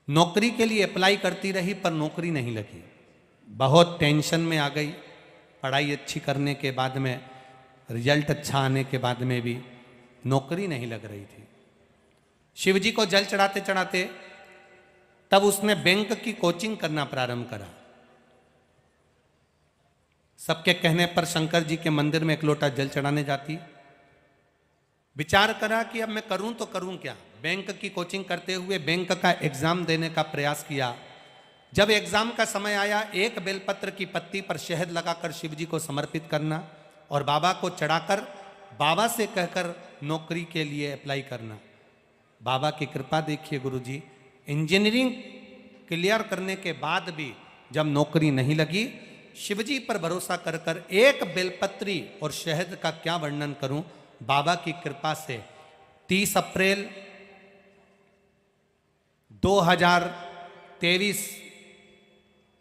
नौकरी के लिए अप्लाई करती रही पर नौकरी नहीं लगी। बहुत टेंशन में आ गई। पढ़ाई अच्छी करने के बाद में, रिजल्ट अच्छा आने के बाद में भी नौकरी नहीं लग रही थी। शिवजी को जल चढ़ाते चढ़ाते तब उसने बैंक की कोचिंग करना प्रारंभ करा। सबके कहने पर शंकर जी के मंदिर में एक लोटा जल चढ़ाने जाती। विचार करा कि अब मैं करूं तो करूं क्या। बैंक की कोचिंग करते हुए बैंक का एग्जाम देने का प्रयास किया। जब एग्जाम का समय आया, एक बेलपत्र की पत्ती पर शहद लगाकर शिवजी को समर्पित करना और बाबा को चढ़ाकर बाबा से कहकर नौकरी के लिए अप्लाई करना। बाबा की कृपा देखिए गुरुजी, इंजीनियरिंग क्लियर करने के बाद भी जब नौकरी नहीं लगी, शिवजी पर भरोसा कर कर एक बेलपत्री और शहद का क्या वर्णन करूं। बाबा की कृपा से 30 अप्रैल 2023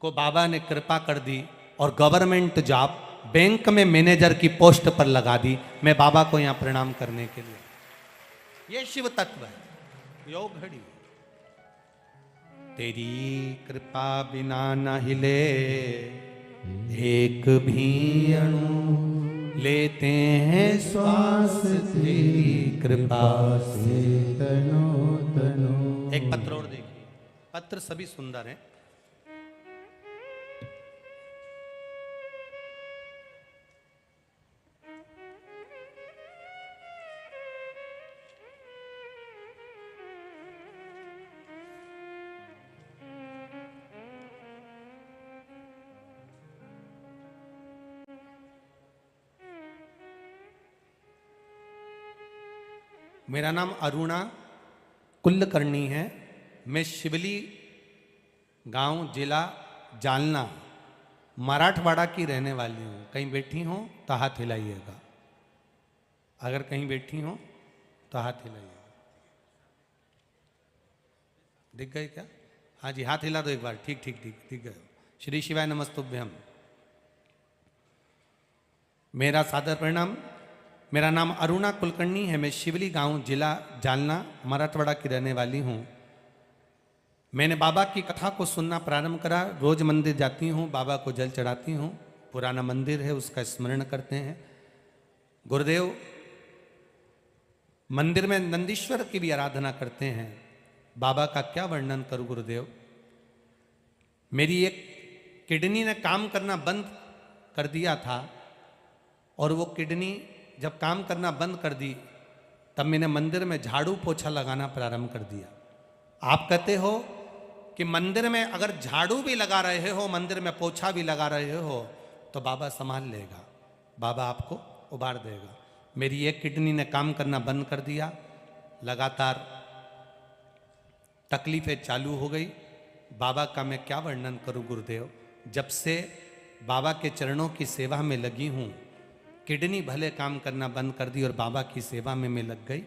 को बाबा ने कृपा कर दी और गवर्नमेंट जॉब बैंक में मैनेजर की पोस्ट पर लगा दी। मैं बाबा को यहां प्रणाम करने के लिए, यह शिव तत्व है, योग घड़ी। तेरी कृपा बिना न हिले एक भी अणु, लेते हैं श्वास तेरी कृपा से तनो तनो। एक पत्र और देखिए, पत्र सभी सुंदर हैं। मेरा नाम अरुणा कुलकर्णी है। मैं शिवली गांव जिला जालना मराठवाड़ा की रहने वाली हूँ। कहीं बैठी हो तो हाथ हिलाइएगा, अगर कहीं बैठी हो तो हाथ हिलाइएगा। दिख गए क्या? हाँ जी, हाथ हिला दो एक बार। ठीक ठीक ठीक, दिख गए। श्री शिवाय नमस्तुभ्यम। मेरा सादर प्रणाम। मेरा नाम अरुणा कुलकर्णी है। मैं शिवली गांव जिला जालना मराठवाड़ा की रहने वाली हूँ। मैंने बाबा की कथा को सुनना प्रारंभ करा। रोज मंदिर जाती हूँ, बाबा को जल चढ़ाती हूँ। पुराना मंदिर है, उसका स्मरण करते हैं। गुरुदेव, मंदिर में नंदीश्वर की भी आराधना करते हैं। बाबा का क्या वर्णन करूं गुरुदेव। मेरी एक किडनी ने काम करना बंद कर दिया था, और वो किडनी जब काम करना बंद कर दी तब मैंने मंदिर में झाड़ू पोछा लगाना प्रारंभ कर दिया। आप कहते हो कि मंदिर में अगर झाड़ू भी लगा रहे हो, मंदिर में पोछा भी लगा रहे हो, तो बाबा संभाल लेगा, बाबा आपको उबार देगा। मेरी एक किडनी ने काम करना बंद कर दिया, लगातार तकलीफें चालू हो गई। बाबा का मैं क्या वर्णन करूं गुरुदेव। जब से बाबा के चरणों की सेवा में लगी हूं, किडनी भले काम करना बंद कर दी और बाबा की सेवा में मैं लग गई।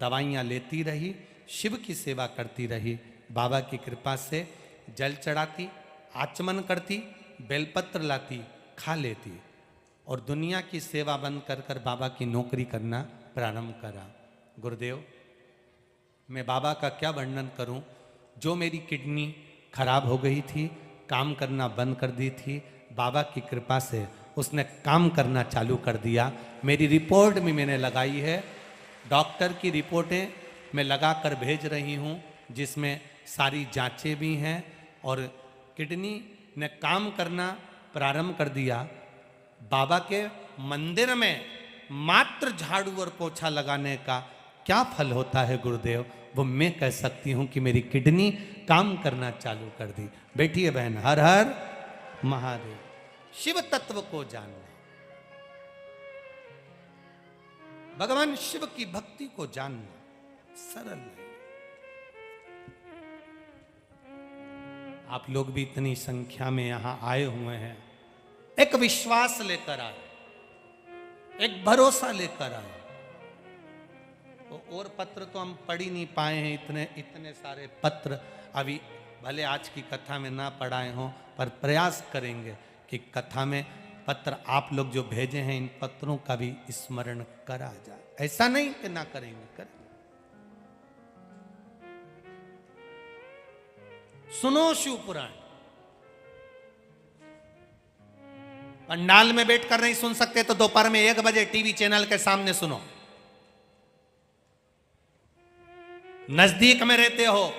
दवाइयाँ लेती रही, शिव की सेवा करती रही। बाबा की कृपा से जल चढ़ाती, आचमन करती, बेलपत्र लाती, खा लेती, और दुनिया की सेवा बंद कर कर बाबा की नौकरी करना प्रारंभ करा। गुरुदेव, मैं बाबा का क्या वर्णन करूं। जो मेरी किडनी खराब हो गई थी, काम करना बंद कर दी थी, बाबा की कृपा से उसने काम करना चालू कर दिया। मेरी रिपोर्ट भी मैंने लगाई है, डॉक्टर की रिपोर्टें मैं लगा कर भेज रही हूँ, जिसमें सारी जांचें भी हैं, और किडनी ने काम करना प्रारंभ कर दिया। बाबा के मंदिर में मात्र झाड़ू और पोछा लगाने का क्या फल होता है गुरुदेव, वो मैं कह सकती हूँ कि मेरी किडनी काम करना चालू कर दी। बैठिए बहन। हर हर महादेव। शिव तत्व को जानना, भगवान शिव की भक्ति को जानना सरल नहीं। आप लोग भी इतनी संख्या में यहां आए हुए हैं, एक विश्वास लेकर आए, एक भरोसा लेकर आए। तो और पत्र तो हम पढ़ ही नहीं पाए हैं, इतने इतने सारे पत्र अभी भले आज की कथा में ना पढ़ाए हों, पर प्रयास करेंगे कि कथा में पत्र आप लोग जो भेजे हैं, इन पत्रों का भी स्मरण करा जाए। ऐसा नहीं कि ना करेंगे, करेंगे। सुनो शिव पुराण। पंडाल में बैठकर नहीं सुन सकते तो दोपहर में 1 बजे टीवी चैनल के सामने सुनो। नजदीक में रहते हो,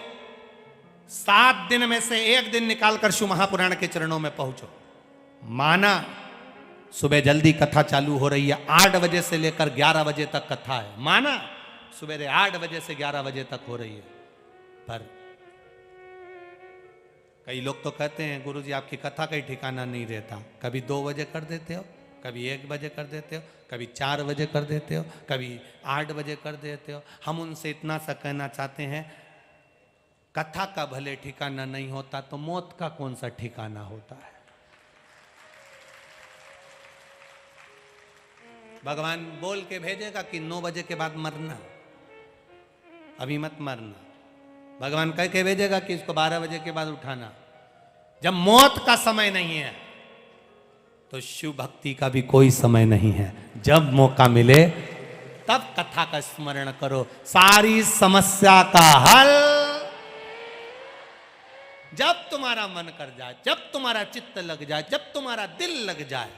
7 दिन में से 1 दिन निकालकर शिव महापुराण के चरणों में पहुंचो। माना सुबह जल्दी कथा चालू हो रही है, 8 बजे से लेकर 11 बजे तक कथा है। माना सुबह 8 बजे से 11 बजे तक हो रही है। पर कई लोग तो कहते हैं गुरुजी आपकी कथा का ही ठिकाना नहीं रहता, कभी 2 बजे कर देते हो, कभी 1 बजे कर देते हो, कभी 4 बजे कर देते हो, कभी 8 बजे कर देते हो। हम उनसे इतना सा कहना चाहते हैं, कथा का भले ठिकाना नहीं होता तो मौत का कौन सा ठिकाना होता है। भगवान बोल के भेजेगा कि 9 बजे के बाद मरना, अभी मत मरना। भगवान कह के भेजेगा कि इसको 12 बजे के बाद उठाना। जब मौत का समय नहीं है तो शिव भक्ति का भी कोई समय नहीं है। जब मौका मिले तब कथा का स्मरण करो, सारी समस्या का हल जब तुम्हारा मन कर जाए, जब तुम्हारा चित्त लग जाए, जब तुम्हारा दिल लग जाए,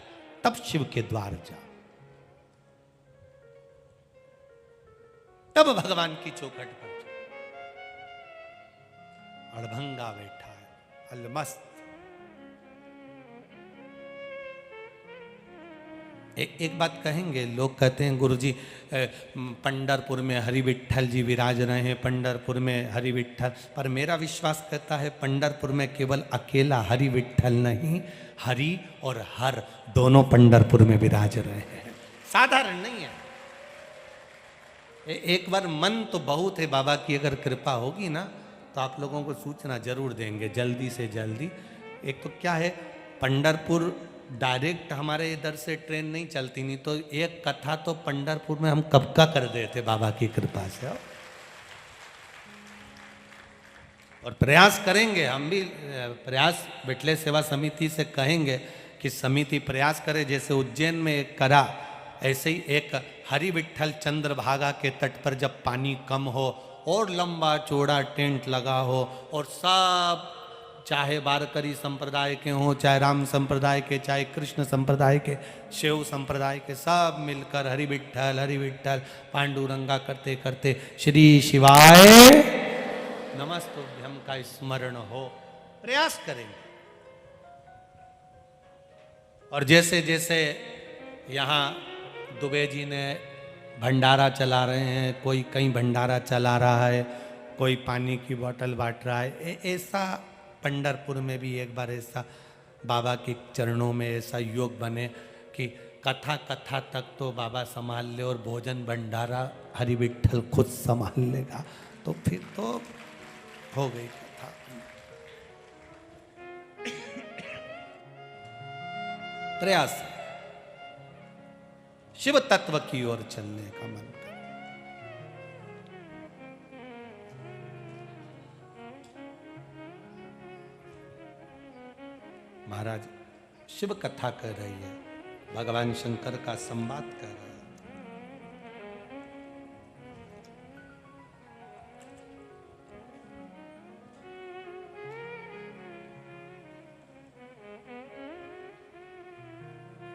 तब शिव के द्वार जाओ, तब भगवान की चौखट पर जाओ। अड़भंगा बैठा है, अलमस्त। एक बात कहेंगे, लोग कहते हैं गुरुजी पंढरपुर में हरि विट्ठल जी विराज रहे हैं, पंढरपुर में हरि विट्ठल, पर मेरा विश्वास कहता है पंढरपुर में केवल अकेला हरि विट्ठल नहीं, हरि और हर दोनों पंढरपुर में विराज रहे हैं। साधारण नहीं है। एक बार मन तो बहुत है, बाबा की अगर कृपा होगी ना तो आप लोगों को सूचना जरूर देंगे जल्दी से जल्दी। एक तो क्या है, पंढरपुर डायरेक्ट हमारे इधर से ट्रेन नहीं चलती, नहीं तो एक कथा तो पंढरपुर में हम कब का कर देते बाबा की कृपा से। और प्रयास करेंगे, हम भी प्रयास विट्ठल सेवा समिति से कहेंगे कि समिति प्रयास करे, जैसे उज्जैन में एक करा, ऐसे ही एक हरि विट्ठल चंद्रभागा के तट पर जब पानी कम हो और लंबा चौड़ा टेंट लगा हो और सब, चाहे वारकरी संप्रदाय के हों, चाहे राम संप्रदाय के, चाहे कृष्ण संप्रदाय के, शिव संप्रदाय के, सब मिलकर हरि विट्ठल पांडुरंगा करते करते श्री शिवाय नमस्तुभ्यम का स्मरण हो, प्रयास करेंगे। और जैसे जैसे यहाँ दुबे जी ने भंडारा चला रहे हैं, कोई कहीं भंडारा चला रहा है, कोई पानी की बोतल बांट रहा है, ऐसा पंढरपुर में भी एक बार ऐसा बाबा के चरणों में ऐसा योग बने कि कथा कथा तक तो बाबा संभाल ले और भोजन भंडारा हरि विट्ठल खुद संभाल लेगा, तो फिर तो हो गई कथा। प्रयास शिव तत्व की ओर चलने का मन कर। महाराज शिव कथा कर रही है, भगवान शंकर का संवाद कर रहे हैं।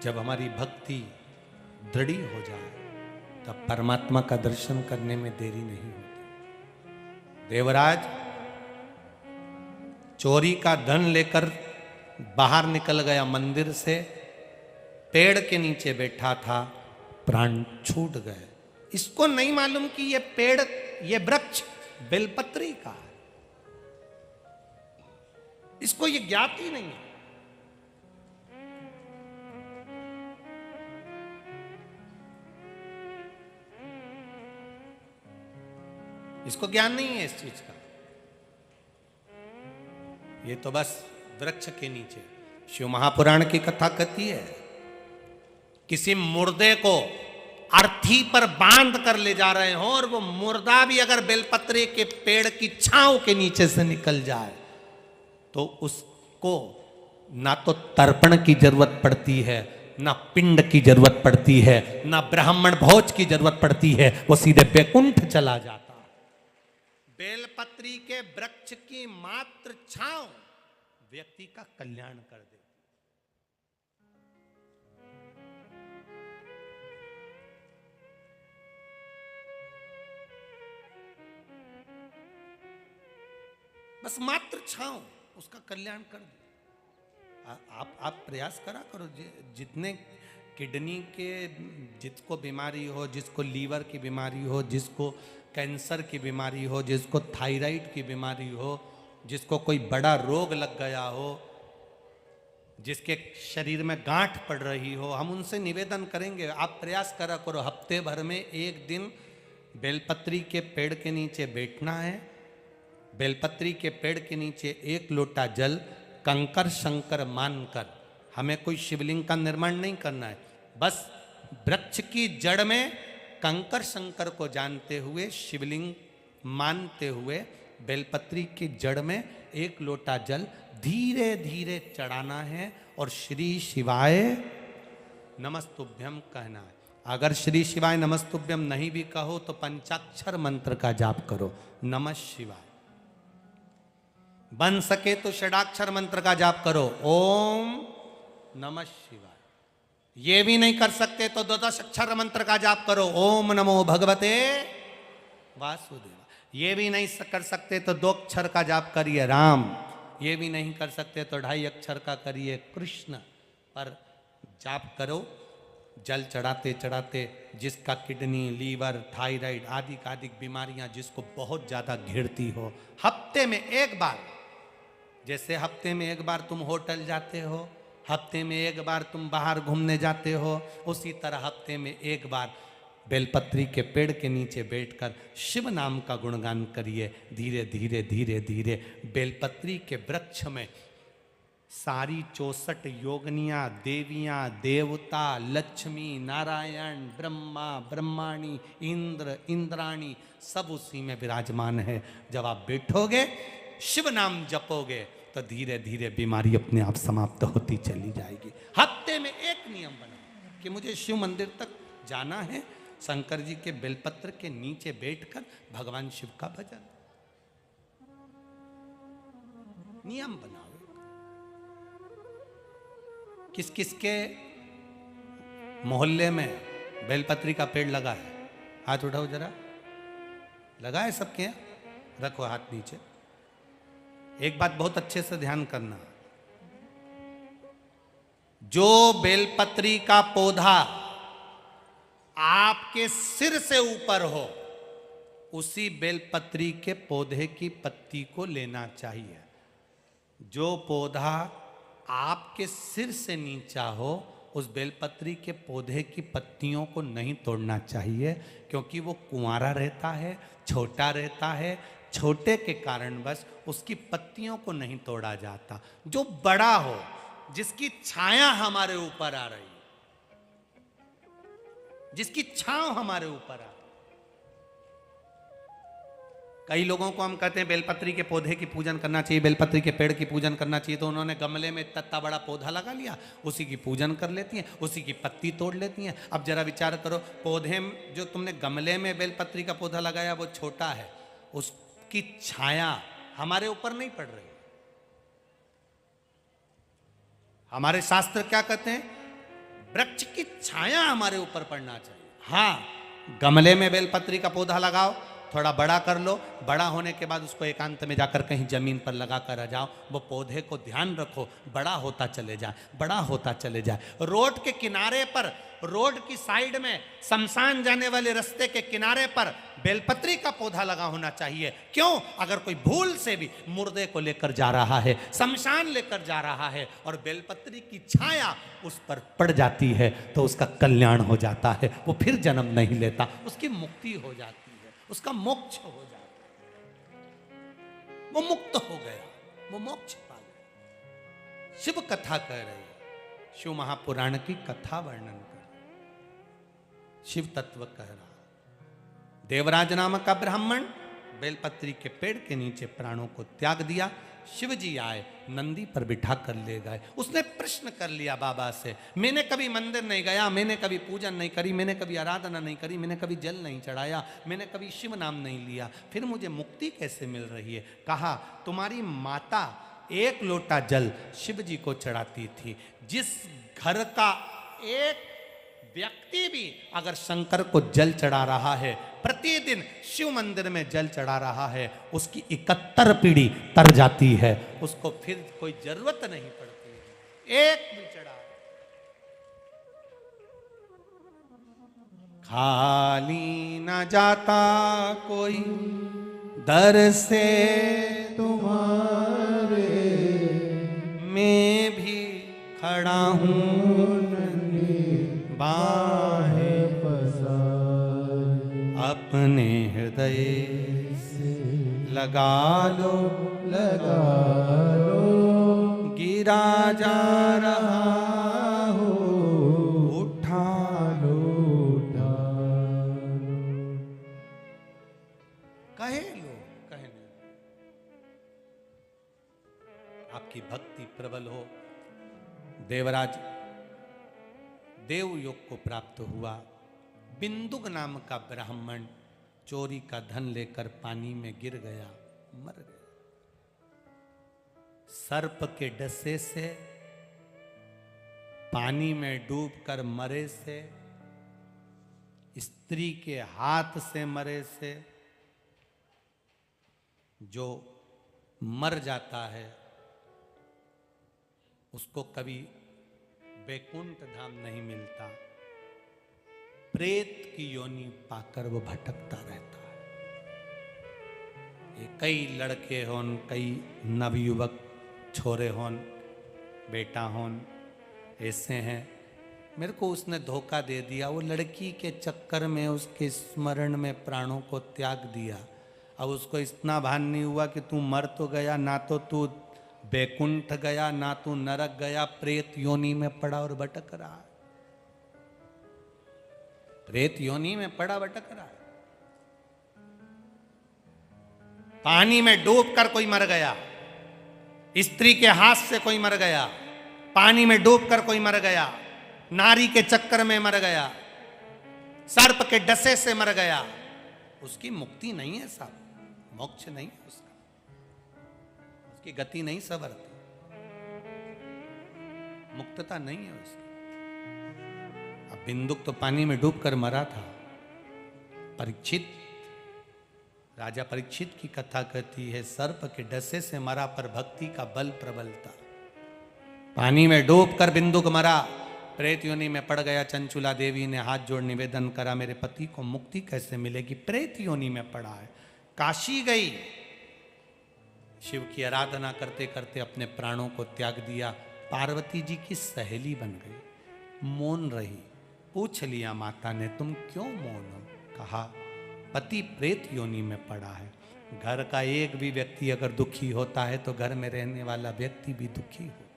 जब हमारी भक्ति दृढ़ हो जाए तब परमात्मा का दर्शन करने में देरी नहीं होती। देवराज चोरी का धन लेकर बाहर निकल गया मंदिर से, पेड़ के नीचे बैठा था, प्राण छूट गए। इसको नहीं मालूम कि ये पेड़, ये वृक्ष बेलपत्री का है, इसको ये ज्ञात ही नहीं है। इसको ज्ञान नहीं है इस चीज का। ये तो बस वृक्ष के नीचे शिव महापुराण की कथा कहती है, किसी मुर्दे को अर्थी पर बांध कर ले जा रहे हो और वो मुर्दा भी अगर बेलपत्रे के पेड़ की छांव के नीचे से निकल जाए तो उसको ना तो तर्पण की जरूरत पड़ती है, ना पिंड की जरूरत पड़ती है, ना ब्राह्मण भोज की जरूरत पड़ती है, वो सीधे बैकुंठ चला जाता। बेलपत्री के वृक्ष की मात्र छांव व्यक्ति का कल्याण कर देती। बस मात्र छांव उसका कल्याण कर दे। आप प्रयास करा करो, जितने किडनी के, जिसको बीमारी हो, जिसको लीवर की बीमारी हो, जिसको कैंसर की बीमारी हो, जिसको थायराइड की बीमारी हो, जिसको कोई बड़ा रोग लग गया हो, जिसके शरीर में गांठ पड़ रही हो, हम उनसे निवेदन करेंगे, आप प्रयास करा करो, हफ्ते भर में एक दिन बेलपत्री के पेड़ के नीचे बैठना है। बेलपत्री के पेड़ के नीचे एक लोटा जल कंकर शंकर मानकर, हमें कोई शिवलिंग का निर्माण नहीं करना है, बस वृक्ष की जड़ में कंकर शंकर को जानते हुए, शिवलिंग मानते हुए, बेलपत्री की जड़ में एक लोटा जल धीरे धीरे चढ़ाना है और श्री शिवाय नमस्तुभ्यम कहना है। अगर श्री शिवाय नमस्तुभ्यम नहीं भी कहो तो पंचाक्षर मंत्र का जाप करो, नमः शिवाय। बन सके तो षडाक्षर मंत्र का जाप करो, ओम नमः शिवाय। ये भी नहीं कर सकते तो द्वादश अक्षर मंत्र का जाप करो, ओम नमो भगवते वासुदेव। ये भी नहीं कर सकते तो 2 अक्षर का जाप करिए राम, ये भी नहीं कर सकते तो 2.5 अक्षर का करिए कृष्ण। पर जाप करो, जल चढ़ाते चढ़ाते जिसका किडनी, लीवर, थायराइड आदि बीमारियां जिसको बहुत ज़्यादा घिरती हो, हफ्ते में एक बार, जैसे हफ्ते में एक बार तुम होटल जाते हो, हफ्ते में एक बार तुम बाहर घूमने जाते हो, उसी तरह हफ्ते में एक बार बेलपत्री के पेड़ के नीचे बैठकर शिव नाम का गुणगान करिए। धीरे धीरे धीरे धीरे बेलपत्री के वृक्ष में सारी 64 योगनियाँ, देवियाँ, देवता, लक्ष्मी, नारायण, ब्रह्मा, ब्रह्माणी, इंद्र, इंद्राणी सब उसी में विराजमान है। जब आप बैठोगे, शिव नाम जपोगे तो धीरे धीरे बीमारी अपने आप समाप्त होती चली जाएगी। हफ्ते में एक नियम बनाओ कि मुझे शिव मंदिर तक जाना है, शंकर जी के बेलपत्र के नीचे बैठकर भगवान शिव का भजन। नियम बनाओ। किस किस के मोहल्ले में बेलपत्री का पेड़ लगा है? हाथ उठाओ जरा। लगा है सबके यहाँ? रखो हाथ नीचे। एक बात बहुत अच्छे से ध्यान करना, जो बेलपत्री का पौधा आपके सिर से ऊपर हो, उसी बेलपत्री के पौधे की पत्ती को लेना चाहिए। जो पौधा आपके सिर से नीचा हो, उस बेलपत्री के पौधे की पत्तियों को नहीं तोड़ना चाहिए, क्योंकि वो कुंवारा रहता है, छोटा रहता है। छोटे के कारणवश उसकी पत्तियों को नहीं तोड़ा जाता। जो बड़ा हो, जिसकी छाया हमारे ऊपर आ रही, जिसकी छांव हमारे ऊपर आ रही। कई लोगों को हम कहते हैं बेलपत्री के पौधे की पूजन करना चाहिए, बेलपत्री के पेड़ की पूजन करना चाहिए, तो उन्होंने गमले में इतना बड़ा पौधा लगा लिया, उसी की पूजन कर लेती हैं, उसी की पत्ती तोड़ लेती हैं। अब जरा विचार करो, पौधे में जो तुमने गमले में बेलपत्री का पौधा लगाया वो छोटा है, उसकी छाया हमारे ऊपर नहीं पड़ रही। हमारे शास्त्र क्या कहते हैं? वृक्ष की छाया हमारे ऊपर पड़ना चाहिए। हाँ, गमले में बेलपत्री का पौधा लगाओ, थोड़ा बड़ा कर लो, बड़ा होने के बाद उसको एकांत में जाकर कहीं जमीन पर लगा कर आ जाओ। वो पौधे को ध्यान रखो, बड़ा होता चले जाए, बड़ा होता चले जाए। रोड के किनारे पर, रोड की साइड में, शमशान जाने वाले रास्ते के किनारे पर बेलपत्री का पौधा लगा होना चाहिए। क्यों? अगर कोई भूल से भी मुर्दे को लेकर जा रहा है, शमशान लेकर जा रहा है, और बेलपत्री की छाया उस पर पड़ जाती है, तो उसका कल्याण हो जाता है, वो फिर जन्म नहीं लेता, उसकी मुक्ति हो जाती है, उसका मोक्ष हो जाता है, वो मुक्त हो गया, वो मोक्ष पा गया। शिव कथा कह रही है, शिव महापुराण की कथा वर्णन कर, शिव तत्व कह रहा। देवराज नामक का ब्राह्मण बेलपत्री के पेड़ के नीचे प्राणों को त्याग दिया। शिव जी आए, नंदी पर बिठा कर ले गए। उसने प्रश्न कर लिया बाबा से, मैंने कभी मंदिर नहीं गया, मैंने कभी पूजन नहीं करी, मैंने कभी आराधना नहीं करी, मैंने कभी जल नहीं चढ़ाया, मैंने कभी शिव नाम नहीं लिया, फिर मुझे मुक्ति कैसे मिल रही है? कहा, तुम्हारी माता 1 लोटा जल शिव जी को चढ़ाती थी। जिस घर का एक व्यक्ति भी अगर शंकर को जल चढ़ा रहा है, प्रतिदिन शिव मंदिर में जल चढ़ा रहा है, उसकी 71 पीढ़ी तर जाती है, उसको फिर कोई जरूरत नहीं पड़ती है। एक भी चढ़ा, खाली न जाता कोई दर से तुम्हारे, मैं भी खड़ा हूँ बाहें पसार, अपने हृदय से लगा लो, लगा लो, गिरा जा रहा हो, उठा लो, उठा लो। कहे लो, कहने आपकी भक्ति प्रबल हो। देवराज देव योग को प्राप्त हुआ। बिंदुक नाम का ब्राह्मण चोरी का धन लेकर पानी में गिर गया, मर गया। सर्प के डसे से, पानी में डूबकर मरे से, स्त्री के हाथ से मरे से, जो मर जाता है उसको कभी वैकुंठ धाम नहीं मिलता, प्रेत की योनि पाकर वो भटकता रहता है। ये कई लड़के होन, कई नवयुवक छोरे होन, बेटा होन, ऐसे हैं। मेरे को उसने धोखा दे दिया, वो लड़की के चक्कर में उसके स्मरण में प्राणों को त्याग दिया। अब उसको इतना भान नहीं हुआ कि तू मर तो गया, ना तो तू बैकुंठ गया, ना तू नरक गया, प्रेत योनि में पड़ा और भटक रहा है। प्रेत योनि में पड़ा भटक रहा है। पानी में डूबकर कोई मर गया, स्त्री के हाथ से कोई मर गया, पानी में डूबकर कोई मर गया, नारी के चक्कर में मर गया, सर्प के डसे से मर गया, उसकी मुक्ति नहीं है साहब, मोक्ष नहीं है उसका, उसकी गति नहीं संवरती, मुक्तता नहीं है उसकी। अब बिंदुक तो पानी में डूबकर मरा था। परीक्षित, राजा परीक्षित की कथा कहती है, सर्प के डसे से मरा पर भक्ति का बल प्रबल था। पानी में डूबकर बिंदुक मरा, प्रेत योनि में पड़ गया। चंचुला देवी ने हाथ जोड़ निवेदन करा, मेरे पति को मुक्ति कैसे मिलेगी, प्रेत योनि में पड़ा है। काशी गई, शिव की आराधना करते करते अपने प्राणों को त्याग दिया। पार्वती जी की सहेली बन गई, मौन रही। पूछ लिया माता ने, तुम क्यों मौन हो? कहा, पति प्रेत योनि में पड़ा है। घर का एक भी व्यक्ति अगर दुखी होता है तो घर में रहने वाला व्यक्ति भी दुखी हो।